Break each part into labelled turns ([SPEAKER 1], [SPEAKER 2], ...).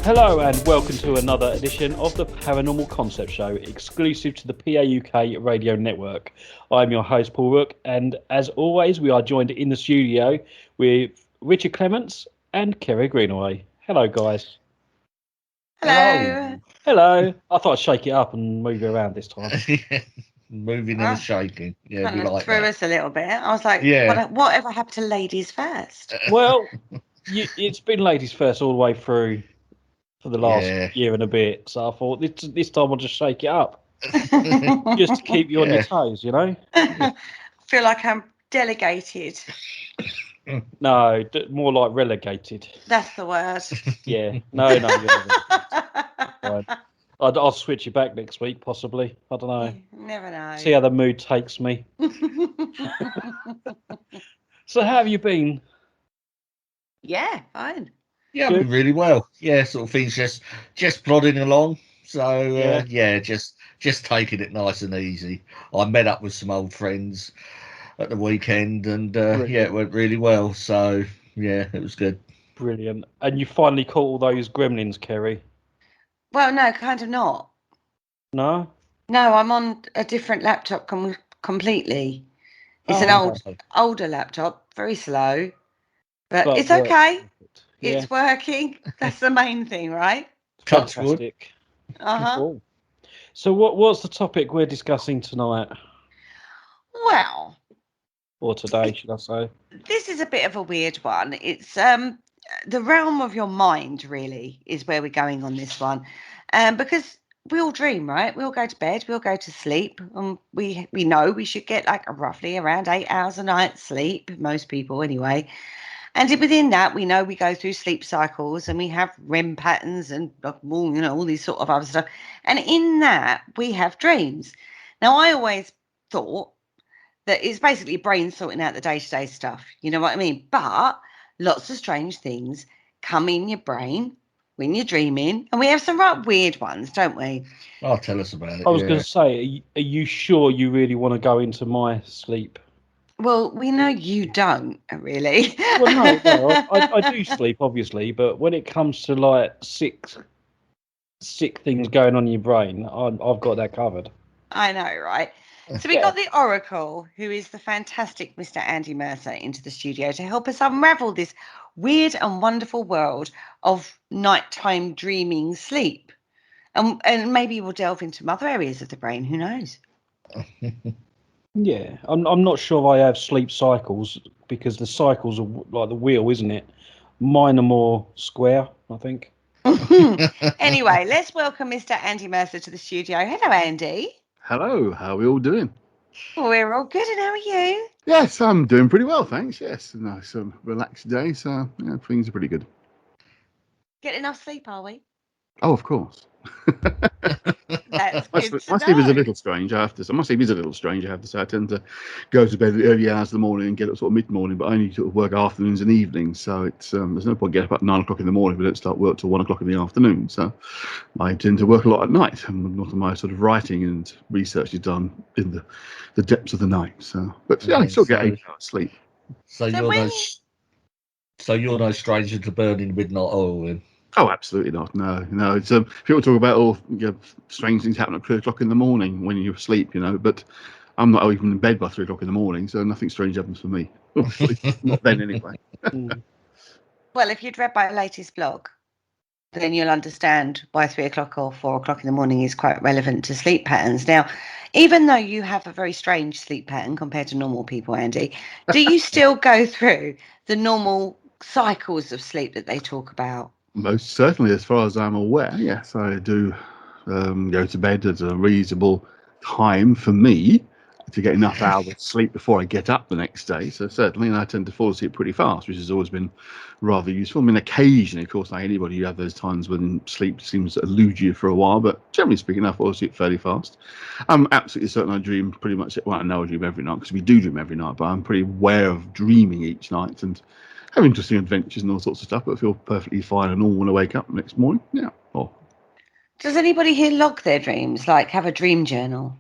[SPEAKER 1] Hello and welcome to another edition of the Paranormal Concept Show, exclusive to the PAUK radio network. I'm your host, Paul Rook, and as always, we are joined in the studio with Richard Clements and Kerry Greenaway. Hello, guys.
[SPEAKER 2] Hello.
[SPEAKER 1] Hello. I thought I'd shake it up and move it around this time.
[SPEAKER 2] Moving and shaking. Yeah, we
[SPEAKER 3] Kind of
[SPEAKER 2] like
[SPEAKER 3] threw
[SPEAKER 2] that.
[SPEAKER 3] us a little bit. I was like,
[SPEAKER 2] Yeah.
[SPEAKER 3] whatever happened to ladies first?
[SPEAKER 1] Well, it's been ladies first all the way through for the last year and a bit, so I thought this time I'll just shake it up, just to keep you on your toes, you know?
[SPEAKER 3] I feel like I'm delegated.
[SPEAKER 1] No, more like relegated.
[SPEAKER 3] That's the word.
[SPEAKER 1] Yeah, no, you're not fine. I'll switch you back next week, possibly. I don't know.
[SPEAKER 3] You never know.
[SPEAKER 1] See how the mood takes me. So, how have you been?
[SPEAKER 3] Yeah, fine.
[SPEAKER 2] Yeah, I've been really well. Yeah, sort of things just plodding along. So just taking it nice and easy. I met up with some old friends at the weekend, and it went really well. So yeah, it was good.
[SPEAKER 1] Brilliant. And you finally caught all those gremlins, Kerry?
[SPEAKER 3] Well, no, kind of not.
[SPEAKER 1] No?
[SPEAKER 3] No, I'm on a different laptop completely. It's an older laptop, very slow, but it's okay. Yeah. It's working. That's the main thing, right?
[SPEAKER 1] Fantastic.
[SPEAKER 3] Cool.
[SPEAKER 1] So what's the topic we're discussing tonight?
[SPEAKER 3] Well,
[SPEAKER 1] or today, should I say?
[SPEAKER 3] This is a bit of a weird one. It's the realm of your mind, really, is where we're going on this one. Because we all dream, right? We all go to bed, we all go to sleep, and we know we should get like roughly around 8 hours a night sleep, most people anyway. And within that, we know we go through sleep cycles and we have REM patterns and all these sort of other stuff. And in that, we have dreams. Now, I always thought that it's basically brain sorting out the day-to-day stuff. You know what I mean? But lots of strange things come in your brain when you're dreaming. And we have some right weird ones, don't we?
[SPEAKER 2] Oh, tell us about it.
[SPEAKER 1] I was going to say, are you sure you really want to go into my sleep?
[SPEAKER 3] Well, we know you don't, really.
[SPEAKER 1] Well, no, I do sleep, obviously, but when it comes to like sick things going on in your brain, I've got that covered.
[SPEAKER 3] I know, right? So we got the Oracle, who is the fantastic Mr. Andy Mercer, into the studio to help us unravel this weird and wonderful world of nighttime dreaming sleep. And maybe we'll delve into some other areas of the brain, who knows?
[SPEAKER 1] Yeah, I'm not sure I have sleep cycles, because the cycles are like the wheel, isn't it? Mine are more square, I think.
[SPEAKER 3] Anyway, let's welcome Mr. Andy Mercer to the studio. Hello, Andy.
[SPEAKER 4] Hello, how are we all doing?
[SPEAKER 3] We're all good, and how are you?
[SPEAKER 4] Yes, I'm doing pretty well, thanks. Yes, a nice relaxed day, so yeah, things are pretty good.
[SPEAKER 3] Get enough sleep, are we?
[SPEAKER 4] Oh, of course.
[SPEAKER 3] That's
[SPEAKER 4] my
[SPEAKER 3] good
[SPEAKER 4] sleep is a little strange. My sleep is a little strange. I have to say, I tend to go to bed at the early hours of the morning and get up sort of mid-morning, but I only sort of work afternoons and evenings, so it's there's no point getting up at 9 o'clock in the morning if we don't start work till 1 o'clock in the afternoon. So I tend to work a lot at night, and a lot of my sort of writing and research is done in the depths of the night. So, but yeah, I still get 8 hours sleep.
[SPEAKER 2] So you're no stranger to burning midnight oil, then?
[SPEAKER 4] Oh, absolutely not. No. It's people talk about strange things happen at 3 o'clock in the morning when you're asleep, but I'm not even in bed by 3 o'clock in the morning, so nothing strange happens for me. Not then, anyway.
[SPEAKER 3] Well, if you'd read my latest blog, then you'll understand why 3 o'clock or 4 o'clock in the morning is quite relevant to sleep patterns. Now, even though you have a very strange sleep pattern compared to normal people, Andy, do you still go through the normal cycles of sleep that they talk about?
[SPEAKER 4] Most certainly, as far as I'm aware, yes, I do go to bed at a reasonable time for me to get enough hours of sleep before I get up the next day. So certainly, and I tend to fall asleep pretty fast, which has always been rather useful. I mean, occasionally, of course, like anybody, you have those times when sleep seems to elude you for a while, but generally speaking, I fall asleep fairly fast. I'm absolutely certain I dream pretty much, well, I know I dream every night, because we do dream every night, but I'm pretty aware of dreaming each night and have interesting adventures and all sorts of stuff, but feel perfectly fine and all want to wake up the next morning. Yeah.
[SPEAKER 3] Does anybody here log their dreams, like have a dream journal?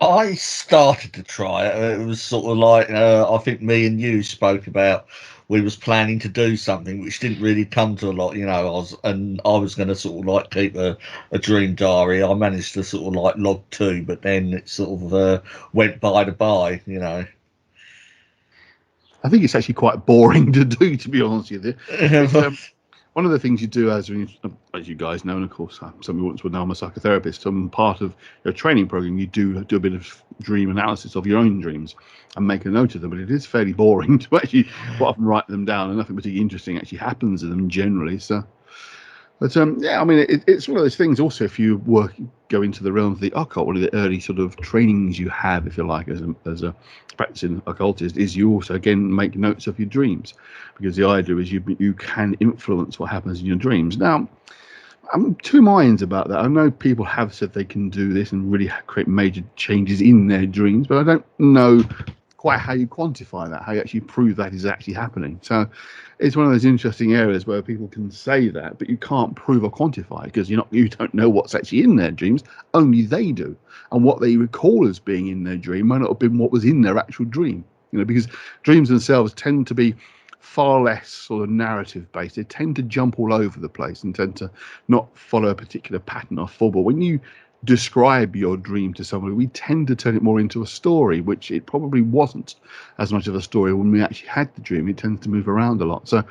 [SPEAKER 2] I started to try it. It was sort of like I think me and you spoke about. We was planning to do something which didn't really come to a lot. I was going to sort of like keep a dream diary. I managed to sort of like log two, but then it sort of went by the by.
[SPEAKER 4] I think it's actually quite boring to do, to be honest with you. It's, one of the things you do, as you guys know, and of course some of you would know, I'm a psychotherapist. Some part of your training program, you do a bit of dream analysis of your own dreams and make a note of them. But it is fairly boring to actually quite often write them down, and nothing particularly interesting actually happens in them generally. So, but yeah, I mean, it's one of those things. Also, if you go into the realm of the occult, one of the early sort of trainings you have, if you like, as a practicing occultist, is you also again make notes of your dreams, because the idea is you can influence what happens in your dreams. Now, I'm two minds about that. I know people have said they can do this and really create major changes in their dreams, but I don't know quite how you quantify that, how you actually prove that is actually happening. So it's one of those interesting areas where people can say that, but you can't prove or quantify, because you don't know what's actually in their dreams. Only they do, and what they recall as being in their dream might not have been what was in their actual dream. Because dreams themselves tend to be far less sort of narrative based. They tend to jump all over the place and tend to not follow a particular pattern or form. But when you describe your dream to somebody, we tend to turn it more into a story, which it probably wasn't as much of a story when we actually had the dream. It tends to move around a lot. So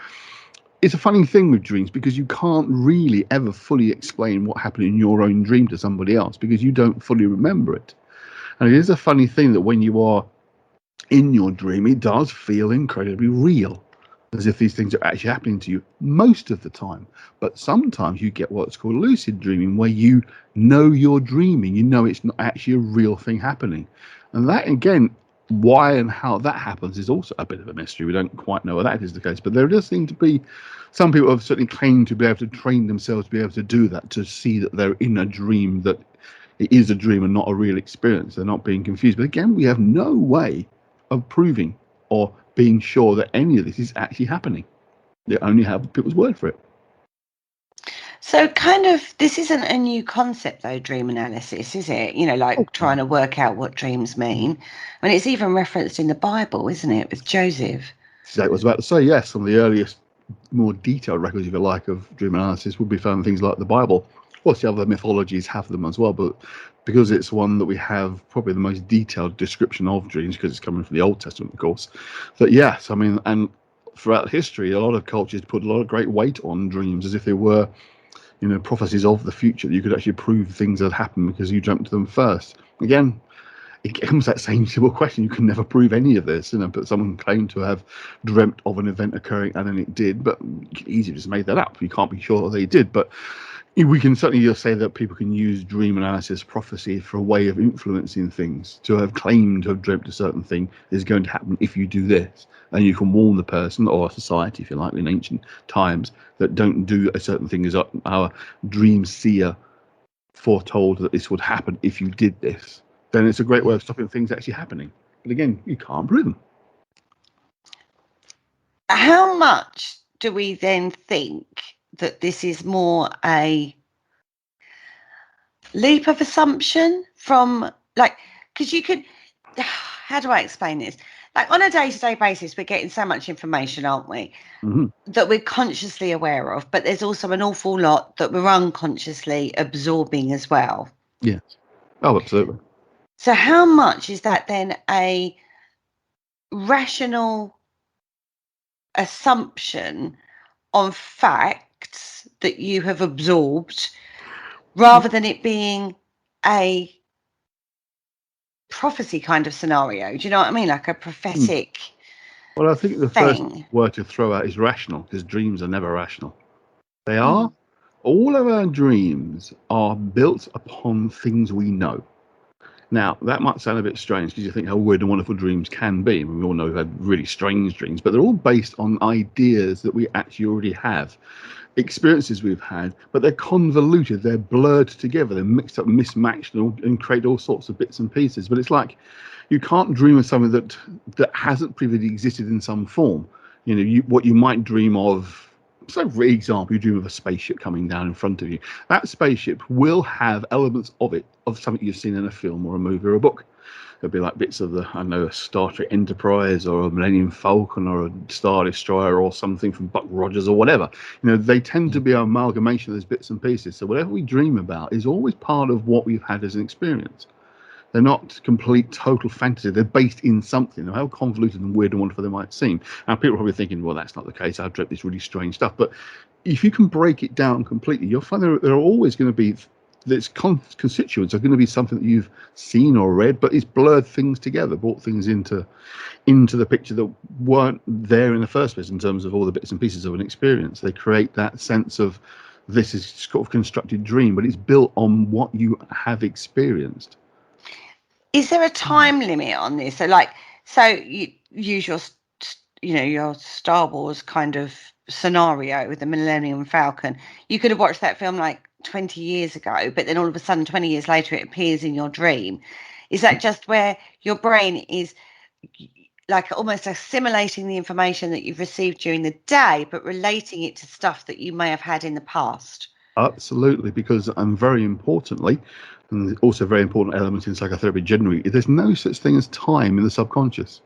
[SPEAKER 4] it's a funny thing with dreams, because you can't really ever fully explain what happened in your own dream to somebody else, because you don't fully remember it. And it is a funny thing that when you are in your dream, it does feel incredibly real, as if these things are actually happening to you most of the time. But sometimes you get what's called lucid dreaming, where you know you're dreaming, it's not actually a real thing happening. And that, again, why and how that happens is also a bit of a mystery. We don't quite know why that is the case, but there does seem to be some people have certainly claimed to be able to train themselves to be able to do that, to see that they're in a dream, that it is a dream and not a real experience. They're not being confused. But again, we have no way of proving or being sure that any of this is actually happening. They only have people's word for it.
[SPEAKER 3] So kind of, this isn't a new concept though, dream analysis, is it? Trying to work out what dreams mean. I mean, it's even referenced in the Bible, isn't it, with Joseph?
[SPEAKER 4] So I was about to say, yes, some of the earliest, more detailed records, if you like, of dream analysis would be found in things like the Bible. Of course, the other mythologies have them as well, but because it's one that we have probably the most detailed description of dreams, because it's coming from the Old Testament, of course, that yes, I mean, and throughout history, a lot of cultures put a lot of great weight on dreams, as if they were, prophecies of the future, that you could actually prove things that happen because you dreamt them first. Again, it comes that same simple question. You can never prove any of this, but someone claimed to have dreamt of an event occurring and then it did, but you could easily just make that up. You can't be sure they did, but we can certainly just say that people can use dream analysis, prophecy, for a way of influencing things. To have claimed to have dreamt a certain thing is going to happen if you do this, and you can warn the person or society, if you like, in ancient times, that don't do a certain thing, as our dream seer foretold that this would happen if you did this. Then it's a great way of stopping things actually happening. But again, you can't prove them.
[SPEAKER 3] How much do we then think that this is more a leap of assumption from, because you could, how do I explain this? Like, on a day-to-day basis, we're getting so much information, aren't we?
[SPEAKER 4] Mm-hmm.
[SPEAKER 3] That we're consciously aware of, but there's also an awful lot that we're unconsciously absorbing as well.
[SPEAKER 4] Yes. Oh, absolutely.
[SPEAKER 3] So how much is that then a rational assumption on facts that you have absorbed, rather than it being a prophecy kind of scenario? Do you know what I mean? Like a prophetic
[SPEAKER 4] Well, I think the
[SPEAKER 3] thing.
[SPEAKER 4] first word to throw out is rational, because dreams are never rational. They are. All of our dreams are built upon things we know. Now, that might sound a bit strange, because you think how weird and wonderful dreams can be. We all know we've had really strange dreams, but they're all based on ideas that we actually already have, experiences we've had, but they're convoluted, they're blurred together, they're mixed up, mismatched, and create all sorts of bits and pieces. But it's like you can't dream of something that hasn't previously existed in some form. What you might dream of. So, for example, you dream of a spaceship coming down in front of you. That spaceship will have elements of it, of something you've seen in a film or a movie or a book. It'd be like bits of the, I don't know, a Star Trek Enterprise or a Millennium Falcon or a Star Destroyer or something from Buck Rogers or whatever. They tend to be an amalgamation of those bits and pieces. So whatever we dream about is always part of what we've had as an experience. They're not complete, total fantasy. They're based in something, how convoluted and weird and wonderful they might seem. Now, people are probably thinking, well, that's not the case. I've dreamt this really strange stuff. But if you can break it down completely, you'll find there are always going to be, its constituents are going to be something that you've seen or read, but it's blurred things together, brought things into the picture that weren't there in the first place in terms of all the bits and pieces of an experience. They create that sense of this is sort of constructed dream, but it's built on what you have experienced.
[SPEAKER 3] Is there a time limit on this? So you use your Star Wars kind of scenario with the Millennium Falcon. You could have watched that film like 20 years ago, but then all of a sudden 20 years later it appears in your dream. Is that just where your brain is like almost assimilating the information that you've received during the day, but relating it to stuff that you may have had in the past?
[SPEAKER 4] Absolutely, because very importantly, and also a very important element in psychotherapy generally, there's no such thing as time in the subconscious.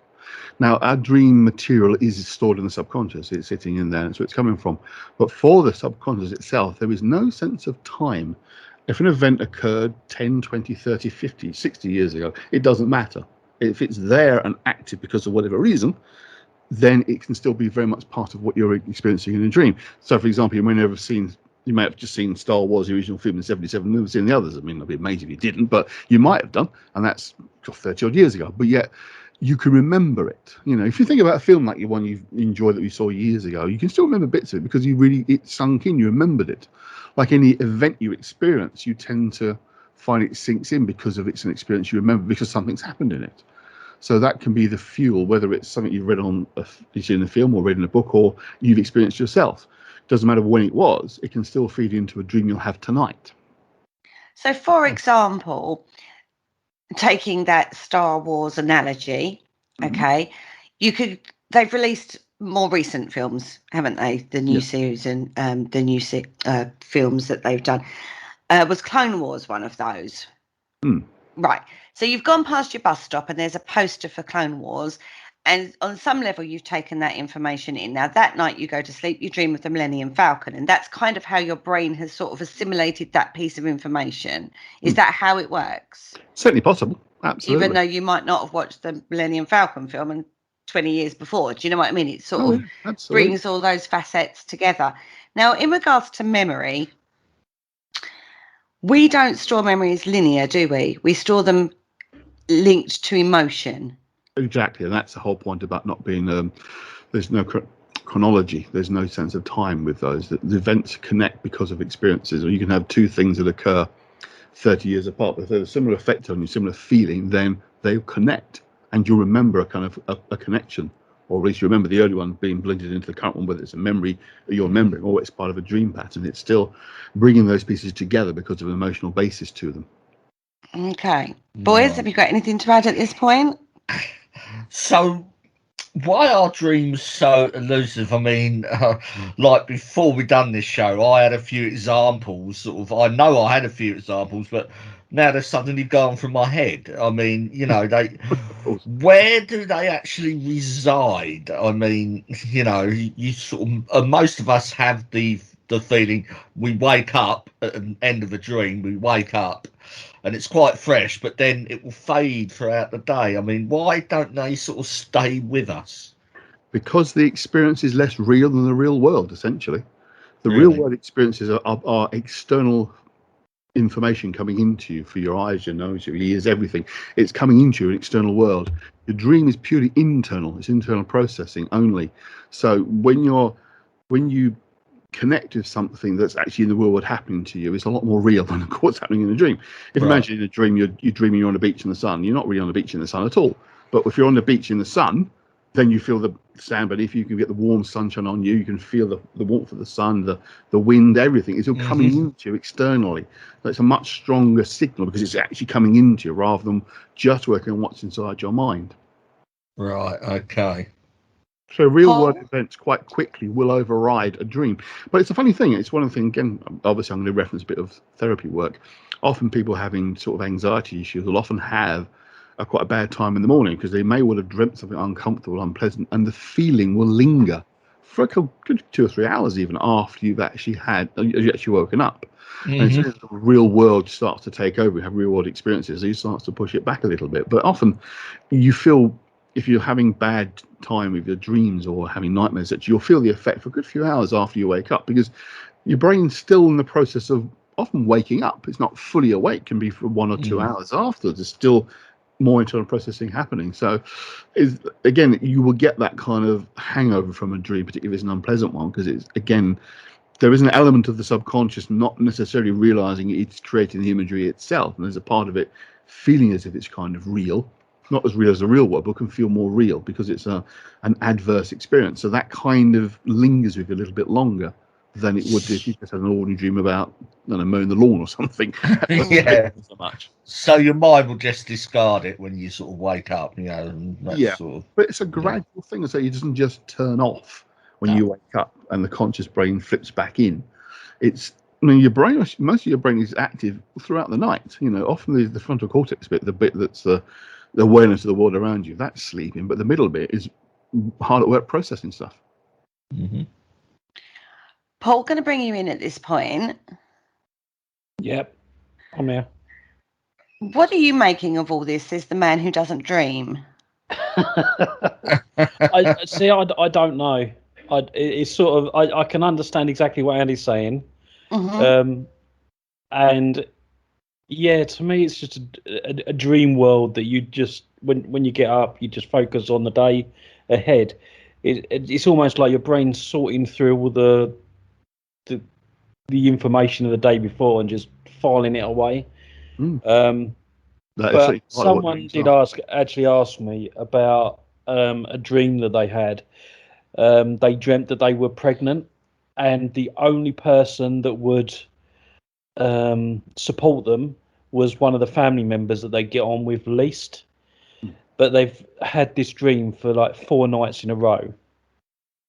[SPEAKER 4] Now, our dream material is stored in the subconscious. It's sitting in there, and so it's coming from. But for the subconscious itself, there is no sense of time. If an event occurred 10, 20, 30, 50, 60 years ago, it doesn't matter. If it's there and active because of whatever reason, then it can still be very much part of what you're experiencing in a dream. So, for example, you may have just seen Star Wars, the original film in 77, never seen the others. I mean, I'd be amazed if you didn't, but you might have done, and that's 30 odd years ago. But yet, you can remember it. If you think about a film like the one you enjoyed that you saw years ago, you can still remember bits of it because it sunk in, you remembered it. Like any event you experience, you tend to find it sinks in because it's an experience you remember because something's happened in it. So that can be the fuel, whether it's something you've read you've seen in a film or read in a book or you've experienced yourself. Doesn't matter when it was, it can still feed into a dream you'll have tonight.
[SPEAKER 3] So, for example, taking that Star Wars analogy, okay, they've released more recent films, haven't they? The new series and the new films that they've done. Was Clone Wars one of those? Right. So you've gone past your bus stop and there's a poster for Clone Wars. And on some level, you've taken that information in. Now, that night you go to sleep, you dream of the Millennium Falcon. And that's kind of how your brain has sort of assimilated that piece of information. Is that how it works?
[SPEAKER 4] Certainly possible. Absolutely.
[SPEAKER 3] Even though you might not have watched the Millennium Falcon film 20 years before. Do you know what I mean? It sort of brings all those facets together. Now, in regards to memory, we don't store memories linear, do we? We store them linked to emotion.
[SPEAKER 4] Exactly, and that's the whole point about not being. There's no chronology. There's no sense of time with those. The events connect because of experiences, or you can have two things that occur 30 years apart, but if there's a similar effect on you, similar feeling, then they'll connect, and you'll remember a kind of a connection, or at least you remember the early one being blended into the current one, whether it's a memory you're remembering or it's part of a dream pattern. It's still bringing those pieces together because of an emotional basis to them.
[SPEAKER 3] Okay. Boys, have you got anything to add at this point?
[SPEAKER 2] So, why are dreams so elusive? I mean, like before we done this show, I had a few examples. I know I had a few examples, but now they're suddenly gone from my head. I mean, where do they actually reside? I mean, you sort of, most of us have the feeling we wake up at the end of a dream. We wake up. And it's quite fresh, but then it will fade throughout the day. I mean, why don't they sort of stay with us?
[SPEAKER 4] Because the experience is less real than the real world, essentially. The real world experiences are external information coming into you for your eyes, your nose, your ears, everything. It's coming into your external world. Your dream is purely internal. It's internal processing only. So when you connect with something that's actually in the real world happening to you, it's a lot more real than what's happening in a dream. If you imagine in a dream you're dreaming you're on a beach in the sun, you're not really on a beach in the sun at all. But if you're on the beach in the sun, then you feel the sand beneath you, can get the warm sunshine on you, you can feel the warmth of the sun, the wind, everything. It's all coming into you externally. So it's a much stronger signal because it's actually coming into you rather than just working on what's inside your mind.
[SPEAKER 2] Right, okay.
[SPEAKER 4] So real-world events quite quickly will override a dream. But it's a funny thing. It's one of the things, again, obviously I'm going to reference a bit of therapy work. Often people having sort of anxiety issues will often have quite a bad time in the morning, because they may well have dreamt something uncomfortable, unpleasant, and the feeling will linger for a good 2 or 3 hours even after you've actually woken up. And as soon as the real world starts to take over, you have real world experiences, you start to push it back a little bit. But often you feel, if you're having bad time with your dreams or having nightmares, that you'll feel the effect for a good few hours after you wake up, because your brain's still in the process of often waking up. It's not fully awake, can be for 1 or 2 hours afterwards. There's still more internal processing happening. So again, you will get that kind of hangover from a dream, particularly if it's an unpleasant one, because it's, again, there is an element of the subconscious not necessarily realizing it's creating the imagery itself, and there's a part of it feeling as if it's kind of real, not as real as the real world, but can feel more real because it's an adverse experience. So that kind of lingers with you a little bit longer than it would if you just had an ordinary dream about, I don't know, mowing the lawn or something.
[SPEAKER 2] Yeah.
[SPEAKER 4] So much.
[SPEAKER 2] So your mind will just discard it when you sort of wake up, and that's sort of.
[SPEAKER 4] But it's a gradual thing, so it doesn't just turn off when you wake up and the conscious brain flips back in. It's, I mean, your brain, most of your brain is active throughout the night. Often the frontal cortex bit, the bit that's the awareness of the world around you, that's sleeping, but the middle bit is hard at work processing stuff.
[SPEAKER 3] Paul, going to bring you in at this point.
[SPEAKER 1] Yep, I'm here.
[SPEAKER 3] What are you making of all this as the man who doesn't dream?
[SPEAKER 1] I don't know. It's sort of, I can understand exactly what Andy's saying. And yeah, to me, it's just a dream world that you just, when you get up, you just focus on the day ahead. It's almost like your brain's sorting through all the information of the day before and just filing it away. But someone did actually ask me about a dream that they had. They dreamt that they were pregnant, and the only person that would support them was one of the family members that they get on with least. But they've had this dream for like 4 nights in a row.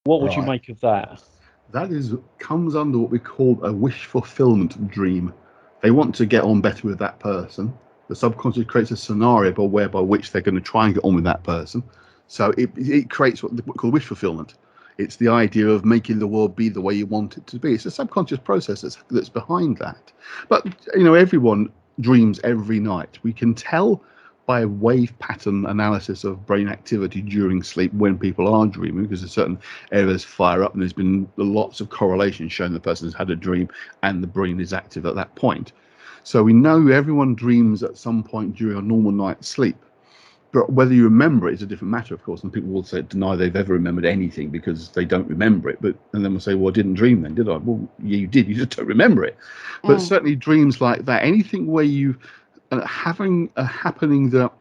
[SPEAKER 1] What would you make of that?
[SPEAKER 4] That comes under what we call a wish fulfillment dream. They want to get on better with that person. The subconscious creates a scenario by which they're going to try and get on with that person. So it creates what we call wish fulfillment. It's the idea of making the world be the way you want it to be. It's a subconscious process that's behind that. But, everyone dreams every night. We can tell by wave pattern analysis of brain activity during sleep when people are dreaming, because there's certain areas fire up, and there's been lots of correlation showing the person has had a dream and the brain is active at that point. So we know everyone dreams at some point during a normal night's sleep. But whether you remember it is a different matter, of course, and people will deny they've ever remembered anything because they don't remember it. And then we'll say, well, I didn't dream then, did I? Well, yeah, you did. You just don't remember it. But certainly dreams like that, anything where you having a happening that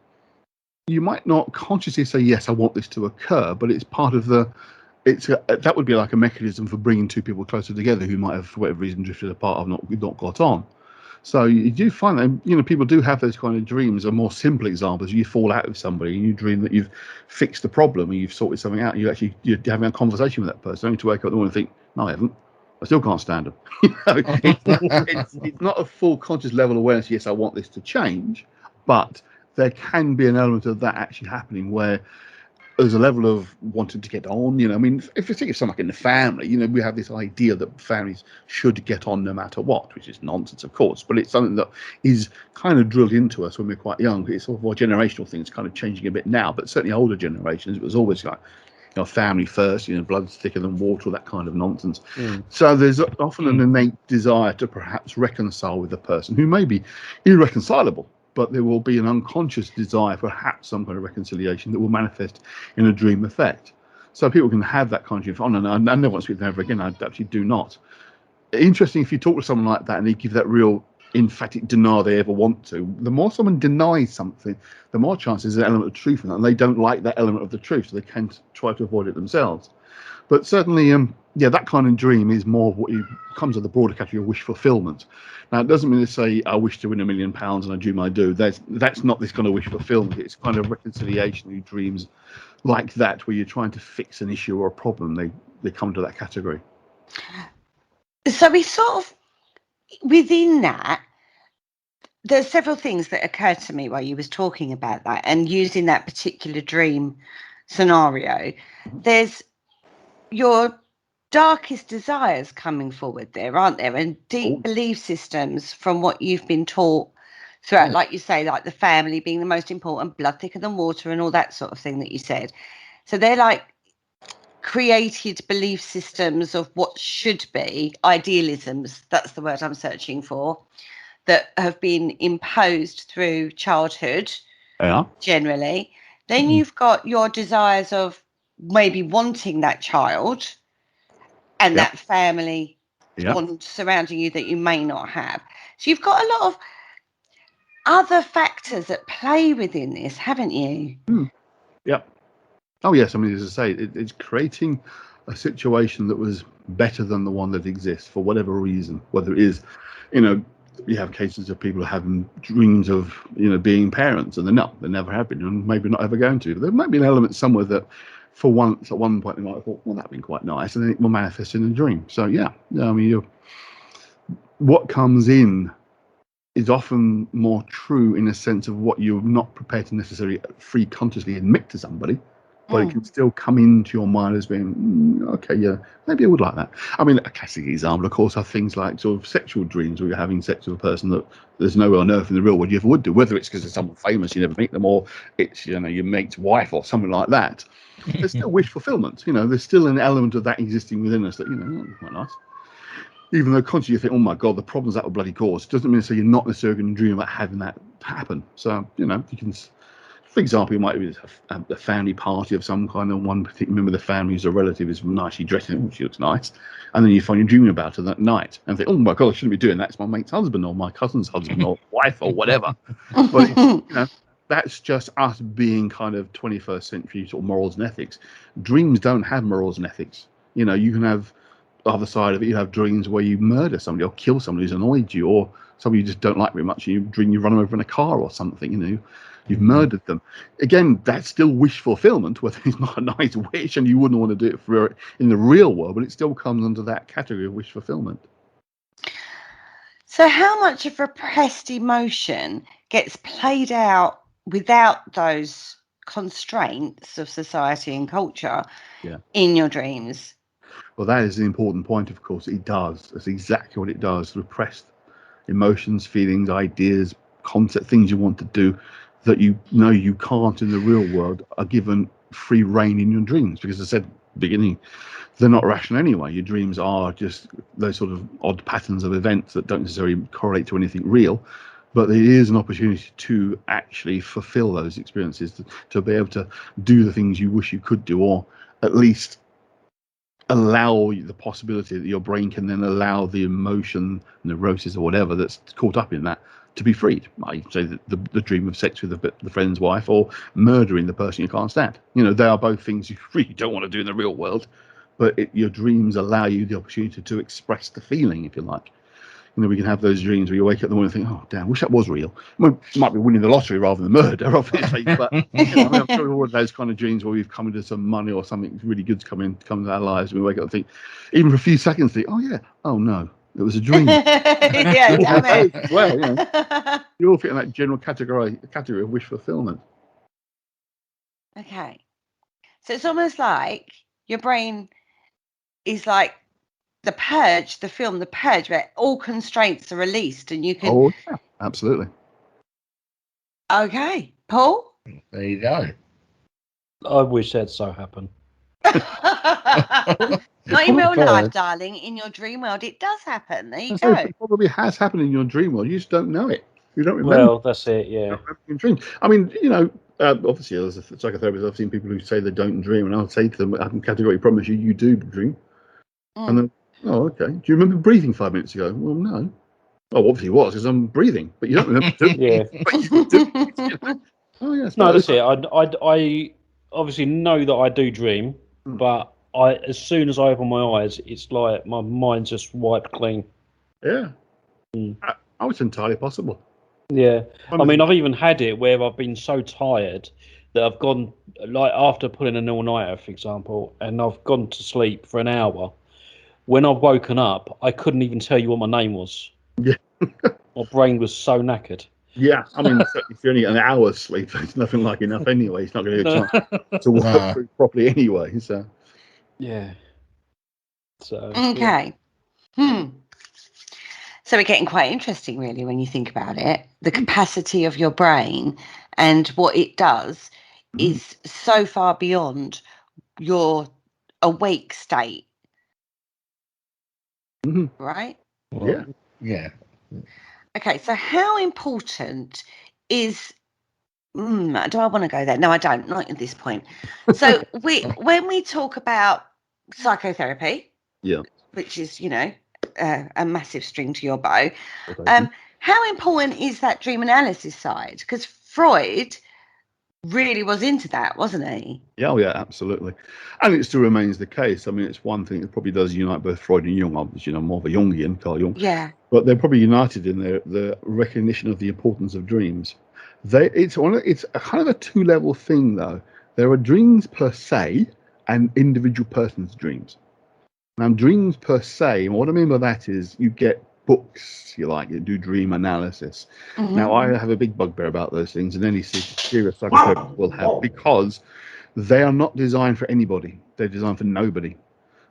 [SPEAKER 4] you might not consciously say, yes, I want this to occur, but it's part of that would be like a mechanism for bringing 2 people closer together who might have, for whatever reason, drifted apart or not got on. So you do find that, people do have those kind of dreams. A more simple example is you fall out with somebody and you dream that you've fixed the problem and you've sorted something out. You're having a conversation with that person, only to wake up in the morning and think, no, I haven't. I still can't stand them. It's not a full conscious level of awareness. Yes, I want this to change, but there can be an element of that actually happening where there's a level of wanting to get on. I mean, if you think of something like in the family, we have this idea that families should get on no matter what, which is nonsense, of course, but it's something that is kind of drilled into us when we're quite young. It's sort of a generational thing. It's kind of changing a bit now, but certainly older generations, it was always like, family first, blood's thicker than water, that kind of nonsense. So there's often an innate desire to perhaps reconcile with a person who may be irreconcilable, but there will be an unconscious desire for perhaps some kind of reconciliation that will manifest in a dream effect. So people can have that kind of, oh no, I never want to speak to them ever again. I actually do not. Interesting, if you talk to someone like that and they give that real emphatic denial they ever want to, the more someone denies something, the more chances there's an element of truth in that, and they don't like that element of the truth, so they can try to avoid it themselves. But certainly, that kind of dream is more of what comes with the broader category of wish fulfillment. Now, it doesn't mean to say I wish to win £1 million and I dream I do. That's not this kind of wish fulfillment. It's kind of reconciliation of dreams like that, where you're trying to fix an issue or a problem. They come to that category.
[SPEAKER 3] So we sort of, within that, there's several things that occurred to me while you was talking about that and using that particular dream scenario. There's your darkest desires coming forward there, aren't there? And deep belief systems from what you've been taught throughout, like you say, like the family being the most important, blood thicker than water and all that sort of thing that you said. So they're like created belief systems of what should be idealisms. That's the word I'm searching for. That have been imposed through childhood, generally. Then you've got your desires of maybe wanting that child and that family surrounding you that you may not have. So you've got a lot of other factors at play within this, haven't you?
[SPEAKER 4] Yep. Oh, yes. I mean, as I say, it's creating a situation that was better than the one that exists for whatever reason, whether it is, you have cases of people having dreams of, being parents, and they're not. They never have been, and maybe not ever going to. But there might be an element somewhere that, for once, at one point, they might have thought, well, that'd been quite nice, and then it will manifest in a dream. So, yeah, I mean, what comes in is often more true in a sense of what you're not prepared to necessarily free consciously admit to somebody. But it can still come into your mind as being, okay, yeah, maybe I would like that. I mean, a classic example, of course, are things like sort of sexual dreams where you're having sex with a person that there's nowhere on earth in the real world you ever would do, whether it's because it's someone famous, you never meet them, or it's, your mate's wife or something like that. There's still wish fulfillment. There's still an element of that existing within us that, quite nice. Even though consciously you think, oh my God, the problems that will bloody cause, doesn't mean to say you're not necessarily going to dream about having that happen. So, you can... For example, you might be a family party of some kind, and one particular member of the family who's a relative is nicely dressed, and she looks nice, and then you find you're dreaming about her that night, and think, oh my God, I shouldn't be doing that. It's my mate's husband or my cousin's husband or wife or whatever. But that's just us being kind of 21st century sort of morals and ethics. Dreams don't have morals and ethics. You can have the other side of it. You have dreams where you murder somebody or kill somebody who's annoyed you, or somebody you just don't like very much, and you dream you run them over in a car or something. You've murdered them. Again, that's still wish fulfillment, whether it's not a nice wish and you wouldn't want to do it for in the real world, but it still comes under that category of wish fulfillment.
[SPEAKER 3] So how much of repressed emotion gets played out without those constraints of society and culture in your dreams?
[SPEAKER 4] Well, that is the important point, of course. It does. That's exactly what it does. Repressed emotions, feelings, ideas, concept, things you want to do that you can't in the real world are given free reign in your dreams, because as I said at the beginning, they're not rational anyway. Your dreams are just those sort of odd patterns of events that don't necessarily correlate to anything real, but there is an opportunity to actually fulfill those experiences, to be able to do the things you wish you could do, or at least allow the possibility that your brain can then allow the emotion, neurosis or whatever that's caught up in that to be freed. I say that the dream of sex with the friend's wife, or murdering the person you can't stand. They are both things you really don't want to do in the real world, but your dreams allow you the opportunity to express the feeling, if you like. We can have those dreams where you wake up in the morning and think, oh, damn, I wish that was real. Well, it might be winning the lottery rather than murder, obviously, but I'm sure all of those kind of dreams where we've come into some money or something really good's come into our lives, and we wake up and think, even for a few seconds, think, oh, yeah, oh, no, it was a dream.
[SPEAKER 3] Yeah, damn it.
[SPEAKER 4] Well, you all fit in that general category of wish fulfillment.
[SPEAKER 3] Okay. So it's almost like your brain is like The Purge, the film The Purge, where all constraints are released and you can...
[SPEAKER 4] Oh, yeah, absolutely.
[SPEAKER 3] Okay. Paul?
[SPEAKER 2] There you go.
[SPEAKER 1] I wish that so happened.
[SPEAKER 3] Not in real life, darling. In your dream world, it does happen. There you go.
[SPEAKER 4] It probably has happened in your dream world. You just don't know it. You don't remember.
[SPEAKER 1] Well, that's it, yeah.
[SPEAKER 4] Your dreams. I mean, obviously, as a psychotherapist, I've seen people who say they don't dream, and I'll say to them, I can categorically promise you, you do dream. And then, oh, okay. Do you remember breathing 5 minutes ago? Well, no. Oh, obviously it was, because I'm breathing, but you don't remember doing it.
[SPEAKER 1] Yeah.
[SPEAKER 4] Oh, yes.
[SPEAKER 1] No, that's it. I obviously know that I do dream, but as soon as I open my eyes, it's like my mind's just wiped clean.
[SPEAKER 4] Yeah. Oh, it's entirely possible.
[SPEAKER 1] Yeah. I mean, I've even had it where I've been so tired that I've gone, like after pulling an all-nighter, for example, and I've gone to sleep for an hour. When I've woken up, I couldn't even tell you what my name was.
[SPEAKER 4] Yeah.
[SPEAKER 1] My brain was so knackered.
[SPEAKER 4] Yeah, I mean, if you only get an hour's sleep, it's nothing like enough anyway. It's not going to get a chance to work through properly anyway. So,
[SPEAKER 1] yeah. So
[SPEAKER 3] Okay. So we're getting quite interesting, really, when you think about it. The capacity of your brain and what it does is so far beyond your awake state, right?
[SPEAKER 2] Well, yeah.
[SPEAKER 3] Okay, so how important is... do I want to go there? No, I don't. Not at this point. So when we talk about psychotherapy,
[SPEAKER 4] yeah.
[SPEAKER 3] which is, a massive string to your bow,
[SPEAKER 4] Okay.
[SPEAKER 3] how important is that dream analysis side? Because Freud really was into that, wasn't he?
[SPEAKER 4] Yeah, yeah, absolutely. And it still remains the case. I mean, it's one thing that probably does unite both Freud and Jung. Obviously, more of a Jungian, Carl Jung.
[SPEAKER 3] Yeah.
[SPEAKER 4] But they're probably united in the recognition of the importance of dreams. It's a kind of a two-level thing, though. There are dreams per se and individual person's dreams. Now, dreams per se, and what I mean by that is you get books, you do dream analysis. Now, I have a big bugbear about those things, and any serious psychotherapist will have, because they are not designed for anybody. They're designed for nobody.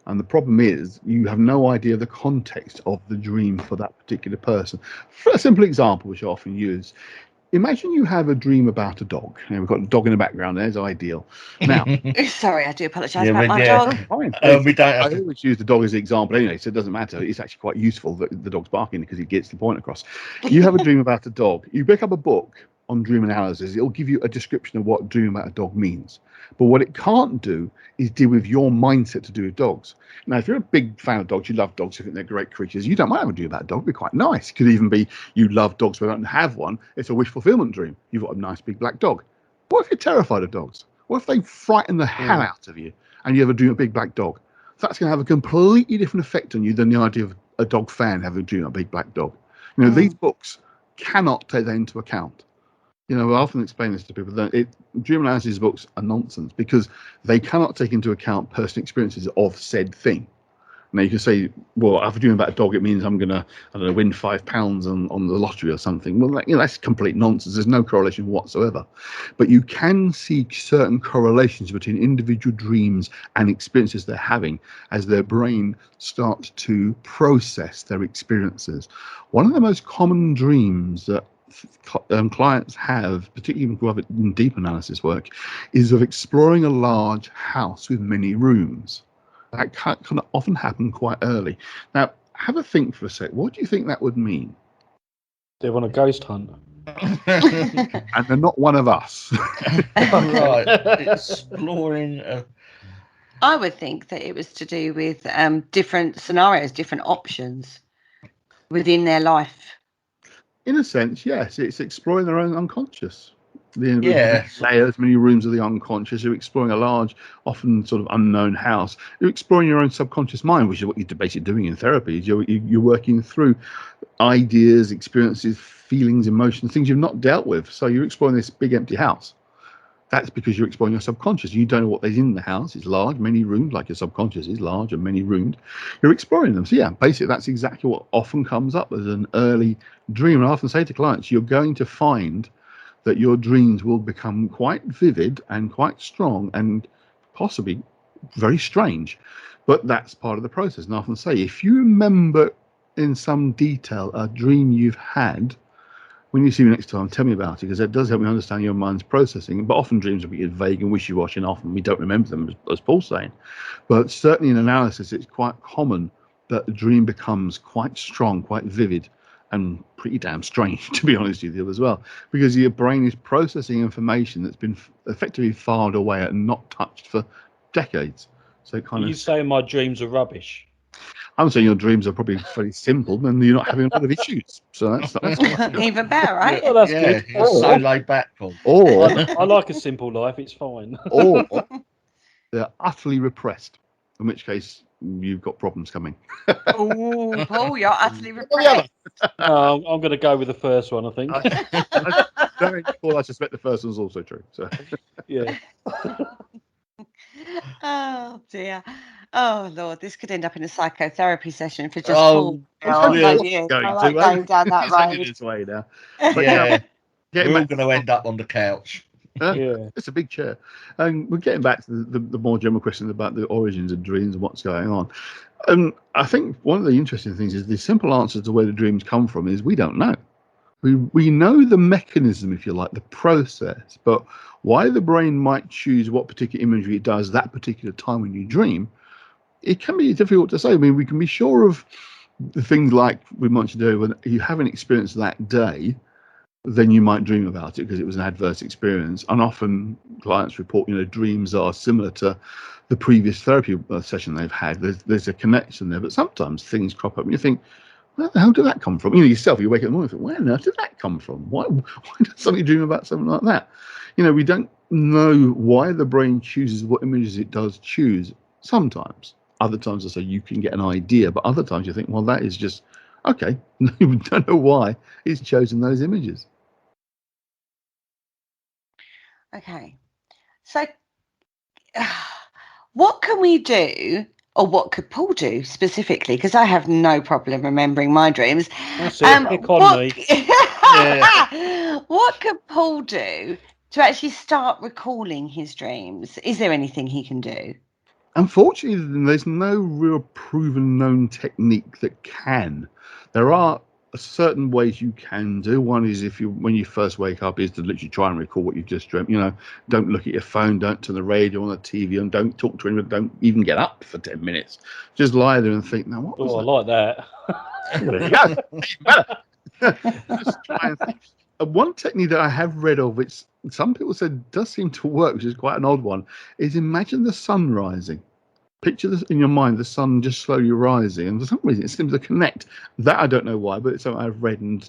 [SPEAKER 4] And the problem is you have no idea of the context of the dream for that particular person. For a simple example, which I often use, imagine you have a dream about a dog. We've got a dog in the background. There's ideal. Now,
[SPEAKER 3] sorry, I do apologise about my dog.
[SPEAKER 4] fine.
[SPEAKER 2] We don't have
[SPEAKER 4] I always use the dog as an example anyway, so it doesn't matter. It's actually quite useful that the dog's barking because it gets the point across. You have a dream about a dog. You pick up a book on dream analysis. It'll give you a description of what dream about a dog means. But what it can't do is deal with your mindset to do with dogs. Now, if you're a big fan of dogs, you love dogs, you think they're great creatures, you don't mind having a dream about a dog. It'd be quite nice. It could even be you love dogs but don't have one. It's a wish fulfillment dream. You've got a nice big black dog. What if you're terrified of dogs? What if they frighten the hell out of you and you have a dream of a big black dog? That's going to have a completely different effect on you than the idea of a dog fan having a dream of a big black dog. These books cannot take that into account. I often explain this to people that dream analysis books are nonsense because they cannot take into account personal experiences of said thing. Now you can say, well, if I'm dreaming about a dog, it means I'm going to, win £5 on the lottery or something. Well, that's complete nonsense. There's no correlation whatsoever. But you can see certain correlations between individual dreams and experiences they're having as their brain starts to process their experiences. One of the most common dreams that clients have, particularly in deep analysis work, is of exploring a large house with many rooms. That can often happen quite early. Now, have a think for a sec. What do you think that would mean?
[SPEAKER 1] They want a ghost hunt.
[SPEAKER 4] And they're not one of us.
[SPEAKER 2] Right. Exploring.
[SPEAKER 3] I would think that it was to do with different scenarios, different options within their life.
[SPEAKER 4] In a sense, yes. It's exploring their own unconscious.
[SPEAKER 2] Yes.
[SPEAKER 4] Layers, many rooms of the unconscious. You're exploring a large, often sort of unknown house. You're exploring your own subconscious mind, which is what you're basically doing in therapy. Is you're working through ideas, experiences, feelings, emotions, things you've not dealt with. So you're exploring this big empty house. That's because you're exploring your subconscious. You don't know what there's in the house. It's large, many roomed, like your subconscious is large and many roomed. You're exploring them. So yeah, basically that's exactly what often comes up as an early dream. And I often say to clients, you're going to find that your dreams will become quite vivid and quite strong and possibly very strange. But that's part of the process. And I often say, if you remember in some detail a dream you've had, when you see me next time, tell me about it, because that does help me understand your mind's processing. But often dreams will be vague and wishy-washy, and often we don't remember them, as Paul's saying. But certainly in analysis, it's quite common that the dream becomes quite strong, quite vivid, and pretty damn strange, to be honest with you, as well, because your brain is processing information that's been effectively filed away and not touched for decades. So it kind
[SPEAKER 1] Are you saying my dreams are rubbish?
[SPEAKER 4] I'm saying your dreams are probably very simple and you're not having a lot of issues. So that's
[SPEAKER 3] Even better, right?
[SPEAKER 1] Well, that's
[SPEAKER 2] Yeah,
[SPEAKER 1] good.
[SPEAKER 2] it's so laid back, Paul.
[SPEAKER 4] Or
[SPEAKER 1] I like a simple life. It's fine.
[SPEAKER 4] or they're utterly repressed, in which case you've got problems coming.
[SPEAKER 3] Oh, Paul, you're utterly repressed.
[SPEAKER 1] No, I'm going to go with the first one, I think.
[SPEAKER 4] I suspect the first one's also true. So
[SPEAKER 1] Yeah.
[SPEAKER 3] Oh dear. Oh Lord, this could end up in a psychotherapy session for just Paul.
[SPEAKER 2] Oh,
[SPEAKER 4] I was
[SPEAKER 3] I
[SPEAKER 4] hoping
[SPEAKER 3] like
[SPEAKER 2] we'll,
[SPEAKER 4] you
[SPEAKER 3] you.
[SPEAKER 4] were
[SPEAKER 3] I
[SPEAKER 4] going
[SPEAKER 3] like
[SPEAKER 4] to.
[SPEAKER 3] going down that
[SPEAKER 4] It's headed
[SPEAKER 3] road.
[SPEAKER 4] this way now. But
[SPEAKER 2] yeah,
[SPEAKER 4] getting
[SPEAKER 2] we're all
[SPEAKER 4] back
[SPEAKER 2] going to end up on the couch.
[SPEAKER 1] Yeah.
[SPEAKER 4] it's a big chair. And we're getting back to the more general question about the origins of dreams and what's going on. And I think one of the interesting things is the simple answer to where the dreams come from is we don't know. We know the mechanism, if you like, the process, but why the brain might choose what particular imagery it does that particular time when you dream, it can be difficult to say. I mean, we can be sure of the things like we mentioned earlier, when you have an experience that day, then you might dream about it because it was an adverse experience. And often clients report, dreams are similar to the previous therapy session they've had. There's a connection there, but sometimes things crop up and you think, where the hell did that come from? Yourself, you wake up in the morning and think, where on earth did that come from? Why does somebody dream about something like that? We don't know why the brain chooses what images it does choose sometimes. Other times, I say you can get an idea, but other times you think, well, that is just, okay, you don't know why it's chosen those images.
[SPEAKER 3] Okay. So, what can we do, or what could Paul do specifically? Because I have no problem remembering my dreams.
[SPEAKER 1] That's it. Pick on me.
[SPEAKER 3] What could Paul do to actually start recalling his dreams? Is there anything he can do?
[SPEAKER 4] Unfortunately, there's no real proven known technique that can. There are certain ways you can do. One is when you first wake up, is to literally try and recall what you've just dreamt. Don't look at your phone, don't turn the radio on the TV, and don't talk to anyone. Don't even get up for 10 minutes. Just lie there and think, now what was
[SPEAKER 1] I like that.
[SPEAKER 4] There you go. Even better. Just try and think. One technique that I have read of, which some people said does seem to work, which is quite an odd one, is imagine the sun rising. Picture this in your mind, the sun just slowly rising, and for some reason it seems to connect. That I don't know why, but it's something I've read and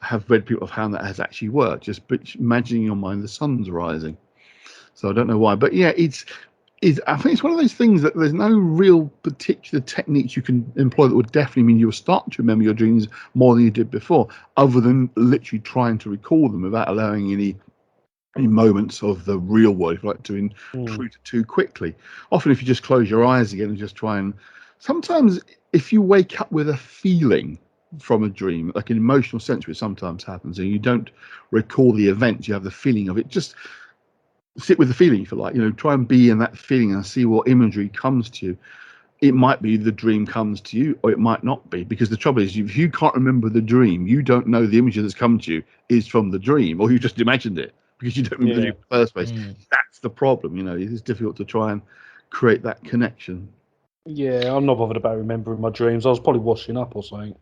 [SPEAKER 4] have read people have found that has actually worked. Just imagining in your mind the sun's rising. So I don't know why, but yeah, I think it's one of those things that there's no real particular techniques you can employ that would definitely mean you'll start to remember your dreams more than you did before, other than literally trying to recall them without allowing any moments of the real world, if you like, to intrude too quickly. Often, if you just close your eyes again and just try and, sometimes if you wake up with a feeling from a dream, like an emotional sense, which sometimes happens, and you don't recall the event, you have the feeling of it, just sit with the feeling, if you like, try and be in that feeling and see what imagery comes to you. It might be the dream comes to you, or it might not be, because the trouble is, if you can't remember the dream, you don't know the image that's come to you is from the dream, or you just imagined it because you don't remember the dream in the first place. That's the problem. It's difficult to try and create that connection.
[SPEAKER 1] Yeah, I'm not bothered about remembering my dreams. I was probably washing up or something.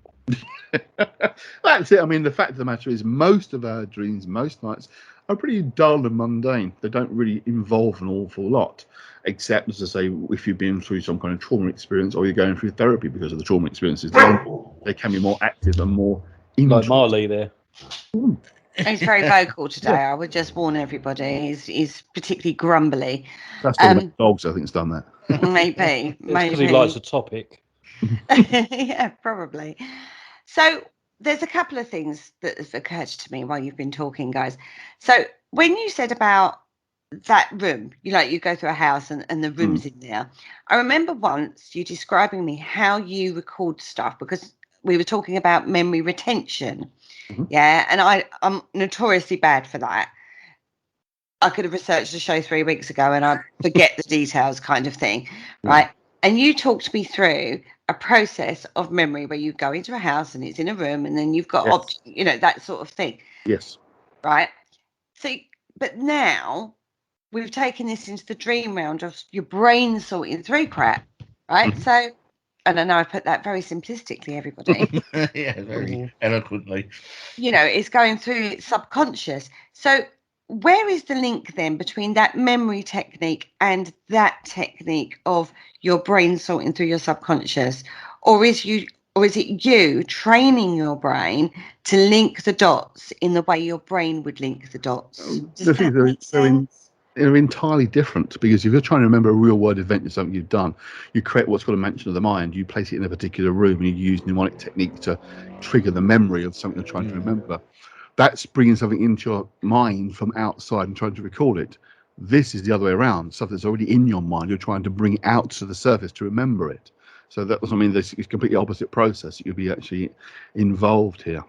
[SPEAKER 4] That's it. I mean, the fact of the matter is, most of our dreams, most nights, are pretty dull and mundane. They don't really involve an awful lot, except, as I say, if you've been through some kind of trauma experience or you're going through therapy because of the trauma experiences, then they can be more active and more interesting.
[SPEAKER 1] Like Marley there.
[SPEAKER 3] He's very vocal today. I would just warn everybody. He's particularly grumbly.
[SPEAKER 4] That's the dogs, I think, has done that.
[SPEAKER 3] Maybe.
[SPEAKER 1] It's because he likes the topic.
[SPEAKER 3] Yeah, probably. So there's a couple of things that have occurred to me while you've been talking, guys. So when you said about that room, you go through a house and the room's in there. I remember once you describing me how you record stuff, because we were talking about memory retention. Yeah, and I'm notoriously bad for that. I could have researched the show 3 weeks ago and I forget the details, kind of thing, right? And you talked me through a process of memory where you go into a house and it's in a room, and then you've got that sort of thing.
[SPEAKER 4] Yes.
[SPEAKER 3] Right. So, but now we've taken this into the dream round of your brain sorting through crap, right? So, and I know I put that very simplistically, everybody.
[SPEAKER 2] Yeah, very eloquently.
[SPEAKER 3] It's going through its subconscious. So where is the link then between that memory technique and that technique of your brain sorting through your subconscious? Or is it you training your brain to link the dots in the way your brain would link the dots? Does that make sense?
[SPEAKER 4] They're entirely different, because if you're trying to remember a real world event or something you've done, you create what's called a mansion of the mind. You place it in a particular room and you use mnemonic technique to trigger the memory of something you're trying to remember. That's bringing something into your mind from outside and trying to record it. This is the other way around. Stuff that's already in your mind, you're trying to bring it out to the surface to remember it. So that's, I mean, this is completely opposite process. You'll be actually involved here.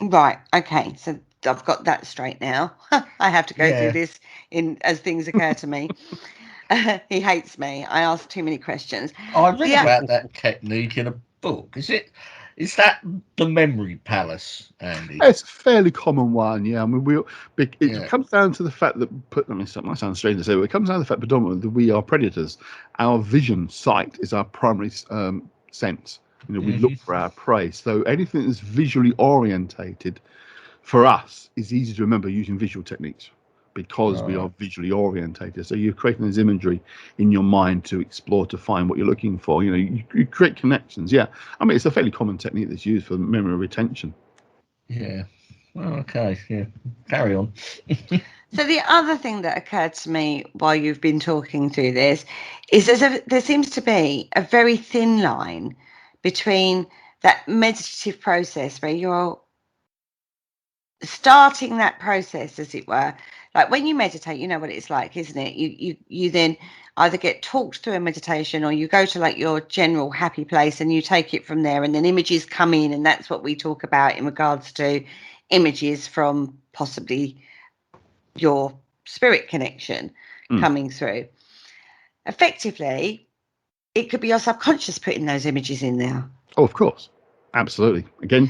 [SPEAKER 3] Right. Okay. So I've got that straight now. I have to go through this as things occur to me. He hates me. I ask too many questions.
[SPEAKER 2] I read about that technique in a book. Is that the memory palace, Andy?
[SPEAKER 4] It's a fairly common one, yeah. I mean, it comes down to the fact that, I mean, it might sound strange to say, but it comes down to the fact predominantly that we are predators. Our vision, sight, is our primary sense. You know, we look for our prey. So anything that's visually orientated for us is easy to remember using visual techniques because we are visually orientated. So you're creating this imagery in your mind to explore, to find what you're looking for. You know, you create connections. Yeah. I mean, it's a fairly common technique that's used for memory retention.
[SPEAKER 2] Yeah. Oh, okay. Yeah. Carry on.
[SPEAKER 3] So the other thing that occurred to me while you've been talking through this is there seems to be a very thin line between that meditative process where you're starting that process, as it were. Like when you meditate, you know what it's like, isn't it? You then either get talked through a meditation or you go to like your general happy place and you take it from there, and then images come in, and that's what we talk about in regards to images from possibly your spirit connection coming through. Effectively, it could be your subconscious putting those images in there.
[SPEAKER 4] Oh, of course. Absolutely. Again,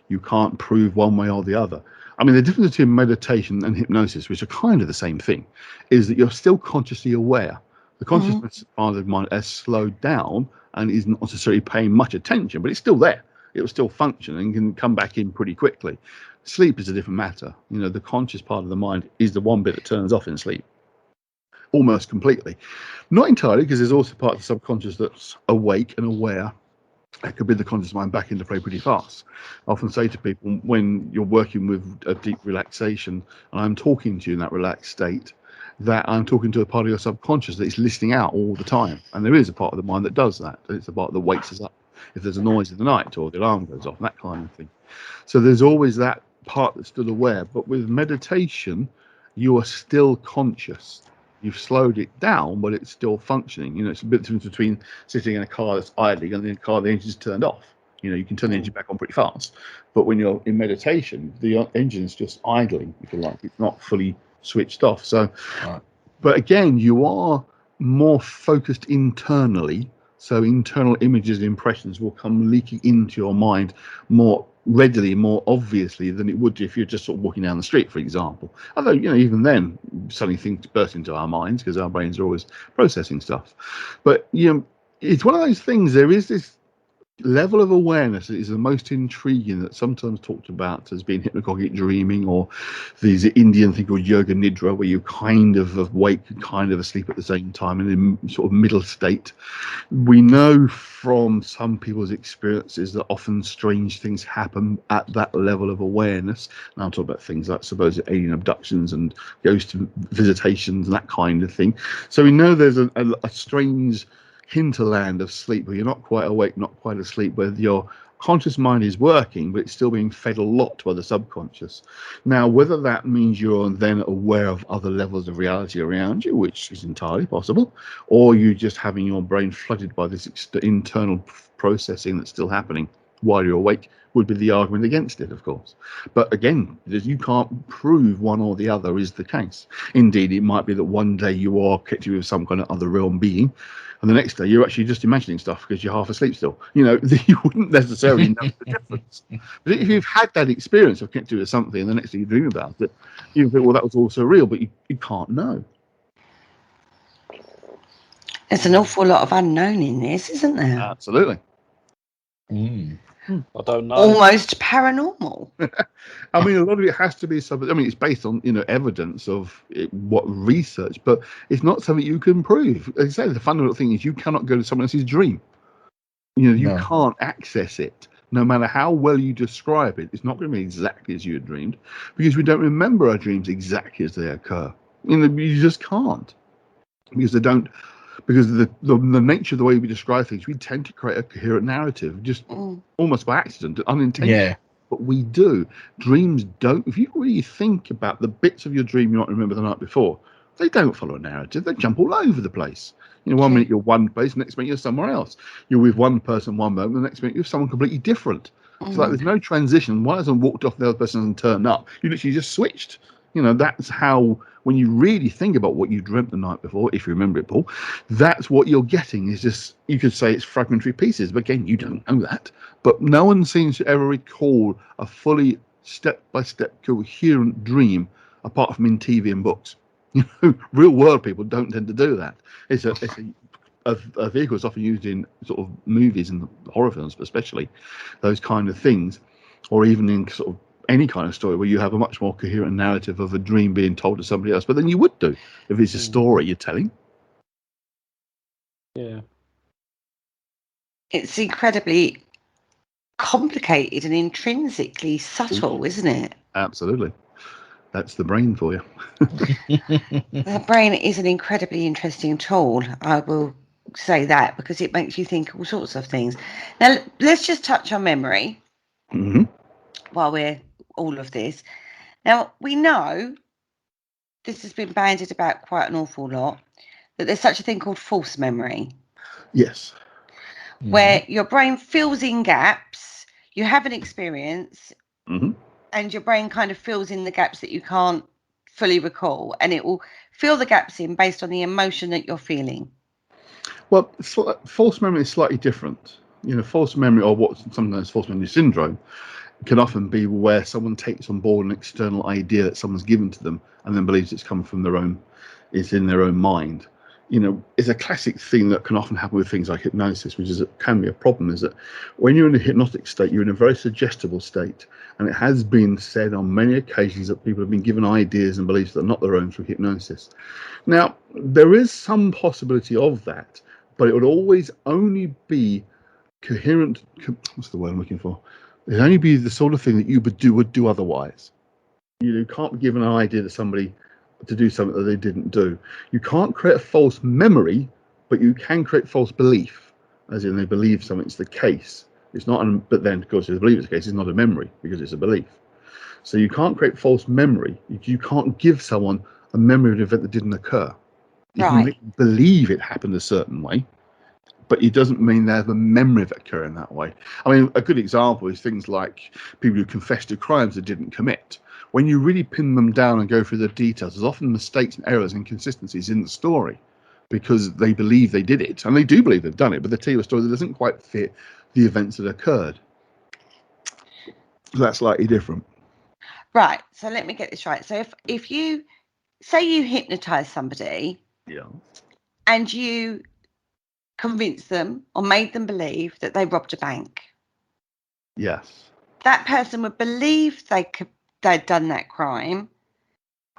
[SPEAKER 4] you can't prove one way or the other. I mean, the difference between meditation and hypnosis, which are kind of the same thing, is that you're still consciously aware. The consciousness part of the mind has slowed down and is not necessarily paying much attention, but it's still there. It will still function and can come back in pretty quickly. Sleep is a different matter. You know, the conscious part of the mind is the one bit that turns off in sleep. Almost completely. Not entirely, because there's also part of the subconscious that's awake and aware. That could be the conscious mind back into play pretty fast. I often say to people, when you're working with a deep relaxation and I'm talking to you in that relaxed state, that I'm talking to a part of your subconscious that is listening out all the time. And there is a part of the mind that does that. It's the part that wakes us up if there's a noise in the night or the alarm goes off, that kind of thing. So there's always that part that's still aware. But with meditation, you are still conscious. You've slowed it down, but it's still functioning. You know, it's a bit different between sitting in a car that's idling and the car, the engine's turned off. You know, you can turn the engine back on pretty fast. But when you're in meditation, the engine's just idling, if you like. It's not fully switched off. So, but again, you are more focused internally. So internal images and impressions will come leaking into your mind more readily, more obviously than it would if you're just sort of walking down the street, for example. Although, you know, even then, suddenly things burst into our minds because our brains are always processing stuff. But, you know, it's one of those things, there is this level of awareness that is the most intriguing, that sometimes talked about as being hypnagogic dreaming, or these Indian thing called yoga nidra, where you kind of awake and kind of asleep at the same time, and in sort of middle state. We know from some people's experiences that often strange things happen at that level of awareness. And I'm talking about things like supposed alien abductions and ghost visitations and that kind of thing. So we know there's a strange hinterland of sleep where you're not quite awake, not quite asleep, where your conscious mind is working, but it's still being fed a lot by the subconscious. Now, whether that means you're then aware of other levels of reality around you, which is entirely possible, or you're just having your brain flooded by this internal processing that's still happening while you're awake, would be the argument against it, of course. But again, you can't prove one or the other is the case. Indeed, it might be that one day you are connected with some kind of other realm being, and the next day you're actually just imagining stuff because you're half asleep still. You know, you wouldn't necessarily know the difference. But if you've had that experience of connecting with something and the next day you dream about it, you think, well, that was also real, but you can't know.
[SPEAKER 3] There's an awful lot of unknown in this, isn't there?
[SPEAKER 4] Absolutely.
[SPEAKER 1] I don't know.
[SPEAKER 3] Almost paranormal.
[SPEAKER 4] I mean, a lot of it has to be something. I mean, it's based on, you know, evidence of what research, but it's not something you can prove. As I say, the fundamental thing is you cannot go to someone else's dream. You know, you can't access it. No matter how well you describe it, it's not going to be exactly as you had dreamed, because we don't remember our dreams exactly as they occur. You know, you just can't, because they don't. Because the nature of the way we describe things, we tend to create a coherent narrative, just almost by accident, unintentionally. Yeah. But we do. Dreams don't. If you really think about the bits of your dream you might remember the night before, They don't follow a narrative. They jump all over the place. You know, one minute you're one place, next minute you're somewhere else. You're with one person one moment, the next minute you're with someone completely different. It's like there's no transition. One hasn't walked off, the other person hasn't turned up. You literally just switched. You know, that's how, when you really think about what you dreamt the night before, if you remember it, Paul, that's what you're getting is just, you could say it's fragmentary pieces, but again, you don't know that. But no one seems to ever recall a fully step-by-step coherent dream apart from in TV and books. You know, real world people don't tend to do that. It's a vehicle is often used in sort of movies and horror films, especially those kind of things, or even in sort of any kind of story where you have a much more coherent narrative of a dream being told to somebody else. But then you would do if it's a story you're telling.
[SPEAKER 1] Yeah,
[SPEAKER 3] It's incredibly complicated and intrinsically subtle, isn't it?
[SPEAKER 4] Absolutely. That's the brain for you.
[SPEAKER 3] The brain is an incredibly interesting tool. I will say that, because it makes you think all sorts of things. Now, let's just touch on memory while we're all of this. Now, we know this has been bandied about quite an awful lot, that there's such a thing called false memory.
[SPEAKER 4] Yes.
[SPEAKER 3] Where your brain fills in gaps. You have an experience and your brain kind of fills in the gaps that you can't fully recall, and it will fill the gaps in based on the emotion that you're feeling.
[SPEAKER 4] Well, false memory is slightly different. You know, false memory, or what sometimes false memory syndrome, can often be where someone takes on board an external idea that someone's given to them and then believes it's come from it's in their own mind. You know, it's a classic thing that can often happen with things like hypnosis, which can be a problem, is that when you're in a hypnotic state, you're in a very suggestible state. And it has been said on many occasions that people have been given ideas and beliefs that are not their own through hypnosis. Now, there is some possibility of that, but it would always only be coherent. What's the word I'm looking for? It'd only be the sort of thing that you would do otherwise. You can't be given an idea to somebody to do something that they didn't do. You can't create a false memory, but you can create false belief, as in they believe something's the case. It's not, but then, of course, if they believe it's the case, it's not a memory because it's a belief. So you can't create false memory. You can't give someone a memory of an event that didn't occur. You can believe it happened a certain way, but it doesn't mean they have a memory of it occurring that way. I mean, a good example is things like people who confess to crimes they didn't commit. When you really pin them down and go through the details, there's often mistakes and errors and inconsistencies in the story because they believe they did it, and they do believe they've done it, but they tell you a story that doesn't quite fit the events that occurred. So that's slightly different.
[SPEAKER 3] Right. So let me get this right. So if you say you hypnotize somebody, and you convinced them or made them believe that they robbed a bank.
[SPEAKER 4] Yes.
[SPEAKER 3] That person would believe they'd done that crime,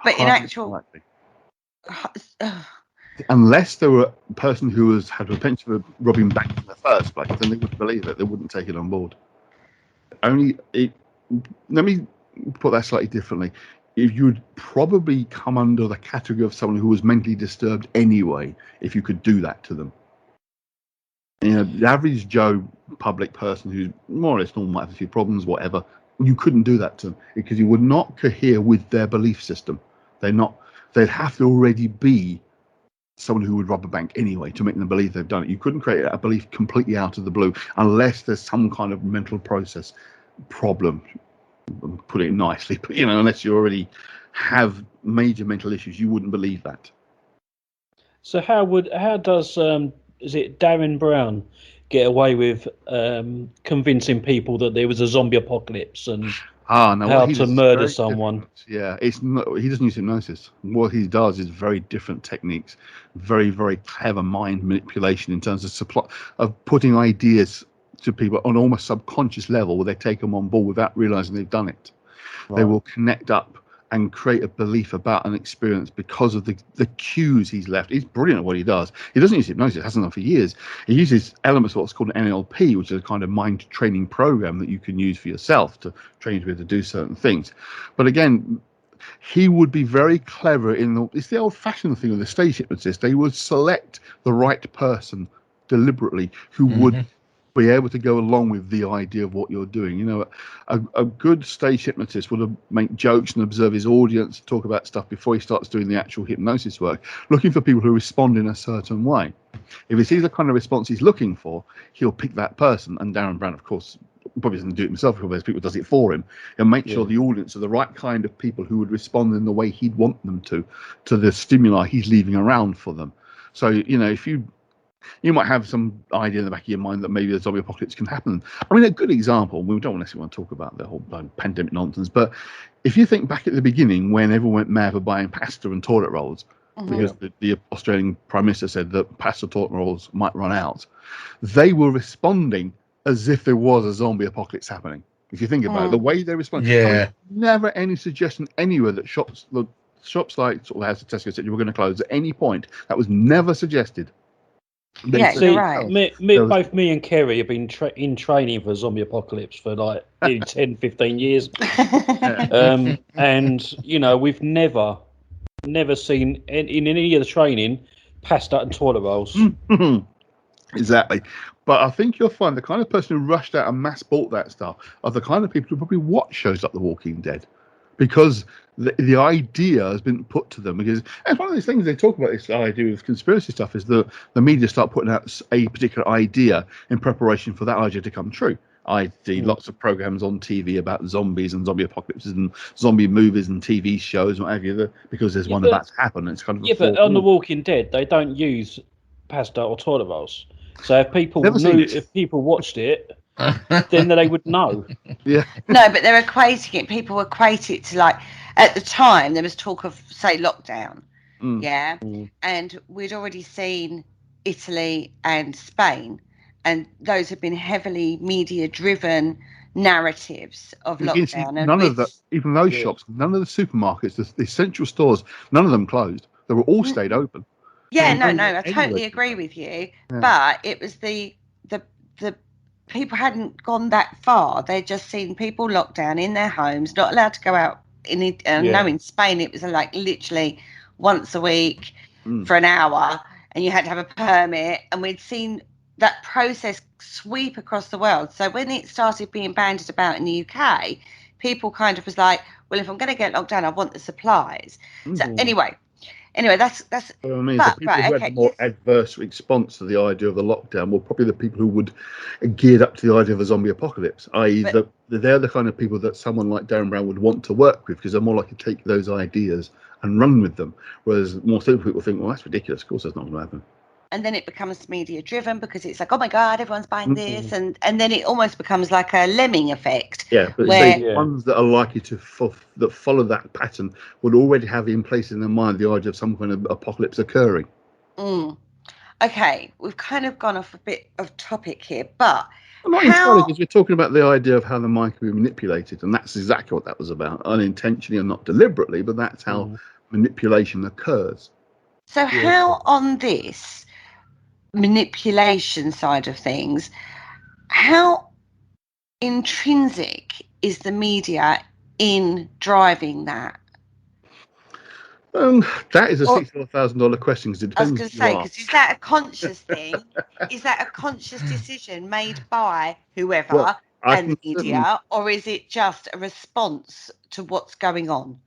[SPEAKER 3] but in actual,
[SPEAKER 4] unless they were a person who had a potential for robbing banks in the first place, then they wouldn't believe it. They wouldn't take it on board. Let me put that slightly differently. You'd probably come under the category of someone who was mentally disturbed anyway, if you could do that to them. You know, the average Joe public person who's more or less normal, might have a few problems, whatever, you couldn't do that to them because you would not cohere with their belief system. They'd have to already be someone who would rob a bank anyway to make them believe they've done it. You couldn't create a belief completely out of the blue unless there's some kind of mental process problem. Put it nicely, but unless you already have major mental issues, you wouldn't believe that.
[SPEAKER 1] So how does is it Darren Brown get away with convincing people that there was a zombie apocalypse and how to murder someone?
[SPEAKER 4] Yeah, it's not. He doesn't use hypnosis. What he does is very different techniques, very, very clever mind manipulation in terms of putting ideas to people on almost subconscious level where they take them on board without realizing they've done it. Right. They will connect up and create a belief about an experience because of the cues he's left. He's brilliant at what he does. He doesn't use hypnosis, hasn't done for years. He uses elements of what's called an NLP, which is a kind of mind training program that you can use for yourself to train you to do certain things. But again, he would be very clever it's the old-fashioned thing with the stage hypnotist. They would select the right person deliberately who would be able to go along with the idea of what you're doing. You know, a good stage hypnotist would make jokes and observe his audience, talk about stuff before he starts doing the actual hypnosis work, looking for people who respond in a certain way. If he sees the kind of response he's looking for, he'll pick that person. And Darren Brown, of course, probably doesn't do it himself, because there's people who does it for him, and make sure the audience are the right kind of people who would respond in the way he'd want them to the stimuli he's leaving around for them. So, you know, if you might have some idea in the back of your mind that maybe a zombie apocalypse can happen. I mean, a good example, we don't necessarily want to talk about the whole pandemic nonsense, but if you think back at the beginning when everyone went mad for buying pasta and toilet rolls, because the Australian Prime Minister said that pasta toilet rolls might run out, they were responding as if there was a zombie apocalypse happening. If you think about it, the way they respond, never any suggestion anywhere that shops like sort of House of Tesco, etc., were going to close at any point. That was never suggested.
[SPEAKER 3] You're right.
[SPEAKER 1] Both me and Kerry have been in training for a zombie apocalypse for like 10, 15 years. And, you know, we've never seen in any of the training pasta and toilet rolls.
[SPEAKER 4] Exactly. But I think you'll find the kind of person who rushed out and mass bought that stuff are the kind of people who probably watch shows like The Walking Dead, because the idea has been put to them. Because and one of these things they talk about, this idea of conspiracy stuff, is that the media start putting out a particular idea in preparation for that idea to come true. I see lots of programs on TV about zombies and zombie apocalypses and zombie movies and TV shows and what have you, because there's one about to happen. It's kind of
[SPEAKER 1] but on The Walking Dead, they don't use pasta or toilet rolls. So if people watched it, then they would know.
[SPEAKER 4] Yeah.
[SPEAKER 3] No, but they're equating it. People equate it to, like, at the time there was talk of, say, lockdown. And we'd already seen Italy and Spain, and those have been heavily media-driven narratives of lockdown. And
[SPEAKER 4] none of that, even those shops, none of the supermarkets, the essential stores, none of them closed. They were all stayed open.
[SPEAKER 3] Yeah, no, I totally agree with you. Yeah. But it was the people hadn't gone that far. They'd just seen people locked down in their homes, not allowed to go out. No, in Spain it was like literally once a week for an hour, and you had to have a permit. And we'd seen that process sweep across the world. So when it started being bandied about in the UK, people kind of was like, well, if I'm going to get locked down, I want the supplies. So anyway, that's
[SPEAKER 4] what I mean. The people who had the more adverse response to the idea of the lockdown were probably the people who would geared up to the idea of a zombie apocalypse, i.e. they're the kind of people that someone like Darren Brown would want to work with, because they're more likely to take those ideas and run with them, whereas more simple people think, well, that's ridiculous, of course that's not going to happen.
[SPEAKER 3] And then it becomes media driven, because it's like, oh my God, everyone's buying this, and then it almost becomes like a lemming effect.
[SPEAKER 4] Yeah, but the ones that are likely to that follow that pattern would already have in place in their mind the idea of some kind of apocalypse occurring.
[SPEAKER 3] Okay, we've kind of gone off a bit of topic here, but
[SPEAKER 4] not entirely, because we're talking about the idea of how the mind can be manipulated, and that's exactly what that was about, unintentionally and not deliberately, but that's how manipulation occurs.
[SPEAKER 3] So how on this manipulation side of things, how intrinsic is the media in driving that?
[SPEAKER 4] That is a $64,000 question.
[SPEAKER 3] I was going to say, because is that a conscious thing? Is that a conscious decision made by whoever and the media, or is it just a response to what's going on?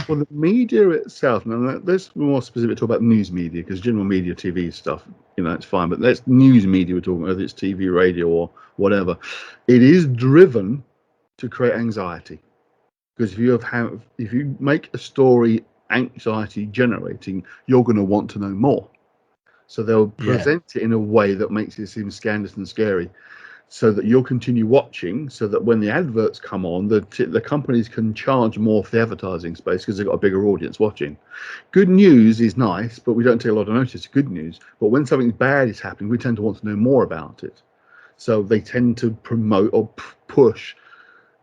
[SPEAKER 4] Well, the media itself, now let's be more specific, talk about news media, because general media, TV stuff, it's fine, but that's news media we're talking about, whether it's TV, radio, or whatever. It is driven to create anxiety, because if you make a story anxiety generating, you're going to want to know more. So they'll present it in a way that makes it seem scandalous and scary, so that you'll continue watching, so that when the adverts come on, the companies can charge more for the advertising space because they've got a bigger audience watching. Good news is nice, but we don't take a lot of notice of good news. But when something bad is happening, we tend to want to know more about it. So they tend to promote or push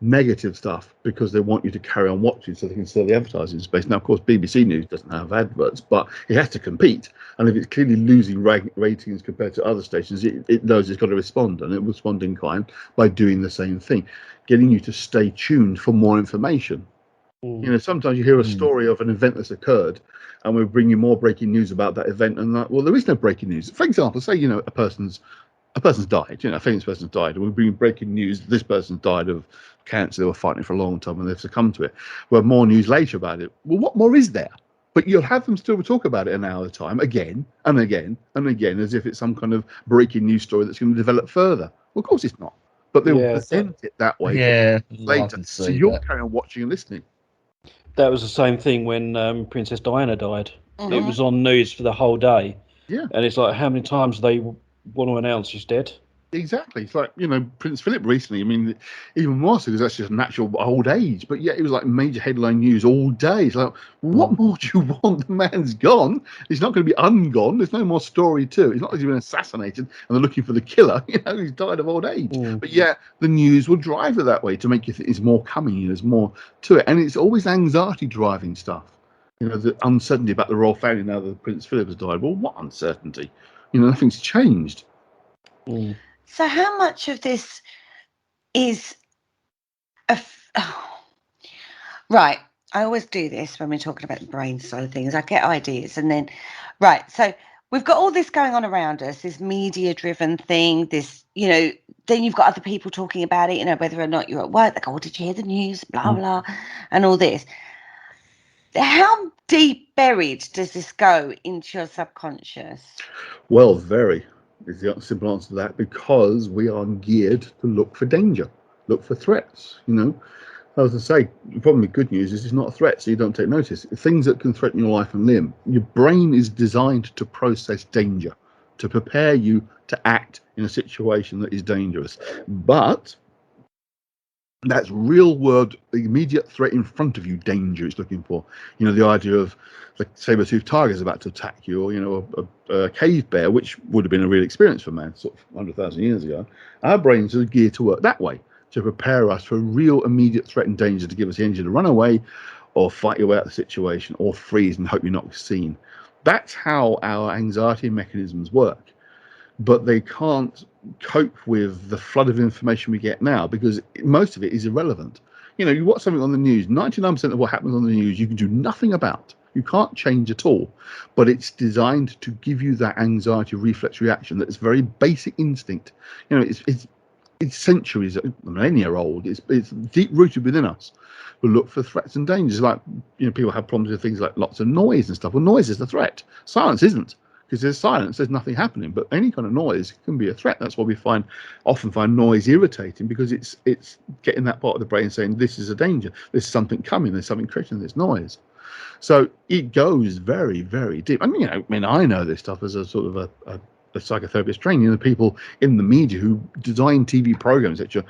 [SPEAKER 4] negative stuff because they want you to carry on watching so they can sell the advertising space. Now, of course, BBC News doesn't have adverts, but it has to compete. And if it's clearly losing ratings compared to other stations, it knows it's got to respond, and it will respond in kind by doing the same thing, getting you to stay tuned for more information. Sometimes you hear a story of an event that's occurred, and we bring you more breaking news about that event, and well, there is no breaking news. For example, say, a person's a person's died, a famous person's died, and we bring breaking news, this person's died of cancer, they were fighting for a long time and they've succumbed to it. We'll have more news later about it. Well, what more is there? But you'll have them still talk about it an hour at a time, again and again and again, as if it's some kind of breaking news story that's going to develop further. Well, of course it's not. But they'll present it that way later. So you'll carry on watching and listening.
[SPEAKER 1] That was the same thing when Princess Diana died.
[SPEAKER 3] Mhm.
[SPEAKER 1] It was on news for the whole day.
[SPEAKER 4] Yeah.
[SPEAKER 1] And it's like, how many times they want to announce she's dead?
[SPEAKER 4] Exactly. It's like, Prince Philip recently, I mean, even more so because that's just natural old age. But yet it was like major headline news all day. It's like, what more do you want? The man's gone. He's not going to be ungone. There's no more story to it. It's not like he's been assassinated and they're looking for the killer. He's died of old age. But yeah, the news will drive it that way to make you think there's more coming. There's more to it. And it's always anxiety driving stuff. The uncertainty about the royal family now that Prince Philip has died. Well, what uncertainty? Nothing's changed.
[SPEAKER 3] So how much of this is right? I always do this when we're talking about the brain side of things. I get ideas and then, right. So we've got all this going on around us, this media driven thing, this, then you've got other people talking about it, whether or not you're at work, they go, oh, did you hear the news? Blah, blah, and all this. How deep buried does this go into your subconscious?
[SPEAKER 4] Well, very is the simple answer to that, because we are geared to look for danger, look for threats. As I say, the problem with good news is it's not a threat, so you don't take notice. Things that can threaten your life and limb. Your brain is designed to process danger, to prepare you to act in a situation that is dangerous. But that's real world, the immediate threat in front of you, danger it's looking for. The idea of the saber-toothed tiger is about to attack you, or a cave bear, which would have been a real experience for man sort of 100,000 years ago. Our brains are geared to work that way, to prepare us for real immediate threat and danger, to give us the energy to run away or fight your way out of the situation or freeze and hope you're not seen. That's how our anxiety mechanisms work. But they can't cope with the flood of information we get now, because most of it is irrelevant. You watch something on the news, 99% of what happens on the news you can do nothing about. You can't change at all. But it's designed to give you that anxiety reflex reaction that's very basic instinct. It's centuries, millennia old. It's deep rooted within us. We look for threats and dangers. Like, people have problems with things like lots of noise and stuff. Well, noise is the threat. Silence isn't. Because there's silence, there's nothing happening. But any kind of noise can be a threat. That's why we often find noise irritating, because it's getting that part of the brain saying this is a danger, there's something coming, there's something creating this noise. So it goes very, very deep. I know this stuff as a sort of a psychotherapist training. The people in the media who design TV programs, etc.,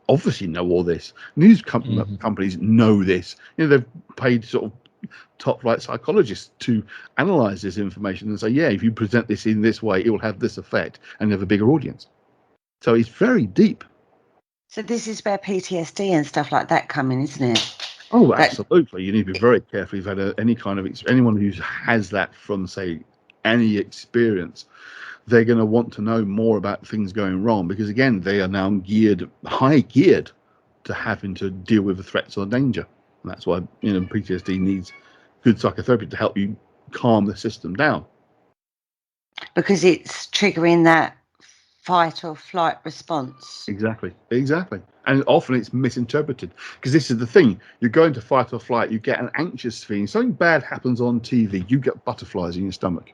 [SPEAKER 4] obviously know all this. News companies know this. They've paid sort of top-flight psychologists to analyze this information and say, yeah, if you present this in this way, it will have this effect and have a bigger audience. So it's very deep.
[SPEAKER 3] So this is where PTSD and stuff like that come in, isn't it?
[SPEAKER 4] Oh, absolutely. You need to be very careful. You've had any kind of anyone who has that from, say, any experience, they're going to want to know more about things going wrong, because, again, they are now high geared to having to deal with the threats or danger. And that's why, PTSD needs good psychotherapy to help you calm the system down. Because
[SPEAKER 3] it's triggering that fight or flight response.
[SPEAKER 4] Exactly. And often it's misinterpreted, because this is the thing. You're going to fight or flight, you get an anxious feeling. Something bad happens on TV, you get butterflies in your stomach.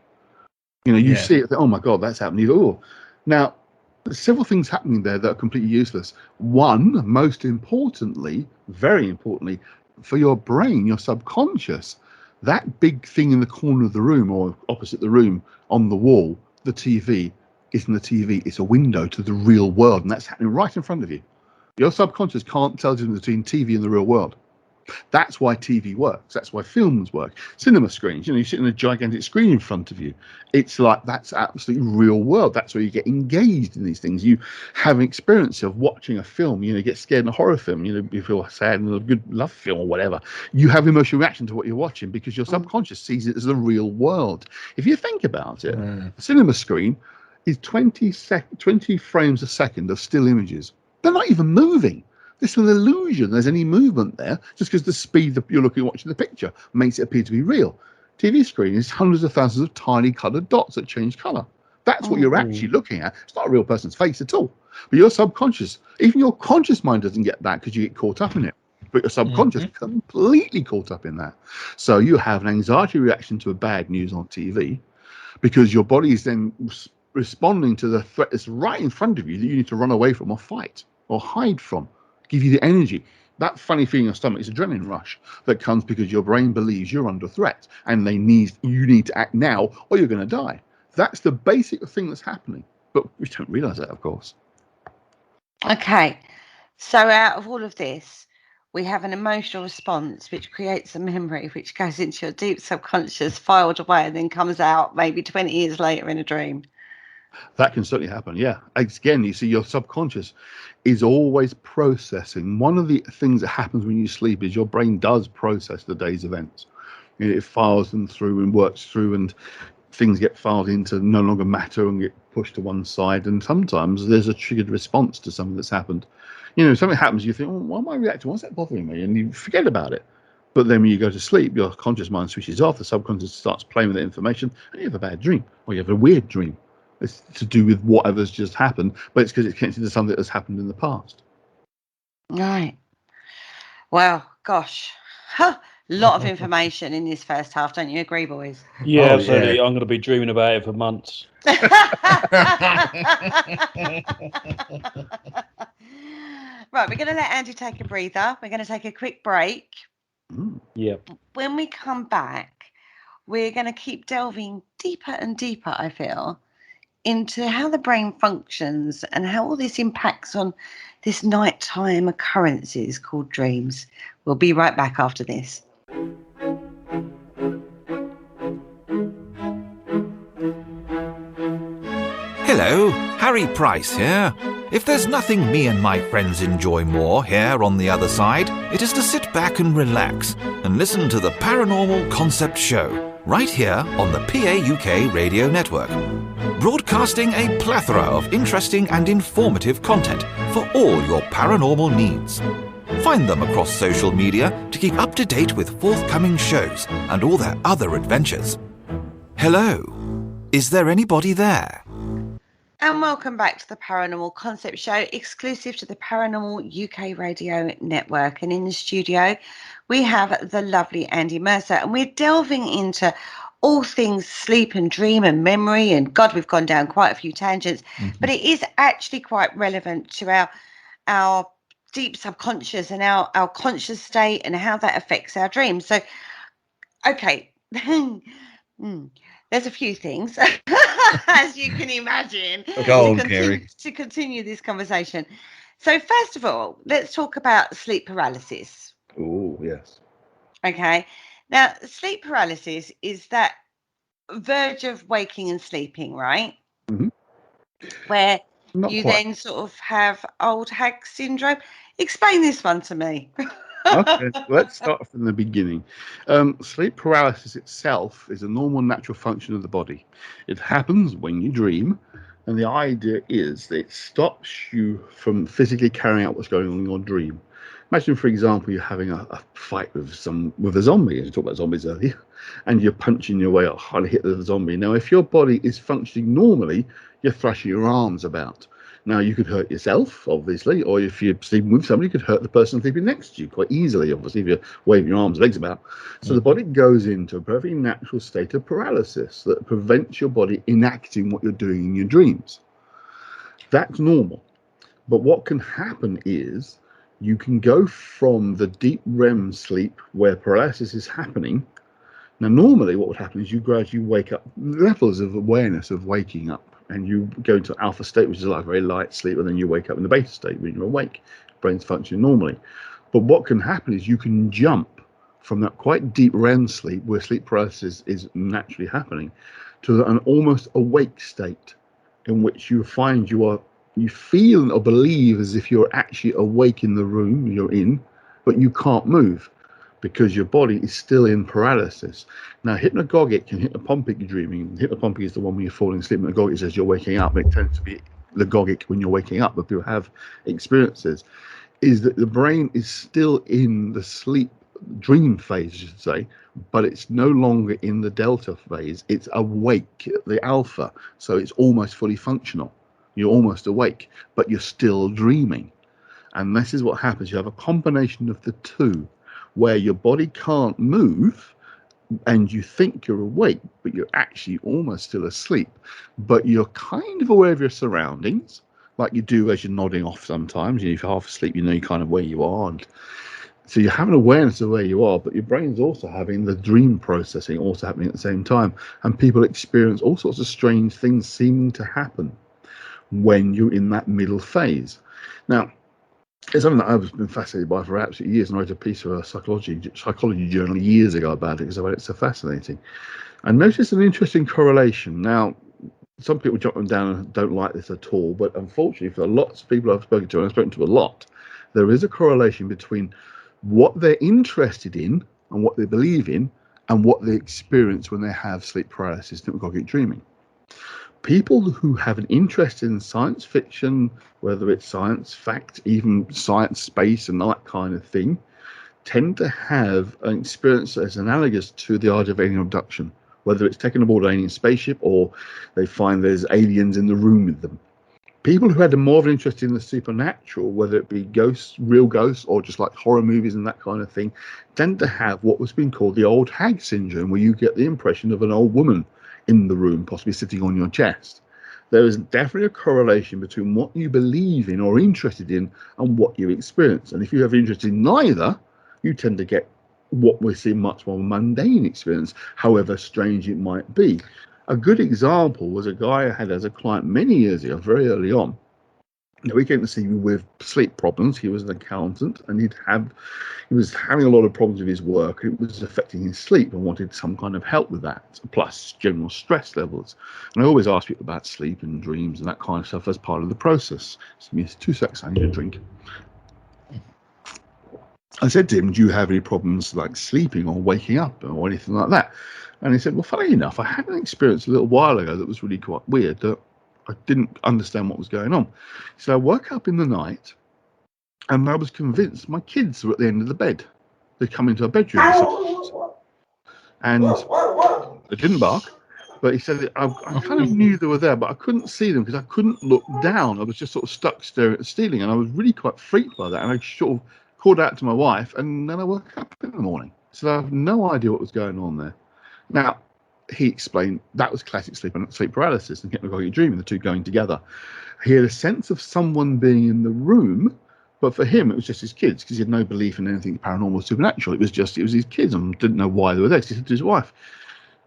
[SPEAKER 4] You see it, oh my God, that's happening. Oh, now, there's several things happening there that are completely useless. One, most importantly, very importantly, for your brain, your subconscious, that big thing in the corner of the room or opposite the room on the wall, the TV, isn't a TV, it's a window to the real world, and that's happening right in front of you. Your subconscious can't tell the difference between TV and the real world. That's why TV works. That's why films work. Cinema screens, you sit in a gigantic screen in front of you. It's like, that's absolutely real world. That's where you get engaged in these things. You have an experience of watching a film. You get scared in a horror film. You feel sad in a good love film or whatever. You have emotional reaction to what you're watching because your subconscious sees it as the real world. If you think about it, a cinema screen is 20 frames a second of still images. They're not even moving. There's an illusion there's any movement there, just because the speed that you're watching the picture makes it appear to be real. TV screen is hundreds of thousands of tiny coloured dots that change colour. That's what you're actually looking at. It's not a real person's face at all. But your subconscious, even your conscious mind doesn't get that because you get caught up in it. But your subconscious completely caught up in that. So you have an anxiety reaction to a bad news on TV because your body is then responding to the threat that's right in front of you that you need to run away from or fight or hide from, give you the energy. That funny feeling in your stomach is adrenaline rush that comes because your brain believes you're under threat and you need to act now or you're going to die. That's the basic thing that's happening. But we don't realise that, of course.
[SPEAKER 3] Okay. So out of all of this, we have an emotional response which creates a memory which goes into your deep subconscious, filed away, and then comes out maybe 20 years later in a dream.
[SPEAKER 4] That can certainly happen, yeah. Again, you see, your subconscious is always processing. One of the things that happens when you sleep is your brain does process the day's events. It files them through and works through, and things get filed into no longer matter and get pushed to one side. And sometimes there's a triggered response to something that's happened. Something happens, you think, why am I reacting? What's that bothering me? And you forget about it. But then when you go to sleep, your conscious mind switches off, the subconscious starts playing with the information, and you have a bad dream, or you have a weird dream. It's to do with whatever's just happened, but it's because it's connected to something that's happened in the past.
[SPEAKER 3] Right. Well, gosh. A lot of information in this first half, don't you agree, boys?
[SPEAKER 1] Yeah,
[SPEAKER 2] Oh,
[SPEAKER 1] absolutely.
[SPEAKER 2] yeah.
[SPEAKER 1] I'm going to be dreaming about it for months.
[SPEAKER 3] Right, we're going to let Andy take a breather. We're going to take a quick break.
[SPEAKER 1] Yeah.
[SPEAKER 3] When we come back, we're going to keep delving deeper and deeper, I feel, into how the brain functions and how all this impacts on this nighttime occurrences called dreams. We'll be right back after this.
[SPEAKER 5] Hello, Harry Price here. If there's nothing me and my friends enjoy more here on the other side, it is to sit back and relax and listen to the Paranormal Concept show, right here on the PAUK radio network. Broadcasting a plethora of interesting and informative content for all your paranormal needs. Find them across social media to keep up to date with forthcoming shows and all their other adventures. Hello, is there anybody there?
[SPEAKER 3] And welcome back to the Paranormal Concept Show, exclusive to the Paranormal UK Radio Network. And in the studio, we have the lovely Andy Mercer, and we're delving into all things sleep and dream and memory. And God, we've gone down quite a few tangents, but it is actually quite relevant to our deep subconscious and our conscious state and how that affects our dreams. So, okay. There's a few things, as you can imagine, to continue this conversation. So first of all, let's talk about sleep paralysis.
[SPEAKER 4] Oh, yes.
[SPEAKER 3] Okay. Now, sleep paralysis is that verge of waking and sleeping, right?
[SPEAKER 4] Mm-hmm.
[SPEAKER 3] Where
[SPEAKER 4] Not
[SPEAKER 3] you
[SPEAKER 4] quite.
[SPEAKER 3] then sort of have old hag syndrome. Explain this one to me.
[SPEAKER 4] Okay, let's start from the beginning. Sleep paralysis itself is a normal natural function of the body. It happens when you dream, and the idea is that it stops you from physically carrying out what's going on in your dream. Imagine, for example, you're having a fight with a zombie, as you talked about zombies earlier, and you're punching your way up, trying to hit the zombie. Now, if your body is functioning normally, you're thrashing your arms about. Now, you could hurt yourself, obviously, or if you're sleeping with somebody, you could hurt the person sleeping next to you quite easily, obviously, if you're waving your arms and legs about. So the body goes into a perfectly natural state of paralysis that prevents your body enacting what you're doing in your dreams. That's normal. But what can happen is you can go from the deep REM sleep where paralysis is happening. Now, normally what would happen is you gradually wake up, levels of awareness of waking up, and you go into alpha state, which is like very light sleep, and then you wake up in the beta state when you're awake. Brain's functioning normally. But what can happen is you can jump from that quite deep REM sleep, where sleep paralysis is naturally happening, to an almost awake state, in which you find you feel or believe as if you're actually awake in the room you're in, but you can't move, because your body is still in paralysis. Now, hypnagogic and hypnopompic dreaming. Hypnopompic is the one when you're falling asleep. Hypnagogic is as you're waking up. It tends to be logogic when you're waking up, but people have experiences. Is that the brain is still in the sleep dream phase, I should say, but it's no longer in the delta phase. It's awake, the alpha. So it's almost fully functional. You're almost awake, but you're still dreaming. And this is what happens. You have a combination of the two, where your body can't move and you think you're awake, but you're actually almost still asleep. But you're kind of aware of your surroundings, like you do as you're nodding off sometimes. If you're half asleep, you know kind of where you are. And so you have an awareness of where you are, but your brain's also having the dream processing also happening at the same time. And people experience all sorts of strange things seeming to happen when you're in that middle phase. Now, it's something that I've been fascinated by for absolutely years, and I wrote a piece for a psychology journal years ago about it because I found it so fascinating. I noticed an interesting correlation. Now, some people jot them down and don't like this at all, but unfortunately for lots of people I've spoken to, and I've spoken to a lot, there is a correlation between what they're interested in and what they believe in and what they experience when they have sleep paralysis and hypnagogic dreaming. People who have an interest in science fiction, whether it's science, fact, even science, space, and that kind of thing, tend to have an experience that is analogous to the idea of alien abduction, whether it's taken aboard an alien spaceship or they find there's aliens in the room with them. People who had more of an interest in the supernatural, whether it be ghosts, real ghosts, or just like horror movies and that kind of thing, tend to have what was being called the old hag syndrome, where you get the impression of an old woman in the room, possibly sitting on your chest. There is definitely a correlation between what you believe in or interested in and what you experience. And if you have interest in neither, you tend to get what we see much more mundane experience, however strange it might be. A good example was a guy I had as a client many years ago, very early on. Now, he came to see me with sleep problems. He was an accountant, and he was having a lot of problems with his work. It was affecting his sleep and wanted some kind of help with that, plus general stress levels. And I always ask people about sleep and dreams and that kind of stuff as part of the process. So give me 2 seconds, I need a drink. I said to him, do you have any problems like sleeping or waking up or anything like that? And he said, well, funny enough, I had an experience a little while ago that was really quite weird, that I didn't understand what was going on. So I woke up in the night and I was convinced my kids were at the end of the bed. They'd come into our bedroom and they didn't bark, but he said I kind of knew they were there, but I couldn't see them because I couldn't look down. I was just sort of stuck staring at the ceiling, and I was really quite freaked by that. And I sort of called out to my wife, and then I woke up in the morning. So I have no idea what was going on there. Now, he explained that was classic sleep paralysis and hypnagogic dreaming, the two going together. He had a sense of someone being in the room, but for him, it was just his kids, because he had no belief in anything paranormal or supernatural. It was his kids, and didn't know why they were there. So he said to his wife,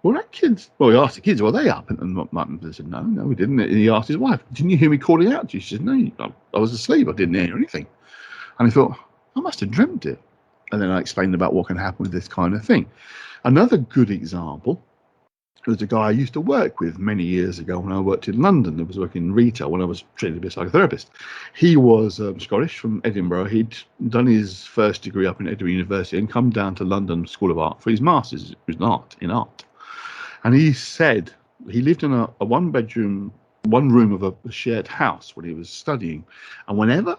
[SPEAKER 4] well, that kids, well, he asked the kids, were they up? And they said, no, we didn't. And he asked his wife, didn't you hear me calling out to you? She said, no, I was asleep. I didn't hear anything. And he thought, I must have dreamt it. And then I explained about what can happen with this kind of thing. Another good example was a guy I used to work with many years ago when I worked in London. I was working in retail when I was trained to be a psychotherapist. He was Scottish, from Edinburgh. He'd done his first degree up in Edinburgh University and come down to London School of Art for his master's in art. And he said he lived in a one room of a shared house when he was studying. And whenever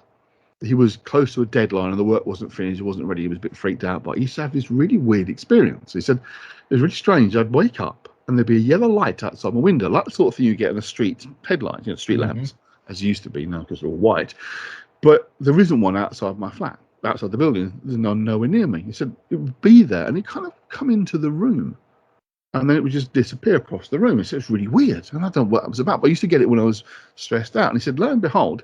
[SPEAKER 4] he was close to a deadline and the work wasn't finished, he wasn't ready, he was a bit freaked out, but he used to have this really weird experience. He said it was really strange. I'd wake up and there'd be a yellow light outside my window, like the sort of thing you get in a street headlight, street lamps, as it used to be now because they're all white. But there isn't one outside my flat, outside the building. There's nowhere near me. He said it would be there, and it kind of come into the room, and then it would just disappear across the room. He said it's really weird, and I don't know what it was about, but I used to get it when I was stressed out. And he said, lo and behold,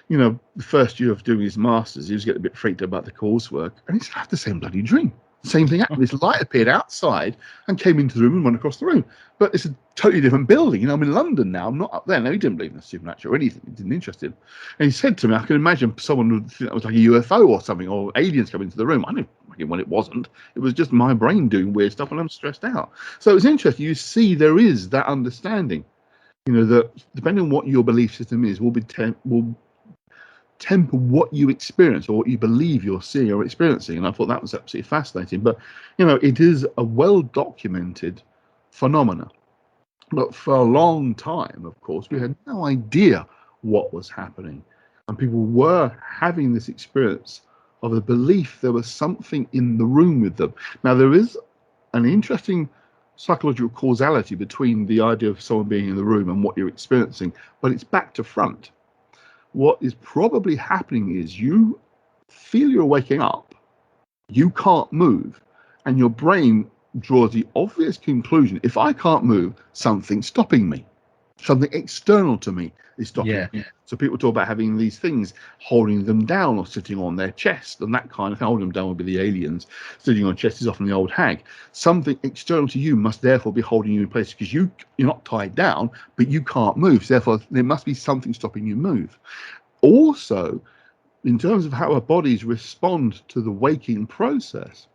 [SPEAKER 4] the first year of doing his master's, he was getting a bit freaked out about the coursework, and he had the same bloody dream. Same thing happened. This light appeared outside and came into the room and went across the room. But it's a totally different building. I'm in London now. I'm not up there. No, he didn't believe in the supernatural or anything. He didn't interest in. And he said to me, I can imagine someone would think that was like a UFO or something, or aliens coming into the room. I knew when it wasn't. It was just my brain doing weird stuff when I'm stressed out. So it's interesting. You see there is that understanding, that depending on what your belief system is, will temper what you experience or what you believe you're seeing or experiencing. And I thought that was absolutely fascinating. But it is a well documented phenomena, but for a long time, of course, we had no idea what was happening, and people were having this experience of the belief there was something in the room with them. Now, there is an interesting psychological causality between the idea of someone being in the room and what you're experiencing, but it's back to front. What is probably happening is you feel you're waking up, you can't move, and your brain draws the obvious conclusion: if I can't move, something's stopping me. Something external to me is stopping me. So people talk about having these things holding them down or sitting on their chest, and that kind of thing. Holding them down would be the aliens. Sitting on chest is often the old hag. Something external to you must therefore be holding you in place, because you're not tied down, but you can't move. So therefore, there must be something stopping you move. Also, in terms of how our bodies respond to the waking process,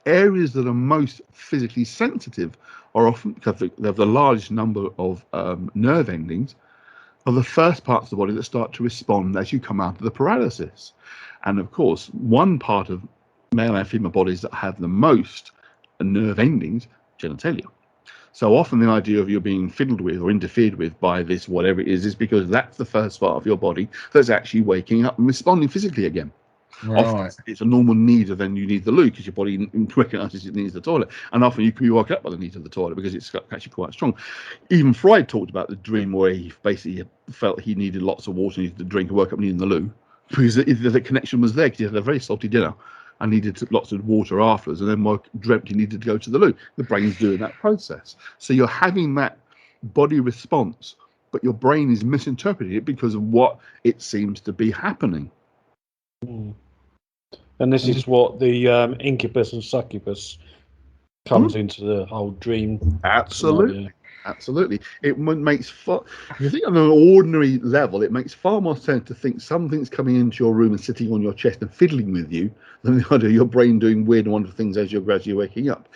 [SPEAKER 4] areas that are most physically sensitive are often, because they have the largest number of nerve endings, are the first parts of the body that start to respond as you come out of the paralysis. And of course, one part of male and female bodies that have the most nerve endings, genitalia. So often the idea of you being fiddled with or interfered with by this, whatever it is because that's the first part of your body that's actually waking up and responding physically again.
[SPEAKER 2] Right.
[SPEAKER 4] Often it's a normal need, and then you need the loo because your body recognizes it needs the toilet. And often you can be woken up by the need of the toilet because it's actually quite strong. Even Freud talked about the dream where he basically felt he needed lots of water, needed to drink, and woke up needing the loo because the connection was there, because he had a very salty dinner and needed lots of water afterwards, and then dreamt he needed to go to the loo. The brain's doing that process. So you're having that body response, but your brain is misinterpreting it because of what it seems to be happening.
[SPEAKER 1] And this is what the incubus and succubus comes into the whole dream.
[SPEAKER 4] Absolutely.
[SPEAKER 1] Scenario.
[SPEAKER 4] Absolutely. It makes if you think on an ordinary level, it makes far more sense to think something's coming into your room and sitting on your chest and fiddling with you than the idea of your brain doing weird and wonderful things as you're gradually waking up.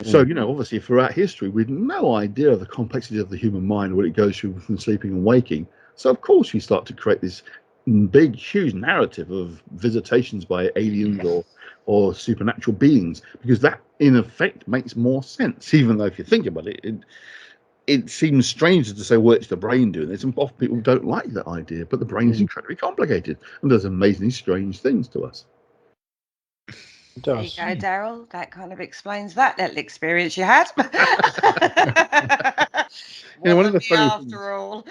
[SPEAKER 4] So, obviously throughout history, we had no idea of the complexity of the human mind, what it goes through from sleeping and waking. So, of course, you start to create this big, huge narrative of visitations by aliens or supernatural beings, because that, in effect, makes more sense, even though if you think about it, it seems strange to say, well, it's the brain doing this, and often people don't like that idea, but the brain is incredibly complicated and does amazingly strange things to us.
[SPEAKER 1] It
[SPEAKER 3] There you
[SPEAKER 1] does.
[SPEAKER 3] go, Daryl. That kind of explains that little experience you had.
[SPEAKER 4] One of the
[SPEAKER 3] Me
[SPEAKER 4] funny
[SPEAKER 3] after
[SPEAKER 4] things,
[SPEAKER 3] all.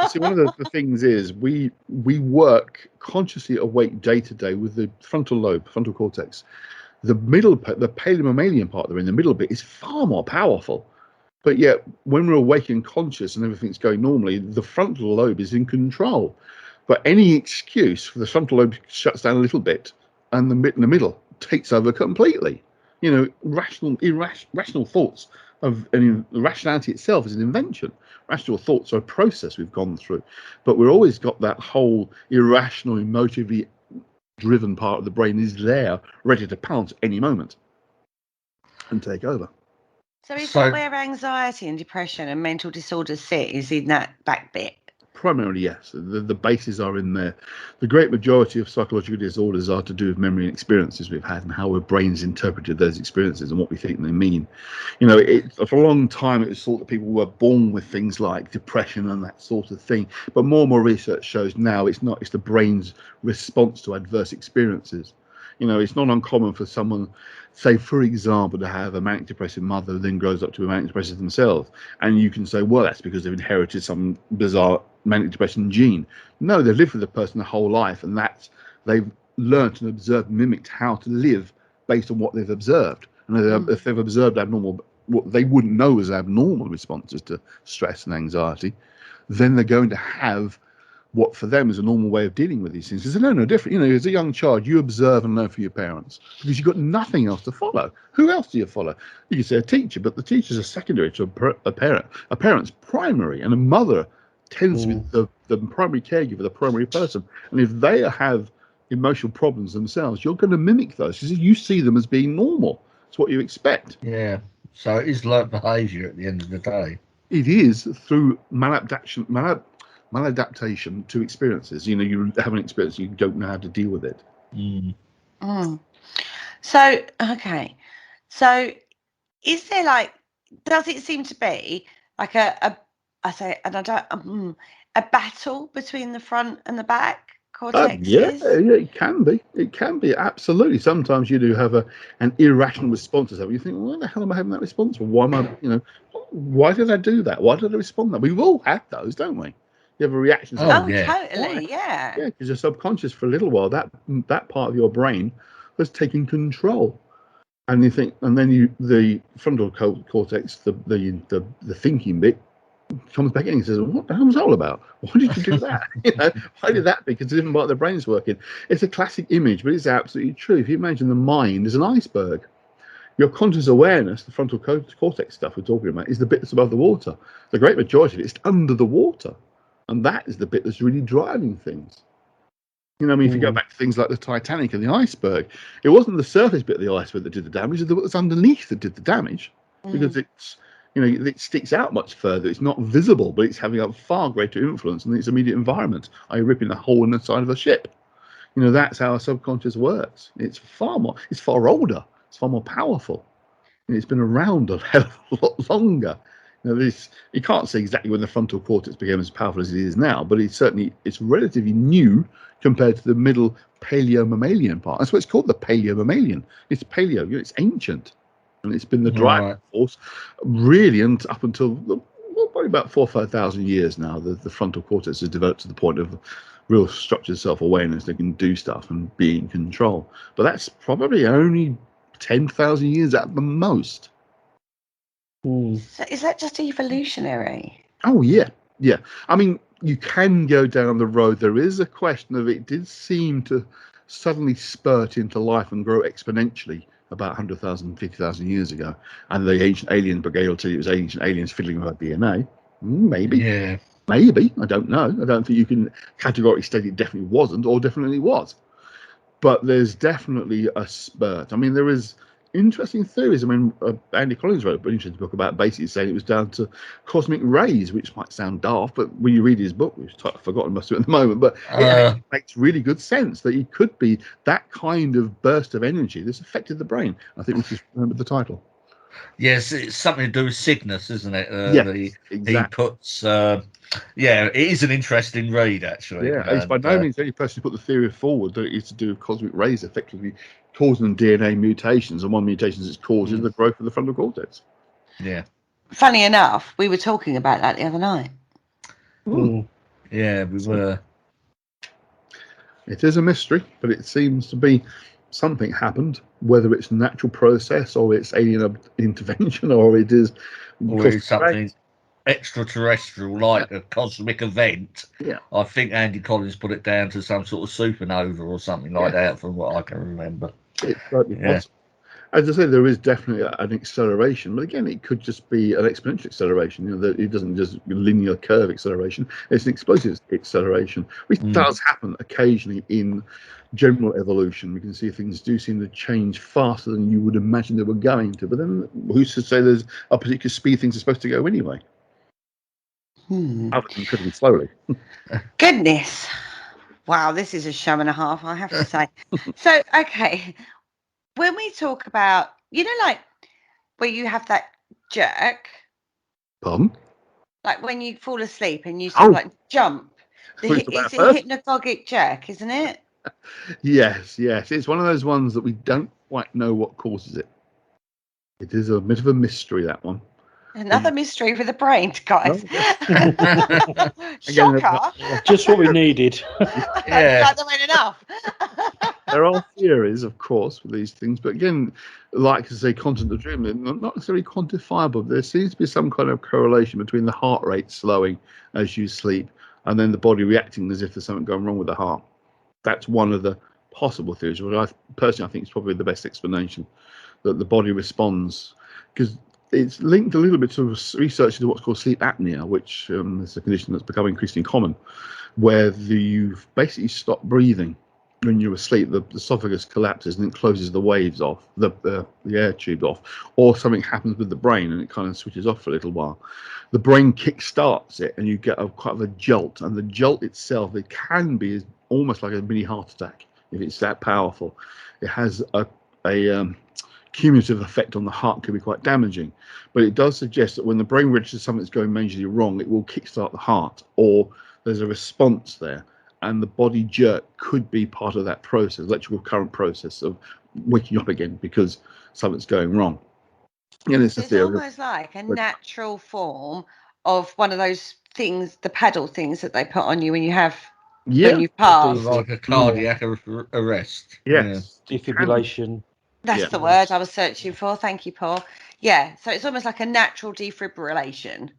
[SPEAKER 4] see, one of the things is we work consciously awake day to day with the frontal lobe, frontal cortex. The paleomammalian part, in the middle bit, is far more powerful. But yet, when we're awake and conscious and everything's going normally, the frontal lobe is in control. But any excuse for the frontal lobe shuts down a little bit, and the middle takes over completely. Rational thoughts the rationality itself is an invention. Rational thoughts are a process we've gone through, but we've always got that whole irrational, emotively driven part of the brain is there, ready to pounce any moment and take over.
[SPEAKER 3] So is that where anxiety and depression and mental disorders sit, is in that back bit?
[SPEAKER 4] Primarily, yes. The bases are in there. The great majority of psychological disorders are to do with memory and experiences we've had and how our brains interpreted those experiences and what we think they mean. For a long time, it was thought that people were born with things like depression and that sort of thing. But more and more research shows now it's not. It's the brain's response to adverse experiences. It's not uncommon for someone, say, for example, to have a manic depressive mother who then grows up to be manic depressive themselves. And you can say, well, that's because they've inherited some bizarre manic depression gene. No, they've lived with the person their whole life, and they've learnt and observed, mimicked how to live based on what they've observed. And if they've observed abnormal, what they wouldn't know as abnormal responses to stress and anxiety, then they're going to have what for them is a normal way of dealing with these things. It's no different. As a young child, you observe and learn from your parents because you've got nothing else to follow. Who else do you follow? You can say a teacher, but the teachers are secondary to a parent. A parent's primary, and a mother tends to be the primary caregiver, the primary person. And if they have emotional problems themselves, you're going to mimic those because you see them as being normal. It's what you expect.
[SPEAKER 2] Yeah. So it is learnt behaviour at the end of the day.
[SPEAKER 4] It is through maladaptation to experiences. You have an experience, you don't know how to deal with it.
[SPEAKER 3] So, okay. So is there does it seem to be like a battle between the front and the back cortexes?
[SPEAKER 4] It can be. It can be, absolutely. Sometimes you do have an irrational response to something. You think, well, why the hell am I having that response? Why am I, why did I do that? Why did I respond that? We've all had those, don't we? You have a reaction.
[SPEAKER 2] Oh,
[SPEAKER 3] Oh,
[SPEAKER 2] yeah.
[SPEAKER 3] totally, yeah.
[SPEAKER 4] Yeah, because your subconscious for a little while, that part of your brain has taken control. And you think, and then the frontal cortex, the thinking bit, comes back in and says, "What the hell was that all about? Why did you do that? Why did that?" Because a different part of the brain's working. It's a classic image, but it's absolutely true. If you imagine the mind as an iceberg, your conscious awareness, the frontal cortex stuff we're talking about, is the bit that's above the water. The great majority of it is under the water, and that is the bit that's really driving things. If you go back to things like the Titanic and the iceberg, it wasn't the surface bit of the iceberg that did the damage, it was underneath that did the damage, because it sticks out much further. It's not visible, but it's having a far greater influence on its immediate environment. Are you ripping a hole in the side of a ship? That's how our subconscious works. It's far older. It's far more powerful. And it's been around a hell of a lot longer. You can't say exactly when the frontal cortex became as powerful as it is now, but it's relatively new compared to the middle paleo-mammalian part. That's what it's called, the paleo-mammalian. It's paleo, it's ancient. And it's been the driving force really up until probably about 4,000 or 5,000 years now. The frontal cortex has developed to the point of real structured self-awareness. They can do stuff and be in control. But that's probably only 10,000 years at the most.
[SPEAKER 3] So is that just evolutionary?
[SPEAKER 4] Oh, yeah. Yeah. I mean, you can go down the road. There is a question of it did seem to suddenly spurt into life and grow exponentially about 100,000, 50,000 years ago. And the ancient alien brigade will tell you it was ancient aliens fiddling with our DNA. Maybe.
[SPEAKER 2] Yeah.
[SPEAKER 4] Maybe. I don't know. I don't think you can categorically state it definitely wasn't or definitely was. But there's definitely a spurt. I mean, there is interesting theories. I mean, Andy Collins wrote an interesting book about basically saying it was down to cosmic rays, which might sound daft, but when you read his book, which I've forgotten most of it at the moment, but it actually makes really good sense that it could be that kind of burst of energy that's affected the brain. I think we just remember the title.
[SPEAKER 2] Yes, it's something to do with Cygnus, isn't it?
[SPEAKER 4] Yes, exactly.
[SPEAKER 2] He puts, it is an interesting read, actually.
[SPEAKER 4] Yeah, it's by no means the only person who put the theory forward that it's to do with cosmic rays effectively causing DNA mutations, and one mutation it's causing the growth of the frontal cortex.
[SPEAKER 2] Yeah.
[SPEAKER 3] Funny enough, we were talking about that the other night.
[SPEAKER 2] Yeah, we were.
[SPEAKER 4] It is a mystery, but it seems to be something happened, whether it's a natural process or it's alien intervention or it is
[SPEAKER 2] something extraterrestrial, like a cosmic event.
[SPEAKER 4] Yeah,
[SPEAKER 2] I think Andy Collins put it down to some sort of supernova or something like that, from what I can remember.
[SPEAKER 4] It's certainly possible. As I say, there is definitely an acceleration, but again, it could just be an exponential acceleration. That it doesn't just linear curve acceleration; it's an explosive acceleration, which does happen occasionally in general evolution. We can see things do seem to change faster than you would imagine they were going to. But then, who's to say there's a particular speed things are supposed to go anyway? Other than incredibly slowly.
[SPEAKER 3] Goodness. Wow, this is a show and a half, I have to say. So, okay, when we talk about, like where you have that jerk.
[SPEAKER 4] Pardon?
[SPEAKER 3] Like when you fall asleep and you sort of like jump. It's a hypnagogic jerk, isn't it?
[SPEAKER 4] Yes. It's one of those ones that we don't quite know what causes it. It is a bit of a mystery, that one.
[SPEAKER 3] Another mystery for the brain, guys.
[SPEAKER 1] Again,
[SPEAKER 3] shocker.
[SPEAKER 1] Just what we needed.
[SPEAKER 3] That wasn't enough.
[SPEAKER 4] There are theories, of course, for these things, but again, like I say, content of dream, they're not necessarily quantifiable. There seems to be some kind of correlation between the heart rate slowing as you sleep and then the body reacting as if there's something going wrong with the heart. That's one of the possible theories, but I personally think it's probably the best explanation, that the body responds, because it's linked a little bit to research into what's called sleep apnea, which is a condition that's becoming increasingly common, where you've basically stopped breathing when you're asleep. The esophagus collapses and it closes the waves off, the air tube off, or something happens with the brain and it kind of switches off for a little while. The brain kick-starts it and you get quite of a jolt, and the jolt itself, it can be almost like a mini heart attack if it's that powerful. It has a cumulative effect on the heart, can be quite damaging, but it does suggest that when the brain registers something that's going majorly wrong, it will kickstart the heart, or there's a response there. and the body jerk could be part of that process, electrical current process of waking up again because something's going wrong. It's a
[SPEAKER 3] It's
[SPEAKER 4] theory.
[SPEAKER 3] almost like a natural form of one of those things, the paddle things that they put on you when you pass.
[SPEAKER 2] Like a cardiac arrest.
[SPEAKER 4] Yes.
[SPEAKER 1] Defibrillation.
[SPEAKER 3] That's the word I was searching for. Thank you, Paul. Yeah, so it's almost like a natural defibrillation.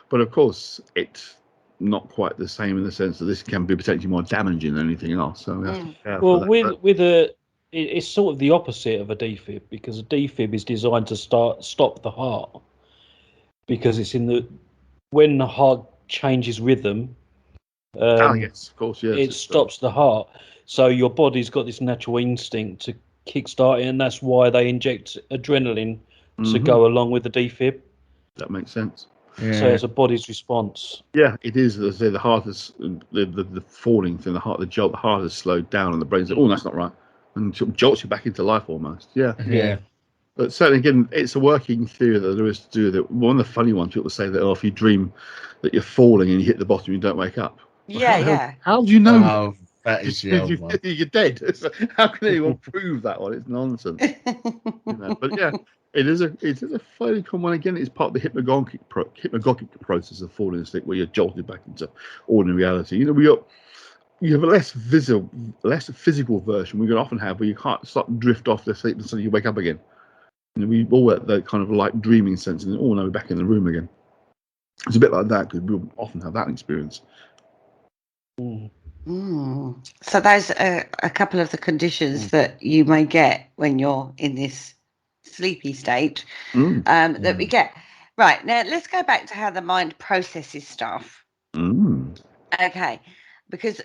[SPEAKER 4] But of course, it's not quite the same in the sense that this can be potentially more damaging than anything else. So we have to be careful.
[SPEAKER 1] Well, it's sort of the opposite of a defib, because a defib is designed to stop the heart, because it's when the heart changes rhythm.
[SPEAKER 4] Yes, of course, yes.
[SPEAKER 1] It stops the heart. So your body's got this natural instinct to kickstart it, and that's why they inject adrenaline to go along with the defib.
[SPEAKER 4] That makes sense.
[SPEAKER 1] So it's a body's response.
[SPEAKER 4] Yeah, it is. As I say, the heart is the falling thing. The jolt. The heart is slowed down, and the brain's like, "Oh, that's not right," and sort of jolts you back into life almost. Yeah. But certainly, again, it's a working theory that there is to do that. One of the funny ones, people say that, if you dream that you're falling and you hit the bottom, you don't wake up. How do you know?
[SPEAKER 2] Oh, that is the old one.
[SPEAKER 4] You're dead. How can anyone prove that one? It's nonsense. But yeah, it is a fairly common one. Again, it's part of the hypnagogic process of falling asleep, where you're jolted back into ordinary reality. You have a less physical version we can often have, where you can't start drift off to sleep and suddenly you wake up again. We all get that kind of like dreaming sense, and now we're back in the room again. It's a bit like that, because we often have that experience.
[SPEAKER 3] So those are a couple of the conditions that you may get when you're in this sleepy state that we get. Right, now let's go back to how the mind processes stuff. Okay, because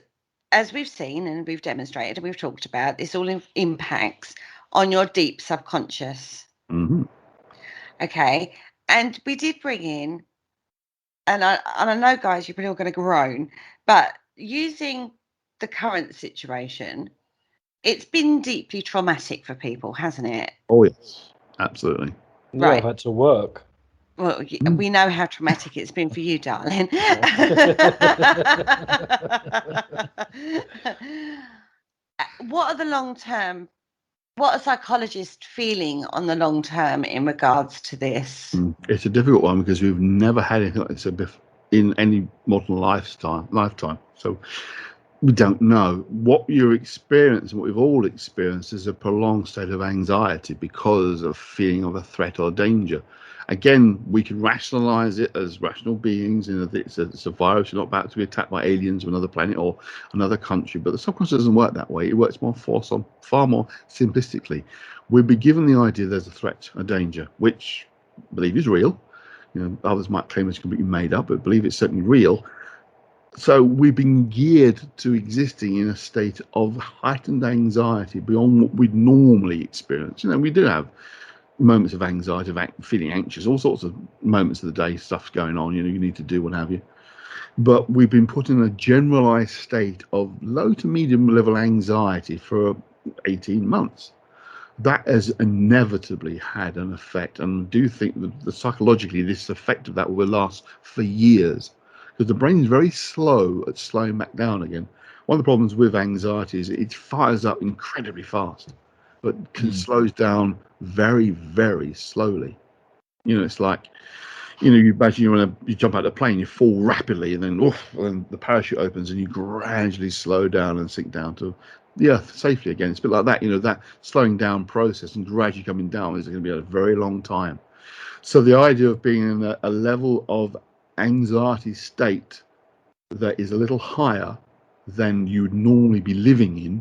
[SPEAKER 3] as we've seen and we've demonstrated and we've talked about, this all impacts on your deep subconscious. Okay, and we did bring in, and I know, guys, you're probably all going to groan, but using the current situation, it's been deeply traumatic for people, hasn't it?
[SPEAKER 4] Oh yes, absolutely.
[SPEAKER 1] Right. I've had to work.
[SPEAKER 3] Well, we know how traumatic it's been for you, darling. What are psychologists feeling on the long term in regards to this?
[SPEAKER 4] It's a difficult one, because we've never had anything like this in any modern lifetime. So we don't know. What you're experiencing, what we've all experienced, is a prolonged state of anxiety because of feeling of a threat or danger. Again, we can rationalize it as rational beings. It's a virus. You're not about to be attacked by aliens from another planet or another country. But the subconscious doesn't work that way. It works far more simplistically. We've been given the idea there's a threat, a danger, which I believe is real. Others might claim it's completely made up, but I believe it's certainly real. So we've been geared to existing in a state of heightened anxiety beyond what we'd normally experience. We do have moments of anxiety, of feeling anxious, all sorts of moments of the day, stuff's going on, you need to do what have you. But we've been put in a generalized state of low to medium level anxiety for 18 months. That has inevitably had an effect, and I do think that psychologically this effect of that will last for years, because the brain is very slow at slowing back down again. One of the problems with anxiety is it fires up incredibly fast, but slows down very, very slowly. It's like, you imagine you jump out of a plane, you fall rapidly, and then the parachute opens and you gradually slow down and sink down to the earth safely again. It's a bit like that. That slowing down process and gradually coming down is going to be a very long time. So the idea of being in a level of anxiety state that is a little higher than you would normally be living in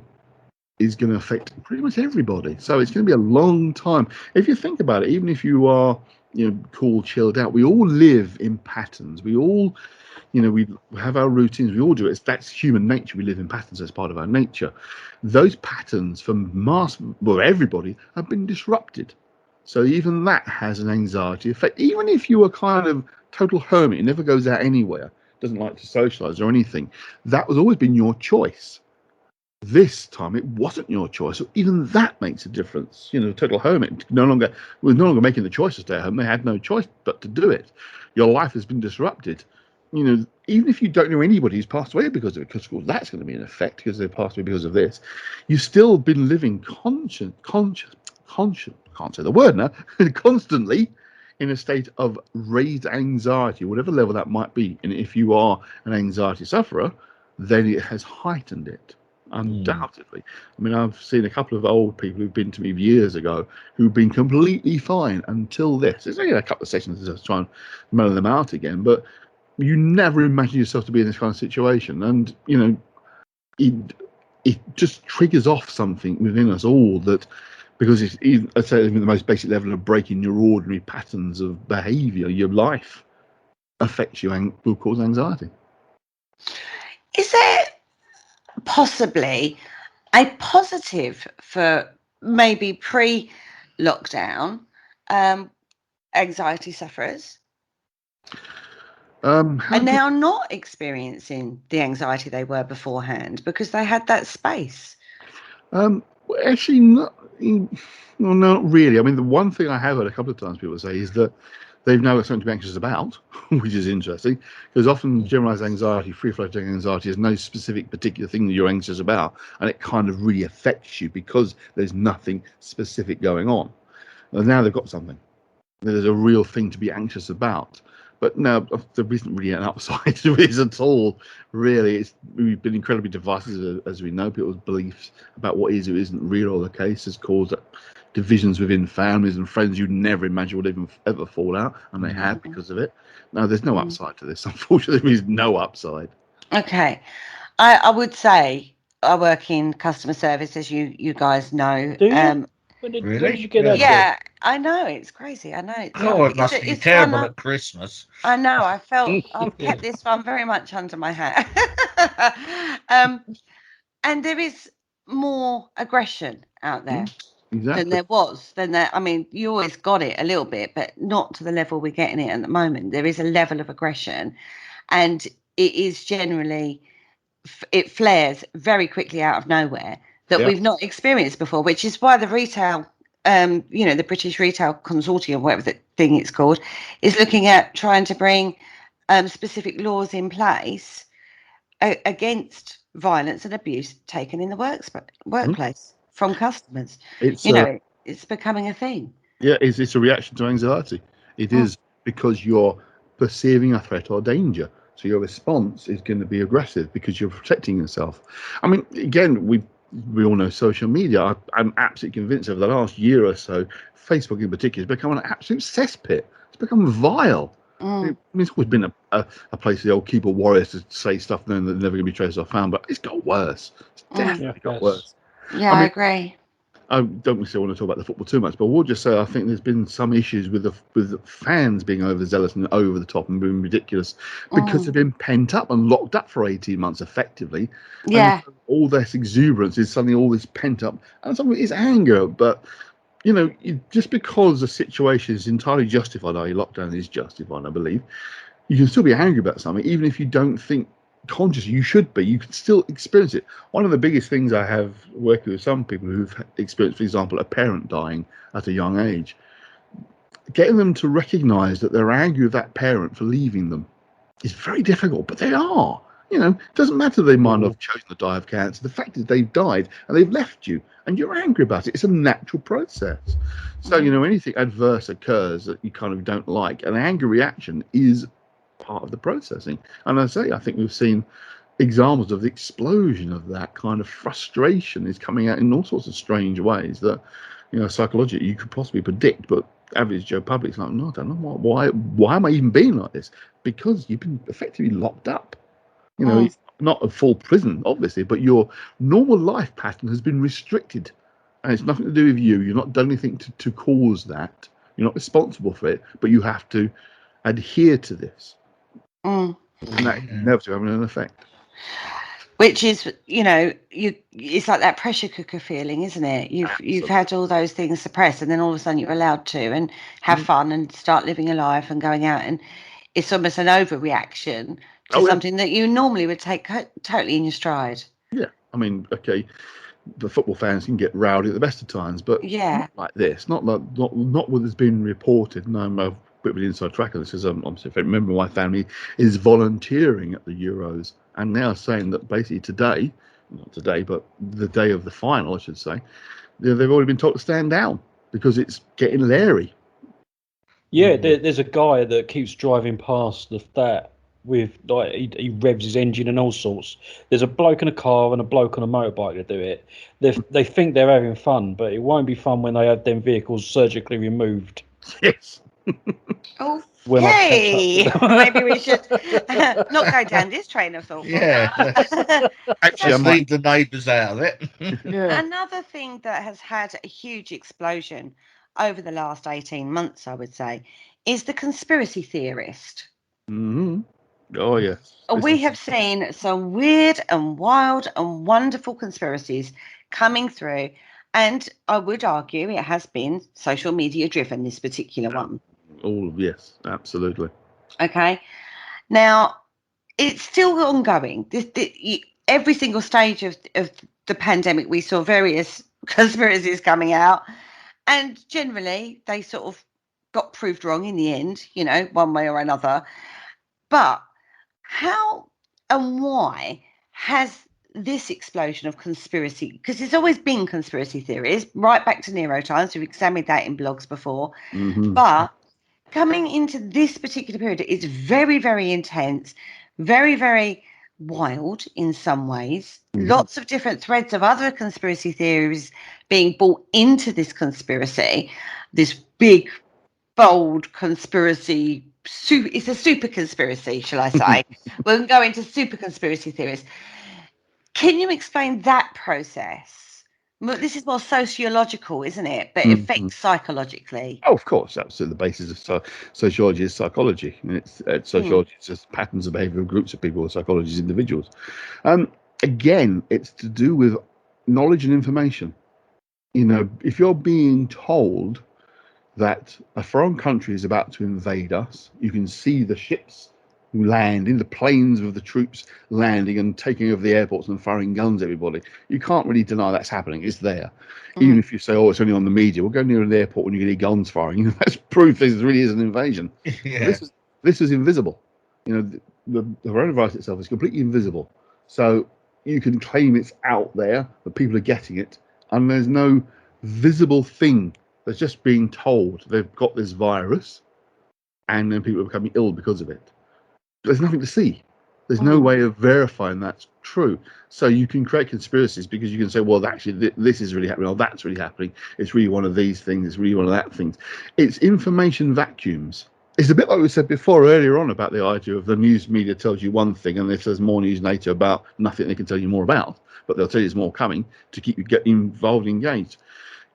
[SPEAKER 4] is going to affect pretty much everybody. So it's going to be a long time. If you think about it, even if you are, cool, chilled out, we all live in patterns. We all, we have our routines. We all do it. That's human nature. We live in patterns as part of our nature. Those patterns for everybody have been disrupted. So even that has an anxiety effect. Even if you are kind of total hermit, never goes out anywhere, doesn't like to socialize or anything, that has always been your choice. This time it wasn't your choice. So even that makes a difference. Total hermit was no longer making the choice to stay at home. They had no choice but to do it. Your life has been disrupted. even if you don't know anybody who's passed away because of it, because of course that's going to be an effect because they passed away because of this, you've still been living conscious, can't say the word now, constantly in a state of raised anxiety, whatever level that might be. And if you are an anxiety sufferer, then it has heightened it, undoubtedly. I mean, I've seen a couple of old people who've been to me years ago who've been completely fine until this. It's only a couple of sessions to try and mellow them out again, but you never imagine yourself to be in this kind of situation. And, it just triggers off something within us all that, because it's, I'd say, the most basic level of breaking your ordinary patterns of behaviour, your life affects you and will cause anxiety.
[SPEAKER 3] Is there possibly a positive for maybe pre-lockdown anxiety sufferers? And now not experiencing the anxiety they were beforehand because they had that space?
[SPEAKER 4] Actually, not really. I mean, the one thing I have heard a couple of times people say is that they've now got something to be anxious about, which is interesting, because often generalized anxiety, free-floating anxiety, is no specific particular thing that you're anxious about, and it kind of really affects you because there's nothing specific going on. And now they've got something. There's a real thing to be anxious about. But no, there isn't really an upside to it at all, really. We've been incredibly divisive, as we know. People's beliefs about what is or isn't real or the case has caused divisions within families and friends you'd never imagine would even ever fall out, and they have because of it. No, there's no upside to this. Unfortunately, there is no upside.
[SPEAKER 3] Okay. I would say I work in customer service, as you guys know.
[SPEAKER 1] Do you?
[SPEAKER 2] Really?
[SPEAKER 1] When did you get that?
[SPEAKER 3] Yeah, I know, it's crazy. I know
[SPEAKER 2] It must be terrible at Christmas.
[SPEAKER 3] I know. I've kept this one very much under my hat. And there is more aggression out there than there was. I mean, you always got it a little bit, but not to the level we're getting it at the moment. There is a level of aggression, and it is generally, it flares very quickly out of nowhere that we've not experienced before, which is why the retail, the British Retail Consortium, whatever the thing it's called, is looking at trying to bring specific laws in place against violence and abuse taken in the workplace from customers. It's becoming a thing.
[SPEAKER 4] Yeah, it's a reaction to anxiety. It is because you're perceiving a threat or danger. So your response is going to be aggressive because you're protecting yourself. I mean, again, we all know social media. I'm absolutely convinced over the last year or so, Facebook in particular has become an absolute cesspit. It's become vile. I mean, it's always been a place for the old keyboard warriors to say stuff knowing that they're never going to be traced or found, but it's got worse. It's definitely got worse.
[SPEAKER 3] Yeah, I agree.
[SPEAKER 4] I don't still want to talk about the football too much, but we'll just say I think there's been some issues with the fans being overzealous and over the top and being ridiculous because they've been pent up and locked up for 18 months effectively.
[SPEAKER 3] Yeah.
[SPEAKER 4] And all this exuberance is suddenly all this pent up, and some of it is anger, but just because the situation is entirely justified, i.e. lockdown is justified, I believe, you can still be angry about something, even if you don't think consciously you should be. You can still experience it. One of the biggest things I have working with some people who've experienced, for example, a parent dying at a young age, getting them to recognize that they're angry with that parent for leaving them is very difficult, but they are. It doesn't matter they might have chosen to die of cancer. The fact is they've died and they've left you and you're angry about it. It's a natural process. So, anything adverse occurs that you kind of don't like, an angry reaction is part of the processing. And I think we've seen examples of the explosion of that kind of frustration is coming out in all sorts of strange ways that, psychologically you could possibly predict, but average Joe public's like, no, I don't know why am I even being like this? Because you've been effectively locked up. It's not a full prison, obviously, but your normal life pattern has been restricted. And it's nothing to do with you. You've not done anything to cause that. You're not responsible for it, but you have to adhere to this. And that is inevitably having an effect.
[SPEAKER 3] Which is, it's like that pressure cooker feeling, isn't it? You've had all those things suppressed, and then all of a sudden you're allowed to and have fun and start living a life and going out, and it's almost an overreaction to something that you normally would take totally in your stride. Yeah,
[SPEAKER 4] I mean, okay, the football fans can get rowdy at the best of times, but not like this. Not what has been reported. No, bit of an inside track on this, because if I remember, my family is volunteering at the Euros, and now saying that basically today, not today, but the day of the final, I should say, they've already been told to stand down because it's getting leery.
[SPEAKER 1] Yeah, there's a guy that keeps driving past that with like he revs his engine and all sorts. There's a bloke in a car and a bloke on a motorbike that do it. They think they're having fun, but it won't be fun when they have them vehicles surgically removed.
[SPEAKER 4] Yes.
[SPEAKER 1] When I catch up
[SPEAKER 3] Okay,
[SPEAKER 1] with them.
[SPEAKER 3] maybe we should not go down this train of thought.
[SPEAKER 2] Yeah.
[SPEAKER 4] Actually,
[SPEAKER 2] Just leave the neighbours out of it.
[SPEAKER 4] yeah.
[SPEAKER 3] Another thing that has had a huge explosion over the last 18 months, I would say, is the conspiracy theorist.
[SPEAKER 4] Mm-hmm. Oh, yes.
[SPEAKER 3] We have seen some weird and wild and wonderful conspiracies coming through. And I would argue it has been social media driven, this particular one.
[SPEAKER 4] Yes, absolutely.
[SPEAKER 3] Okay. Now, it's still ongoing. Every single stage of the pandemic, we saw various conspiracies coming out. And generally, they sort of got proved wrong in the end, one way or another. But how and why has this explosion of conspiracy, because there's always been conspiracy theories, right back to Nero times, we've examined that in blogs before, but coming into this particular period, it's very, very intense, very, very wild in some ways. Lots of different threads of other conspiracy theories being brought into this conspiracy, this big, bold conspiracy. It's a super conspiracy, shall I say? We'll go into super conspiracy theories. Can you explain that process? This is more sociological, isn't it? But it affects psychologically.
[SPEAKER 4] Oh, of course, that's the basis of sociology is psychology. And it's sociology is just patterns of behavior of groups of people, psychology is individuals. Again, it's to do with knowledge and information. If you're being told that a foreign country is about to invade us, you can see the ships landing, the planes of the troops landing and taking over the airports and firing guns at everybody. You can't really deny that's happening. It's there. Even if you say, oh, it's only on the media, we'll go near an airport when you get guns firing. That's proof this really is an invasion.
[SPEAKER 2] Yeah.
[SPEAKER 4] This is invisible. The coronavirus itself is completely invisible. So you can claim it's out there, but people are getting it, and there's no visible thing. That's just being told they've got this virus, and then people are becoming ill because of it. There's nothing to see. There's no way of verifying that's true. So you can create conspiracies because you can say, well, actually, this is really happening, or that's really happening. It's really one of these things. It's really one of that things. It's information vacuums. It's a bit like we said before earlier on about the idea of the news media tells you one thing, and if there's more news later about nothing they can tell you more about, but they'll tell you there's more coming to keep you involved, engaged.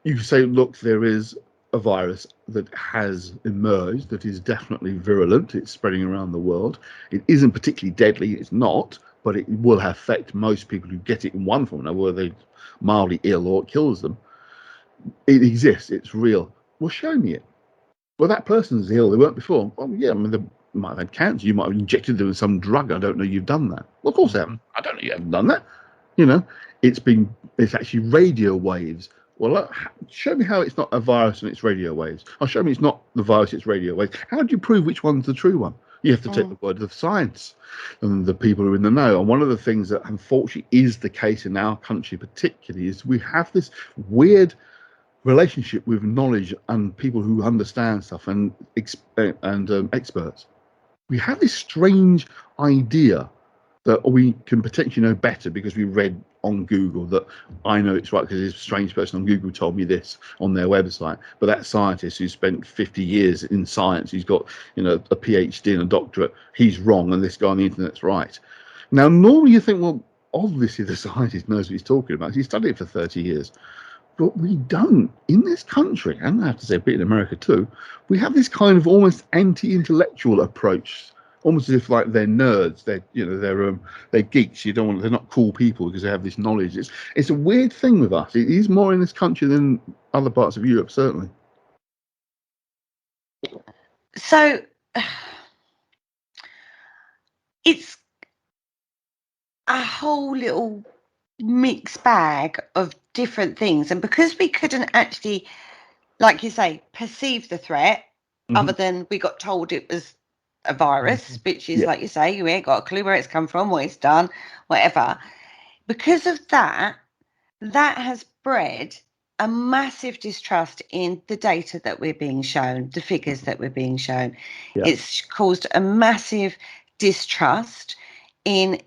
[SPEAKER 4] You say, look, there is a virus that has emerged that is definitely virulent. It's spreading around the world. It isn't particularly deadly. It's not, but it will affect most people who get it in one form or another, whether they're mildly ill or it kills them. It exists. It's real. Well, show me it. Well, that person's ill. They weren't before. Well, yeah, I mean, they might have had cancer. You might have injected them with some drug. I don't know you've done that. Well, of course I haven't. I don't know you haven't done that. It's actually radio waves. Well, show me how it's not a virus and it's radio waves. Or show me it's not the virus, it's radio waves. How do you prove which one's the true one? You have to take the word of science and the people who are in the know. And one of the things that unfortunately is the case in our country particularly is we have this weird relationship with knowledge and people who understand stuff and experts. We have this strange idea that we can potentially know better because we read on Google that I know it's right because this strange person on Google told me this on their website. But that scientist who spent 50 years in science, he's got a PhD and a doctorate, he's wrong, and this guy on the internet's right. Now, normally you think, well, obviously the scientist knows what he's talking about. He's studied it for 30 years. But we don't. In this country, and I have to say a bit in America too, we have this kind of almost anti-intellectual approach. Almost as if like they're nerds, they're geeks. They're not cool people because they have this knowledge. It's a weird thing with us. It is more in this country than other parts of Europe, certainly.
[SPEAKER 3] So it's a whole little mixed bag of different things, and because we couldn't actually, like you say, perceive the threat, other than we got told it was a virus, which is, like you say, you ain't got a clue where it's come from, what it's done, whatever. Because of that, that has bred a massive distrust in the data that we're being shown, the figures that we're being shown.
[SPEAKER 4] Yeah.
[SPEAKER 3] It's caused a massive distrust in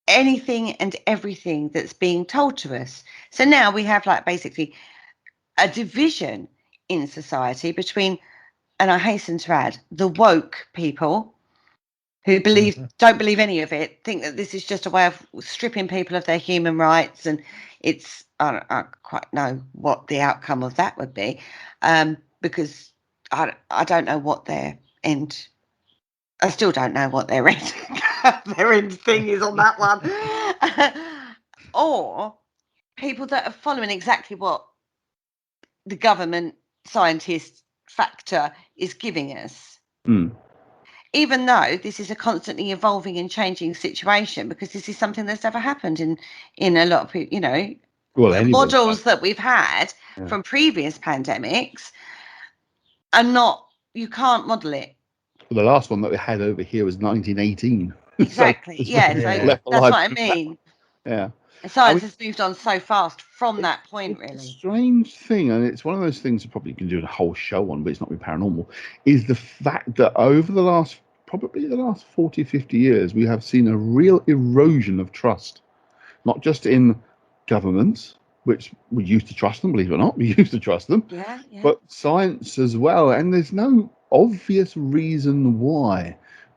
[SPEAKER 3] anything and everything that's being told to us. So now we have like basically a division in society between, and I hasten to add, the woke people who don't believe any of it, think that this is just a way of stripping people of their human rights, and it's I don't quite know what the outcome of that would be, because I don't know what their end. I still don't know what their end their end thing is on that one, or people that are following exactly what the government scientist factor is giving us. Even though this is a constantly evolving and changing situation, because this is something that's never happened in a lot of people, models that we've had from previous pandemics are not, you can't model it.
[SPEAKER 4] Well, the last one that we had over here was 1918.
[SPEAKER 3] Exactly. So that's what I mean.
[SPEAKER 4] Yeah.
[SPEAKER 3] Science has moved on so fast from that point, really.
[SPEAKER 4] A strange thing, and it's one of those things you probably can do a whole show on, but it's not really paranormal, is the fact that over the last 40, 50 years, we have seen a real erosion of trust, not just in governments, which we used to trust them, believe it or not, we used to trust them, but science as well. And there's no obvious reason why.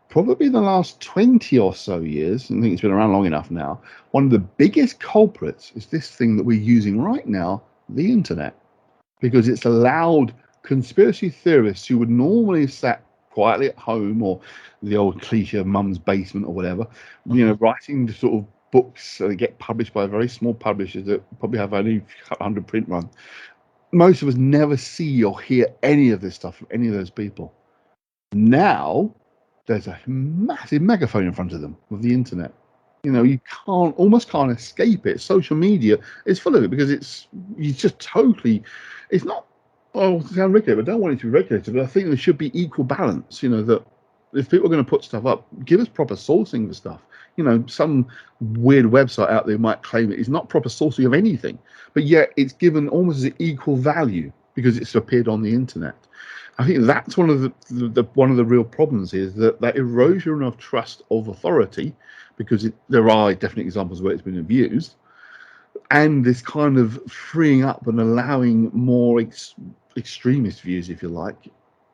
[SPEAKER 4] Probably the last 20 or so years, I think it's been around long enough now, one of the biggest culprits is this thing that we're using right now, the internet, because it's allowed conspiracy theorists who would normally have sat quietly at home, or the old cliche of mum's basement or whatever, writing the sort of books that get published by very small publishers that probably have only 100 print run. Most of us never see or hear any of this stuff from any of those people. Now there's a massive megaphone in front of them with the internet. You almost can't escape it. Social media is full of it, because it's not, well, to sound regulated, I don't want it to be regulated, but I think there should be equal balance, that if people are going to put stuff up, give us proper sourcing for stuff. Some weird website out there might claim it is not proper sourcing of anything, but yet it's given almost as equal value because it's appeared on the internet. I think that's one of the real problems, is that erosion of trust of authority, because there are definite examples where it's been abused, and this kind of freeing up and allowing more extremist views, if you like,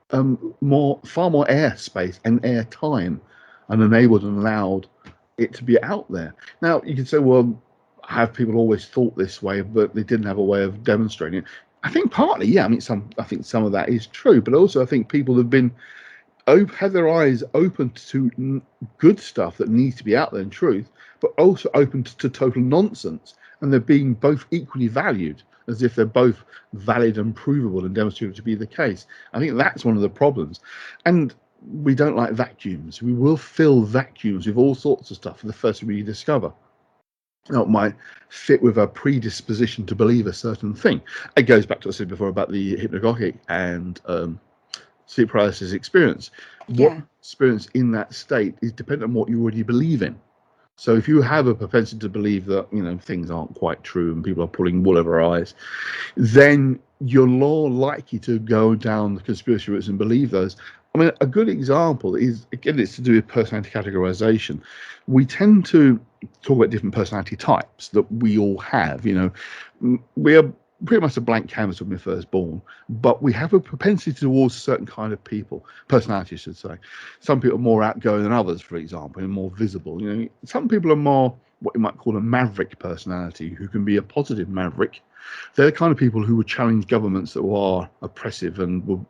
[SPEAKER 4] far more air space and air time, and enabled and allowed it to be out there. Now you can say, well, have people always thought this way, but they didn't have a way of demonstrating it? I think partly, yeah. I think some of that is true, but also I think people have been had their eyes open to good stuff that needs to be out there in truth, but also open to total nonsense, and they're being both equally valued, as if they're both valid and provable and demonstrated to be the case. I think that's one of the problems. And we don't like vacuums. We will fill vacuums with all sorts of stuff for the first thing we discover. Now, it might fit with a predisposition to believe a certain thing. It goes back to what I said before about the hypnagogic and sleep paralysis experience. What experience in that state is dependent on what you already believe in. So if you have a propensity to believe that things aren't quite true and people are pulling wool over our eyes, then you're more likely to go down the conspiracy routes and believe those. I mean, a good example is, again, it's to do with personality categorization. We tend to talk about different personality types that we all have. We are pretty much a blank canvas when we're first born, but we have a propensity towards certain kind of people, personality, I should say. Some people are more outgoing than others, for example, and more visible. Some people are more what you might call a maverick personality, who can be a positive maverick. They're the kind of people who would challenge governments that are oppressive and will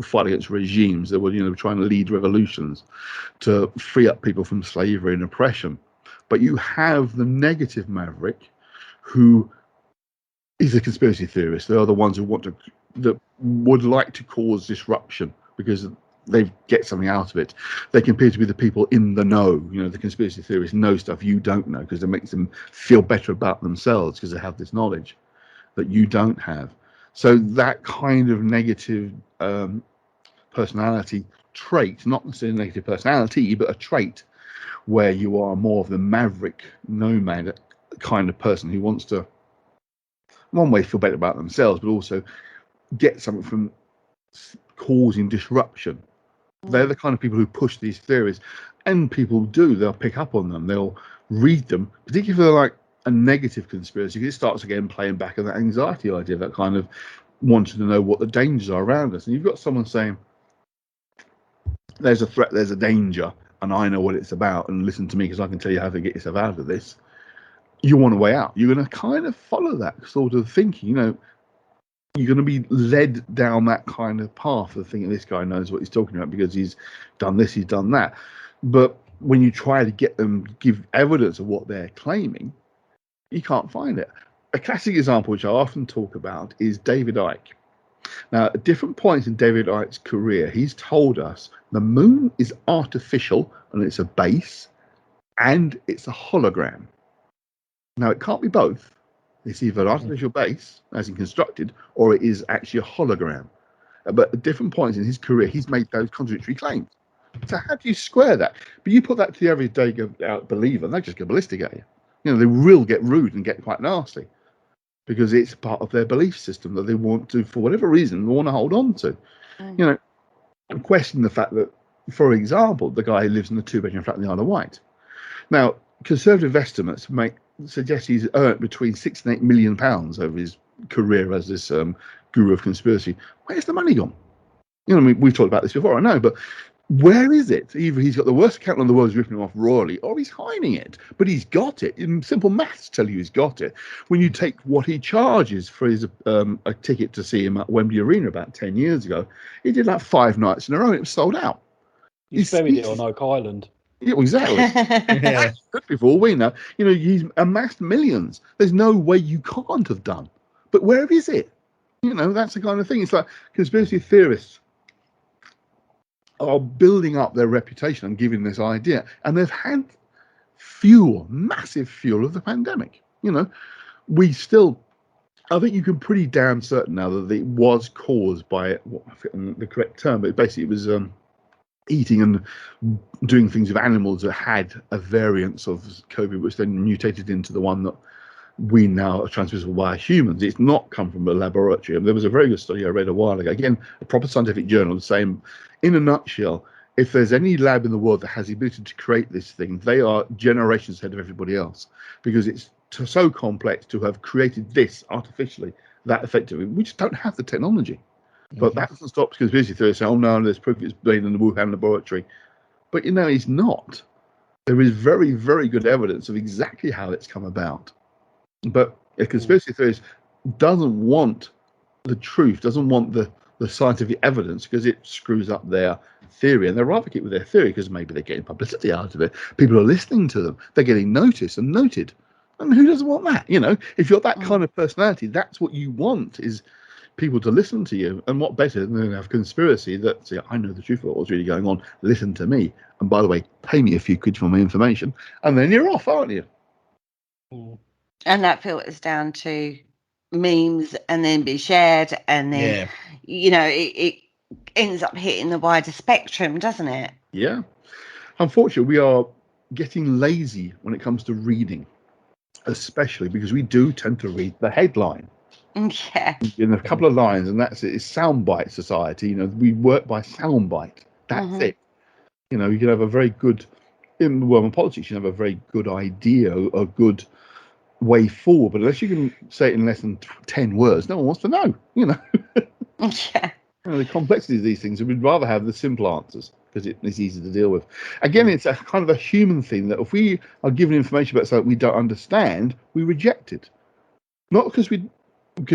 [SPEAKER 4] fight against regimes that were, trying to lead revolutions to free up people from slavery and oppression. But you have the negative maverick, who is a conspiracy theorist. They are the ones who that would like to cause disruption because they get something out of it. They can appear to be the people in the know. The conspiracy theorists know stuff you don't know, because it makes them feel better about themselves because they have this knowledge that you don't have. So that kind of negative personality trait, not necessarily a negative personality, but a trait where you are more of the maverick nomad kind of person who wants to, one way, feel better about themselves, but also get something from causing disruption. They're the kind of people who push these theories, and people they'll pick up on them, they'll read them, particularly if they're like a negative conspiracy, because it starts again playing back on that anxiety idea, that kind of wanting to know what the dangers are around us. And you've got someone saying, there's a threat, there's a danger, and I know what it's about, and listen to me because I can tell you how to get yourself out of this. You want a way out. You're going to kind of follow that sort of thinking, you're going to be led down that kind of path of thinking this guy knows what he's talking about because he's done this, he's done that. But when you try to get them to give evidence of what they're claiming, you can't find it. A classic example, which I often talk about, is David Icke. Now, at different points in David Icke's career, he's told us the moon is artificial and it's a base and it's a hologram. Now, it can't be both. It's either an artificial base, as in constructed, or it is actually a hologram. But at different points in his career, he's made those contradictory claims. So how do you square that? But you put that to the everyday believer, they just go ballistic at you. They will get rude and get quite nasty because it's part of their belief system that they want to, for whatever reason, they want to hold on to. Question the fact that, for example, the guy who lives in the 2-bedroom flat in the Isle of Wight. Now, conservative estimates suggest he's earned between £6 and £8 million over his career as this guru of conspiracy. Where's the money gone? We've talked about this before, I know, but where is it? Either he's got the worst accountant in the world, ripping him off royally, or he's hiding it. But he's got it. Simple maths tell you he's got it. When you take what he charges for his a ticket to see him at Wembley Arena about 10 years ago, he did like 5 nights in a row. It was sold out.
[SPEAKER 1] He's buried it on Oak Island.
[SPEAKER 4] Yeah, exactly.
[SPEAKER 2] Yeah.
[SPEAKER 4] Before we know, he's amassed millions. There's no way you can't have done. But where is it? That's the kind of thing. It's like conspiracy theorists are building up their reputation and giving this idea, and they've had massive fuel of the pandemic. We still, I think you can pretty damn certain now that it was caused by, I forget the correct term, but basically it was eating and doing things with animals that had a variant of COVID, which then mutated into the one that we now are transmissible by humans. It's not come from a laboratory. There was a very good study I read a while ago, again, a proper scientific journal, saying, in a nutshell, if there's any lab in the world that has the ability to create this thing, they are generations ahead of everybody else, because it's so complex to have created this artificially, that effectively. We just don't have the technology. But that doesn't stop conspiracy theorists saying, oh no, there's proof it's made in the Wuhan laboratory. But it's not. There is very, very good evidence of exactly how it's come about. But a conspiracy theorist doesn't want the truth, doesn't want the scientific evidence, because it screws up their theory. And they'd rather keep with their theory because maybe they're getting publicity out of it. People are listening to them. They're getting noticed and noted. And who doesn't want that? If you're that kind of personality, that's what you want, is people to listen to you. And what better than have conspiracy that say, I know the truth of what's really going on, listen to me, and by the way, pay me a few quid for my information, and then you're off, aren't you?
[SPEAKER 3] And that filters down to memes and then be shared, and then it ends up hitting the wider spectrum, doesn't it?
[SPEAKER 4] Yeah. Unfortunately, we are getting lazy when it comes to reading, especially because we do tend to read the headline.
[SPEAKER 3] Yeah.
[SPEAKER 4] In a couple of lines, and that's it. It's soundbite society. We work by soundbite. That's it. You can have a very good, in the world of politics, you can have a very good idea, a good way forward, but unless you can say it in less than 10 words, no one wants to know.
[SPEAKER 3] Yeah.
[SPEAKER 4] The complexity of these things, we'd rather have the simple answers because it's easy to deal with. Again, it's a kind of a human thing that if we are given information about something we don't understand, we reject it. Not because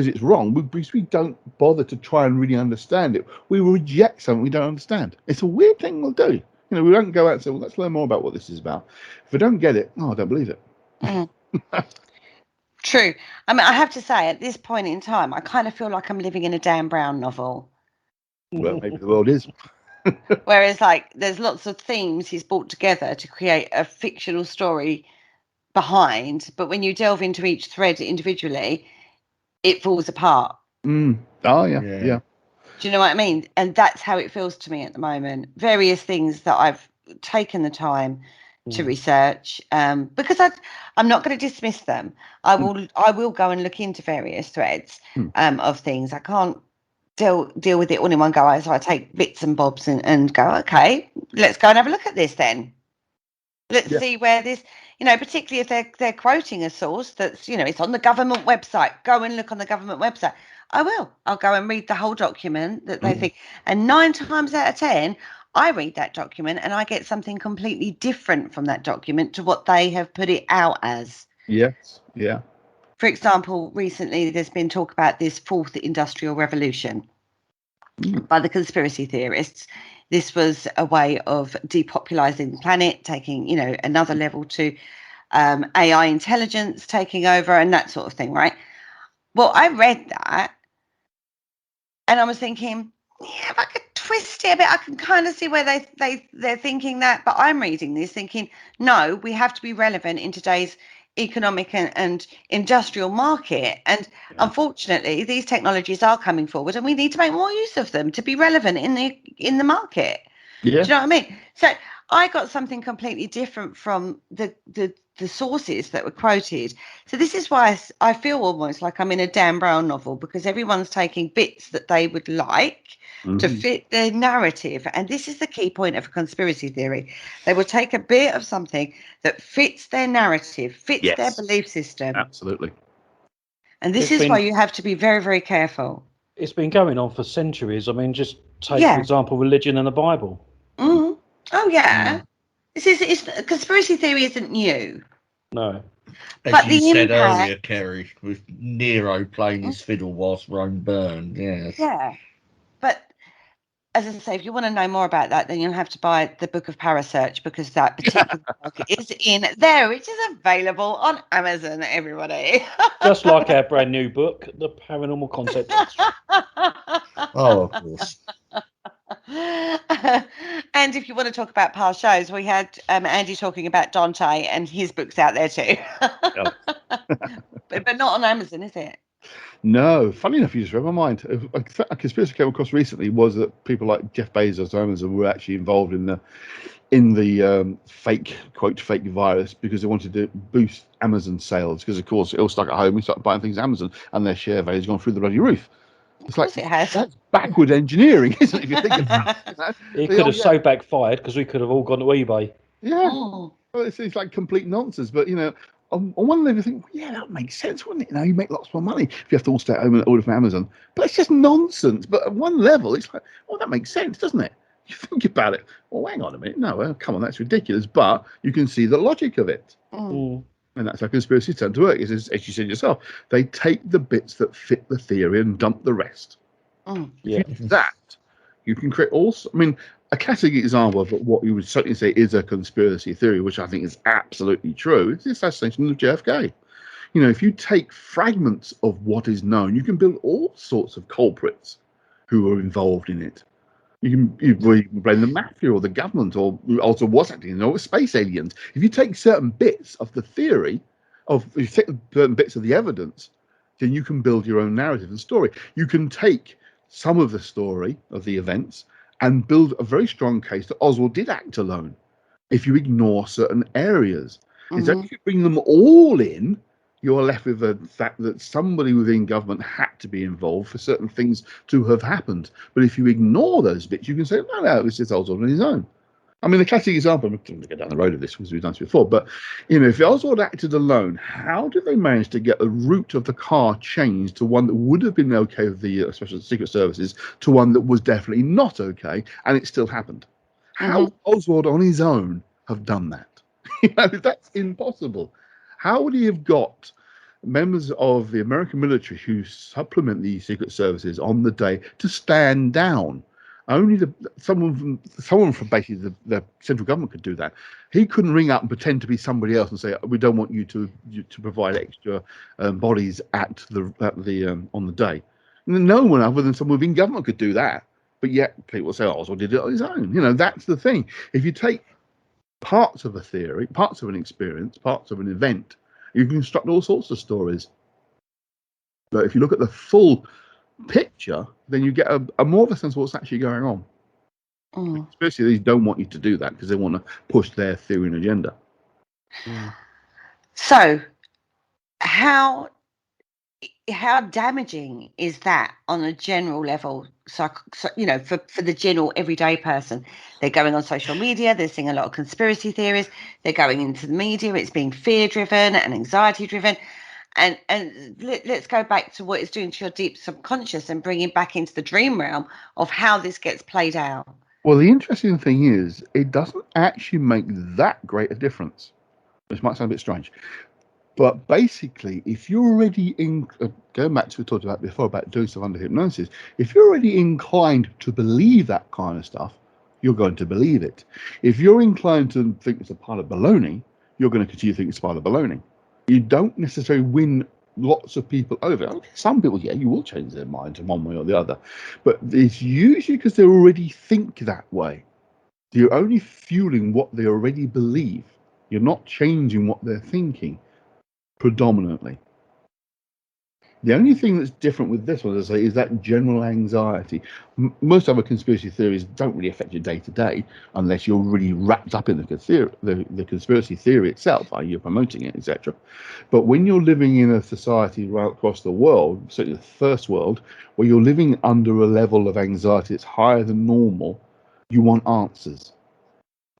[SPEAKER 4] it's wrong, because we don't bother to try and really understand it. We reject something we don't understand. It's a weird thing we'll do. We don't go out and say, well, let's learn more about what this is about. If I don't get it, I don't believe it.
[SPEAKER 3] True. I mean, I have to say, at this point in time, I kind of feel like I'm living in a Dan Brown novel.
[SPEAKER 4] Well, maybe the world is.
[SPEAKER 3] Whereas, there's lots of themes he's brought together to create a fictional story behind, but when you delve into each thread individually, it falls apart.
[SPEAKER 4] Oh, yeah.
[SPEAKER 3] Do you know what I mean? And that's how it feels to me at the moment. Various things that I've taken the time to research, because I'm not going to dismiss them. I will go and look into various threads of things. I can't deal with it all in one go. So I take bits and bobs and go, okay, let's go and have a look at this then. Let's see where this, particularly if they're quoting a source that's, it's on the government website. Go and look on the government website. I will. I'll go and read the whole document that they think. And 9 times out of 10, I read that document and I get something completely different from that document to what they have put it out as.
[SPEAKER 4] Yes. Yeah.
[SPEAKER 3] For example, recently there's been talk about this fourth industrial revolution by the conspiracy theorists. This was a way of depopulating the planet, taking, another level to AI intelligence taking over and that sort of thing, right? Well, I read that and I was thinking, if I could twist it a bit, I can kind of see where they're thinking that. But I'm reading this thinking, no, we have to be relevant in today's economic and industrial market. And unfortunately, these technologies are coming forward and we need to make more use of them to be relevant in the market.
[SPEAKER 4] Yeah.
[SPEAKER 3] Do you know what I mean? So I got something completely different from the sources that were quoted. So this is why I feel almost like I'm in a Dan Brown novel, because everyone's taking bits that they would like to fit their narrative. And this is the key point of a conspiracy theory. They will take a bit of something that fits their narrative, fits their belief system.
[SPEAKER 4] Absolutely.
[SPEAKER 3] And this is why you have to be very, very careful.
[SPEAKER 1] It's been going on for centuries. I mean, just take, for example, religion and the Bible.
[SPEAKER 3] Oh, yeah. Conspiracy theory isn't new.
[SPEAKER 1] No.
[SPEAKER 2] As you said earlier, Kerry, with Nero playing his fiddle whilst Rome burned. Yes.
[SPEAKER 3] Yeah. But as I say, if you want to know more about that, then you'll have to buy the book of Parasearch, because that particular book is in there, which is available on Amazon, everybody.
[SPEAKER 1] Just like our brand new book, The Paranormal Concept.
[SPEAKER 2] Oh, of course.
[SPEAKER 3] And if you want to talk about past shows, we had Andy talking about Dante, and his book's out there too. but not on Amazon, is it?
[SPEAKER 4] No, funny enough, you just read my mind. A conspiracy I came across recently was that people like Jeff Bezos and Amazon were actually involved in the fake virus, because they wanted to boost Amazon sales, because of course it all stuck at home. We started buying things on Amazon and their share value's gone through the bloody roof. It's like, that's backward engineering, isn't it, if you think about it?
[SPEAKER 1] It could have so backfired, because we could have all gone to eBay.
[SPEAKER 4] Yeah. Well, it's like complete nonsense. But, on one level you think, well, that makes sense, wouldn't it? You make lots more money if you have to all stay at home and order from Amazon. But it's just nonsense. But at one level, it's like, that makes sense, doesn't it? You think about it. Well, hang on a minute. No, come on, that's ridiculous. But you can see the logic of it. And that's how conspiracies tend to work. As you said yourself, they take the bits that fit the theory and dump the rest. If you do that, you can create a classic example of what you would certainly say is a conspiracy theory, which I think is absolutely true, is the assassination of JFK. If you take fragments of what is known, you can build all sorts of culprits who were involved in it. You can blame the mafia or the government, or also what's happening, space aliens. If you take certain bits of the theory, if you take certain bits of the evidence, then you can build your own narrative and story. You can take some of the story of the events and build a very strong case that Oswald did act alone. If you ignore certain areas, it's only if you bring them all in, you're left with the fact that somebody within government had to be involved for certain things to have happened. But if you ignore those bits, you can say, no, it was just Oswald on his own. The classic example, I'm not going to go down the road of this because we've done this before, but, if Oswald acted alone, how did they manage to get the route of the car changed to one that would have been okay with the Special Secret Services to one that was definitely not okay, and it still happened? How would Oswald on his own have done that? That's impossible. How would he have got members of the American military who supplement the Secret Services on the day to stand down? Only someone from basically the central government could do that. He couldn't ring up and pretend to be somebody else and say, we don't want you to provide extra bodies on the day. No one other than someone within government could do that. But yet people say, Oswald did it on his own. That's the thing. If you take parts of a theory, parts of an experience, parts of an event, you can construct all sorts of stories. But if you look at the full picture, then you get a more of a sense of what's actually going on. Especially these don't want you to do that because they want to push their theory and agenda.
[SPEAKER 3] So how damaging is that on a general level? So for the general everyday person, they're going on social media, they're seeing a lot of conspiracy theories, they're going into the media, it's being fear driven and anxiety driven, and let's go back to what it's doing to your deep subconscious and bringing back into the dream realm of how this gets played out.
[SPEAKER 4] Well, the interesting thing is it doesn't actually make that great a difference, which might sound a bit strange. But basically, if you're already going back to what we talked about before about doing stuff under hypnosis, if you're already inclined to believe that kind of stuff, you're going to believe it. If you're inclined to think it's a pile of baloney, you're going to continue to think it's a pile of baloney. You don't necessarily win lots of people over. Okay, some people, yeah, you will change their mind in one way or the other. But it's usually because they already think that way. You're only fueling what they already believe. You're not changing what they're thinking. Predominantly. The only thing that's different with this one, as I say, is that general anxiety. Most other conspiracy theories don't really affect your day to day unless you're really wrapped up in the conspiracy theory itself, i.e. you're promoting it, etc. But when you're living in a society right across the world, certainly the first world, where you're living under a level of anxiety that's higher than normal, you want answers.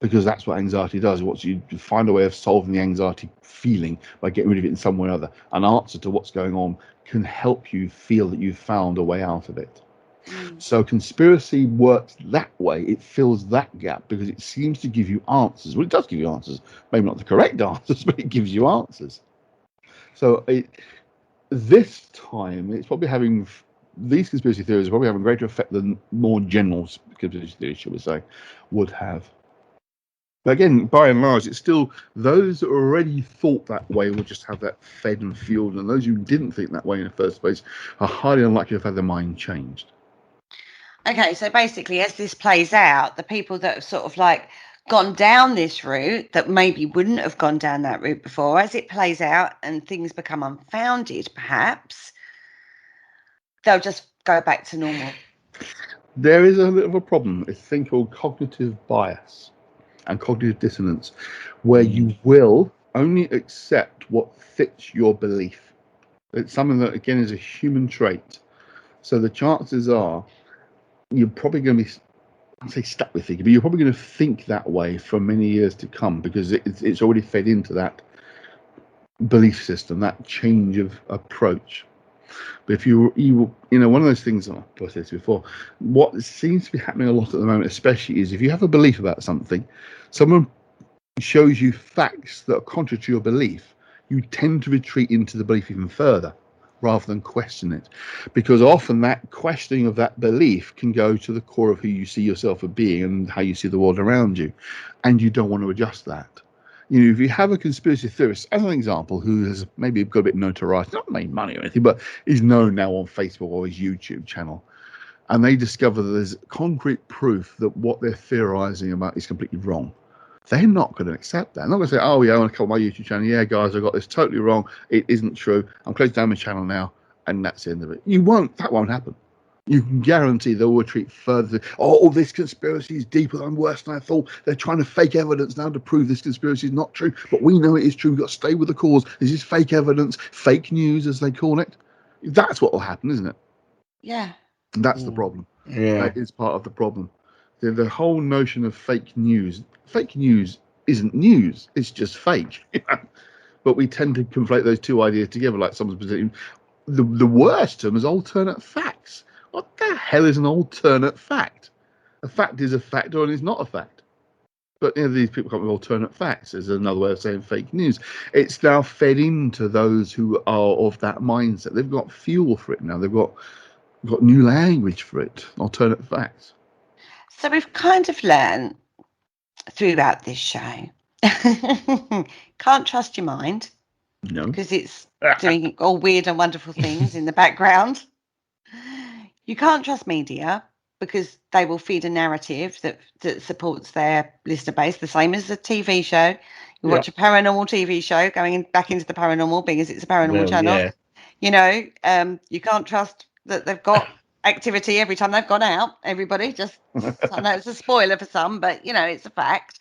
[SPEAKER 4] Because that's what anxiety does. It wants you to find a way of solving the anxiety feeling by getting rid of it in some way or other. An answer to what's going on can help you feel that you've found a way out of it. So conspiracy works that way. It fills that gap because it seems to give you answers. Well, it does give you answers. Maybe not the correct answers, but it gives you answers. So this time, it's probably having... These conspiracy theories are probably having a greater effect than more general conspiracy theories, shall we say, would have. But again, by and large, it's still those that already thought that way will just have that fed and fueled, and those who didn't think that way in the first place are highly unlikely to have had their mind changed.
[SPEAKER 3] Okay, so basically, as this plays out, the people that have sort of like gone down this route that maybe wouldn't have gone down that route before, as it plays out and things become unfounded, perhaps, they'll just go back to normal.
[SPEAKER 4] There is a little of a problem. It's a thing called cognitive bias and cognitive dissonance, where you will only accept what fits your belief. It's something that, again, is a human trait. So the chances are you're probably going to be, I say stuck with thinking, but you're probably going to think that way for many years to come because it's already fed into that belief system, that change of approach. But if you one of those things, I've said this before, what seems to be happening a lot at the moment, especially, is if you have a belief about something, someone shows you facts that are contrary to your belief, you tend to retreat into the belief even further rather than question it. Because often that questioning of that belief can go to the core of who you see yourself as being and how you see the world around you. And you don't want to adjust that. If you have a conspiracy theorist, as an example, who has maybe got a bit of notoriety, not made money or anything, but is known now on Facebook or his YouTube channel, and they discover that there's concrete proof that what they're theorizing about is completely wrong, they're not going to accept that. They're not going to say, oh, yeah, I want to come on my YouTube channel. Yeah, guys, I got this totally wrong. It isn't true. I'm closing down my channel now, and that's the end of it. That won't happen. You can guarantee they will retreat further. Oh, this conspiracy is deeper and worse than I thought. They're trying to fake evidence now to prove this conspiracy is not true. But we know it is true. We've got to stay with the cause. This is fake evidence, fake news, as they call it. That's what will happen, isn't it?
[SPEAKER 3] Yeah.
[SPEAKER 4] And that's the problem.
[SPEAKER 2] Yeah.
[SPEAKER 4] That is part of the problem. The whole notion of fake news isn't news. It's just fake. But we tend to conflate those two ideas together, like someone's presenting. The worst term is alternate facts. What the hell is an alternate fact? A fact is a fact or it's not a fact. But these people come up with alternate facts. There's another way of saying fake news. It's now fed into those who are of that mindset. They've got fuel for it now. They've got new language for it. Alternate facts.
[SPEAKER 3] So we've kind of learned throughout this show, can't trust your mind.
[SPEAKER 4] No.
[SPEAKER 3] Because it's doing all weird and wonderful things in the background. You can't trust media because they will feed a narrative that supports their listener base, the same as a TV show. You watch a paranormal TV show going back into the paranormal because it's a paranormal channel.
[SPEAKER 2] Yeah.
[SPEAKER 3] You can't trust that they've got activity every time they've gone out. Everybody, just I know it's a spoiler for some, but you know it's a fact.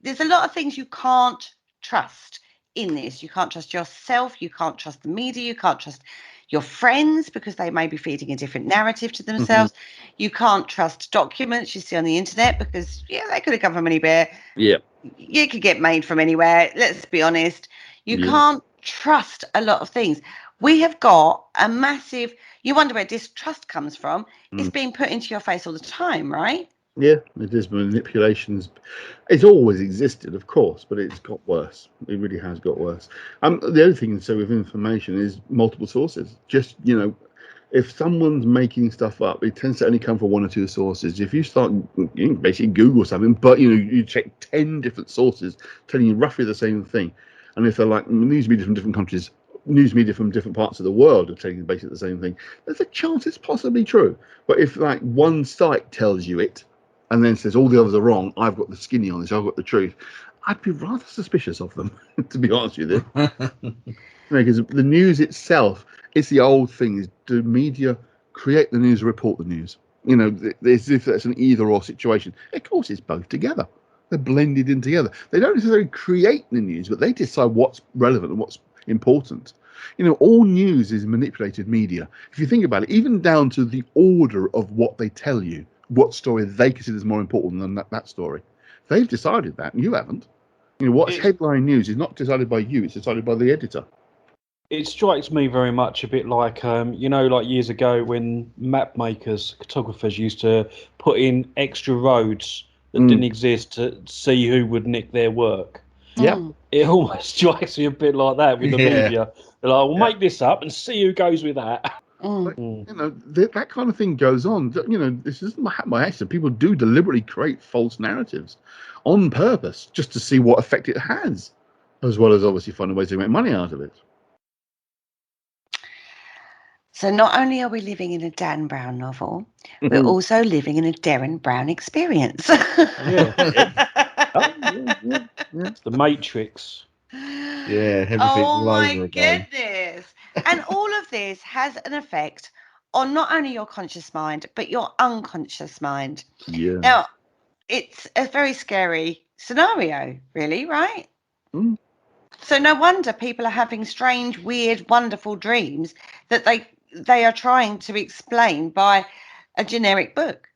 [SPEAKER 3] There's a lot of things you can't trust in this. You can't trust yourself. You can't trust the media. You can't trust your friends because they may be feeding a different narrative to themselves. You can't trust documents you see on the internet because they could have come from anywhere.
[SPEAKER 4] Yeah.
[SPEAKER 3] You could get made from anywhere. Let's be honest. You can't trust a lot of things. We have got a massive. You wonder where distrust comes from. It's being put into your face all the time, right?
[SPEAKER 4] Yeah, it is. Manipulations. It's always existed, of course, but it's got worse. It really has got worse. The other thing to say with information is multiple sources. Just, if someone's making stuff up, it tends to only come from one or two sources. If you start, you can basically Google something, but you check 10 different sources telling you roughly the same thing, and if they're like news media from different countries, news media from different parts of the world are telling you basically the same thing, there's a chance it's possibly true. But if like one site tells you it, and then says all the others are wrong, I've got the skinny on this, I've got the truth, I'd be rather suspicious of them, to be honest with you. Because the news itself, it's the old thing, is do media create the news or report the news? As if that's an either or situation. Of course, it's both together. They're blended in together. They don't necessarily create the news, but they decide what's relevant and what's important. All news is manipulated media. If you think about it, even down to the order of what they tell you, what story they consider is more important than that story. They've decided that, and you haven't. What's headline news is not decided by you, it's decided by the editor.
[SPEAKER 1] It strikes me very much a bit like, like years ago when map makers, cartographers used to put in extra roads that didn't exist to see who would nick their work.
[SPEAKER 4] Yeah.
[SPEAKER 1] It almost strikes me a bit like that with the media. They're like, we'll make this up and see who goes with that.
[SPEAKER 4] But, that kind of thing goes on. This isn't by accident. People do deliberately create false narratives on purpose just to see what effect it has, as well as obviously finding ways to make money out of it.
[SPEAKER 3] So not only are we living in a Dan Brown novel, we're also living in a Derren Brown experience.
[SPEAKER 1] It's the Matrix.
[SPEAKER 2] Yeah, everything
[SPEAKER 3] oh my
[SPEAKER 2] over again.
[SPEAKER 3] goodness. And all of this has an effect on not only your conscious mind, but your unconscious mind.
[SPEAKER 4] Yeah.
[SPEAKER 3] Now, it's a very scary scenario, really, right? So no wonder people are having strange, weird, wonderful dreams that they are trying to explain by a generic book.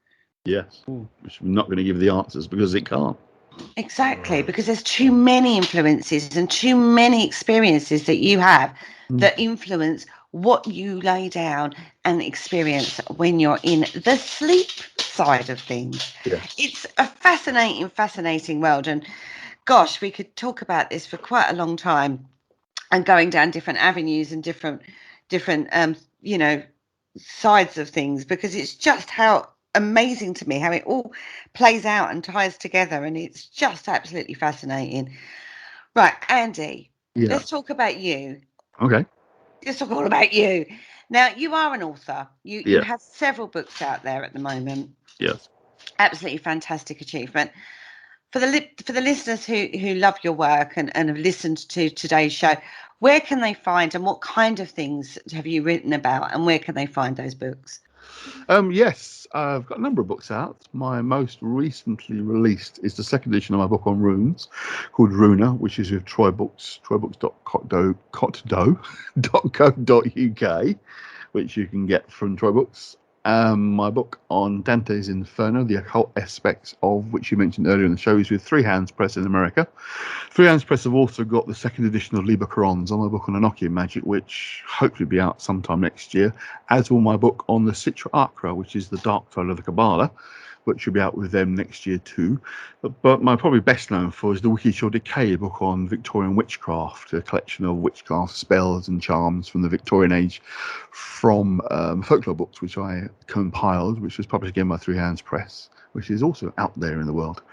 [SPEAKER 4] Yes. Which I'm not going to give the answers because it can't.
[SPEAKER 3] Exactly, because there's too many influences and too many experiences that you have that influence what you lay down and experience when you're in the sleep side of things.
[SPEAKER 4] Yes.
[SPEAKER 3] It's a fascinating world, and gosh, we could talk about this for quite a long time and going down different avenues and different sides of things, because it's just how amazing to me how it all plays out and ties together, and it's just absolutely fascinating. Right, Andy, let's talk about you.
[SPEAKER 4] Okay.
[SPEAKER 3] Let's talk all about you. Now, you are an author. You have several books out there at the moment.
[SPEAKER 4] Yes.
[SPEAKER 3] Absolutely fantastic achievement. For the listeners who love your work and have listened to today's show, where can they find and what kind of things have you written about, and where can they find those books?
[SPEAKER 4] Yes, I've got a number of books out. My most recently released is the second edition of my book on runes called Runa, which is with Troy Books, troybooks.co.uk, which you can get from Troy Books. My book on Dante's Inferno, the occult aspects of which you mentioned earlier in the show, is with Three Hands Press in America. Three Hands Press have also got the second edition of Liber Corons on my book on Enochian magic, which hopefully will be out sometime next year, as will my book on the Citra Acra, which is the dark side of the Kabbalah, which will be out with them next year too. But my probably best known for is the Wiki Shore Decay book on Victorian witchcraft, a collection of witchcraft spells and charms from the Victorian age from folklore books, which I compiled, which was published again by Three Hands Press, which is also out there in the world.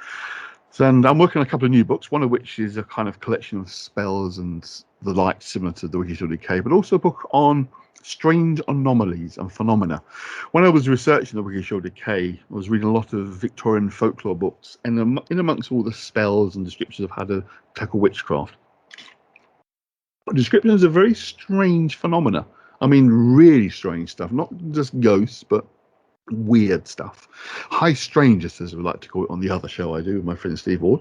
[SPEAKER 4] And I'm working on a couple of new books, one of which is a kind of collection of spells and the like, similar to the Wiki Shore Decay, but also a book on strange anomalies and phenomena. When I was researching the Wiki Shore Decay, I was reading a lot of Victorian folklore books, and in amongst all the spells and descriptions of how to tackle witchcraft, descriptions of very strange phenomena I mean, really strange stuff, not just ghosts, but weird stuff. High strangers, as we like to call it on the other show I do with my friend Steve Ward.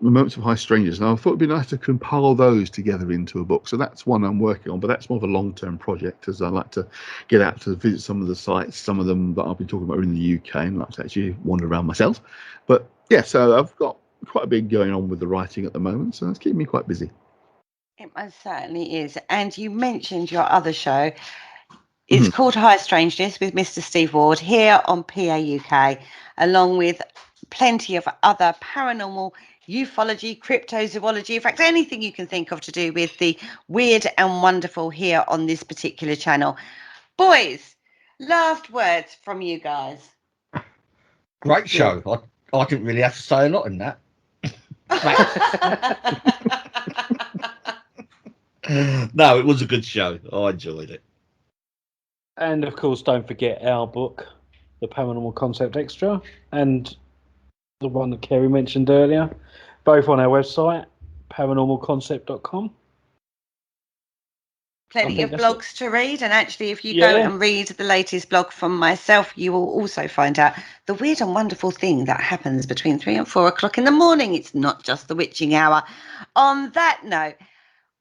[SPEAKER 4] Moments of high strangers. And I thought it'd be nice to compile those together into a book. So that's one I'm working on, but that's more of a long-term project, as I like to get out to visit some of the sites. Some of them that I'll be talking about are in the UK, and I like to actually wander around myself. But yeah, so I've got quite a bit going on with the writing at the moment, so it's keeping me quite busy.
[SPEAKER 3] It most certainly is. And you mentioned your other show. It's called High Strangeness with Mr. Steve Ward here on PA UK, along with plenty of other paranormal, ufology, cryptozoology, in fact, anything you can think of to do with the weird and wonderful here on this particular channel. Boys, last words from you guys.
[SPEAKER 2] Great show. I didn't really have to say a lot in that. No, it was a good show. I enjoyed it.
[SPEAKER 1] And of course, don't forget our book, The Paranormal Concept Extra, and the one that Kerry mentioned earlier, both on our website, paranormalconcept.com.
[SPEAKER 3] Plenty of blogs to read, and actually if you go and read the latest blog from myself, you will also find out the weird and wonderful thing that happens between 3 and 4 o'clock in the morning. It's not just the witching hour. On that note,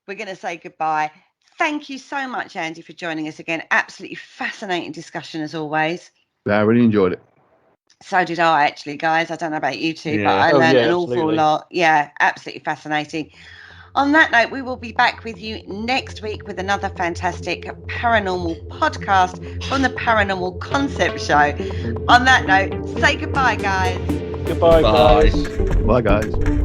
[SPEAKER 3] we're going to say goodbye. Thank you so much, Andy, for joining us again. Absolutely fascinating discussion as always.
[SPEAKER 4] I really enjoyed it.
[SPEAKER 3] So did I, actually, guys. I don't know about you two, but I learned an awful lot. Yeah, absolutely fascinating. On that note, we will be back with you next week with another fantastic paranormal podcast from the Paranormal Concept Show. On that note, say goodbye, guys.
[SPEAKER 1] Goodbye, guys.
[SPEAKER 4] Bye, guys.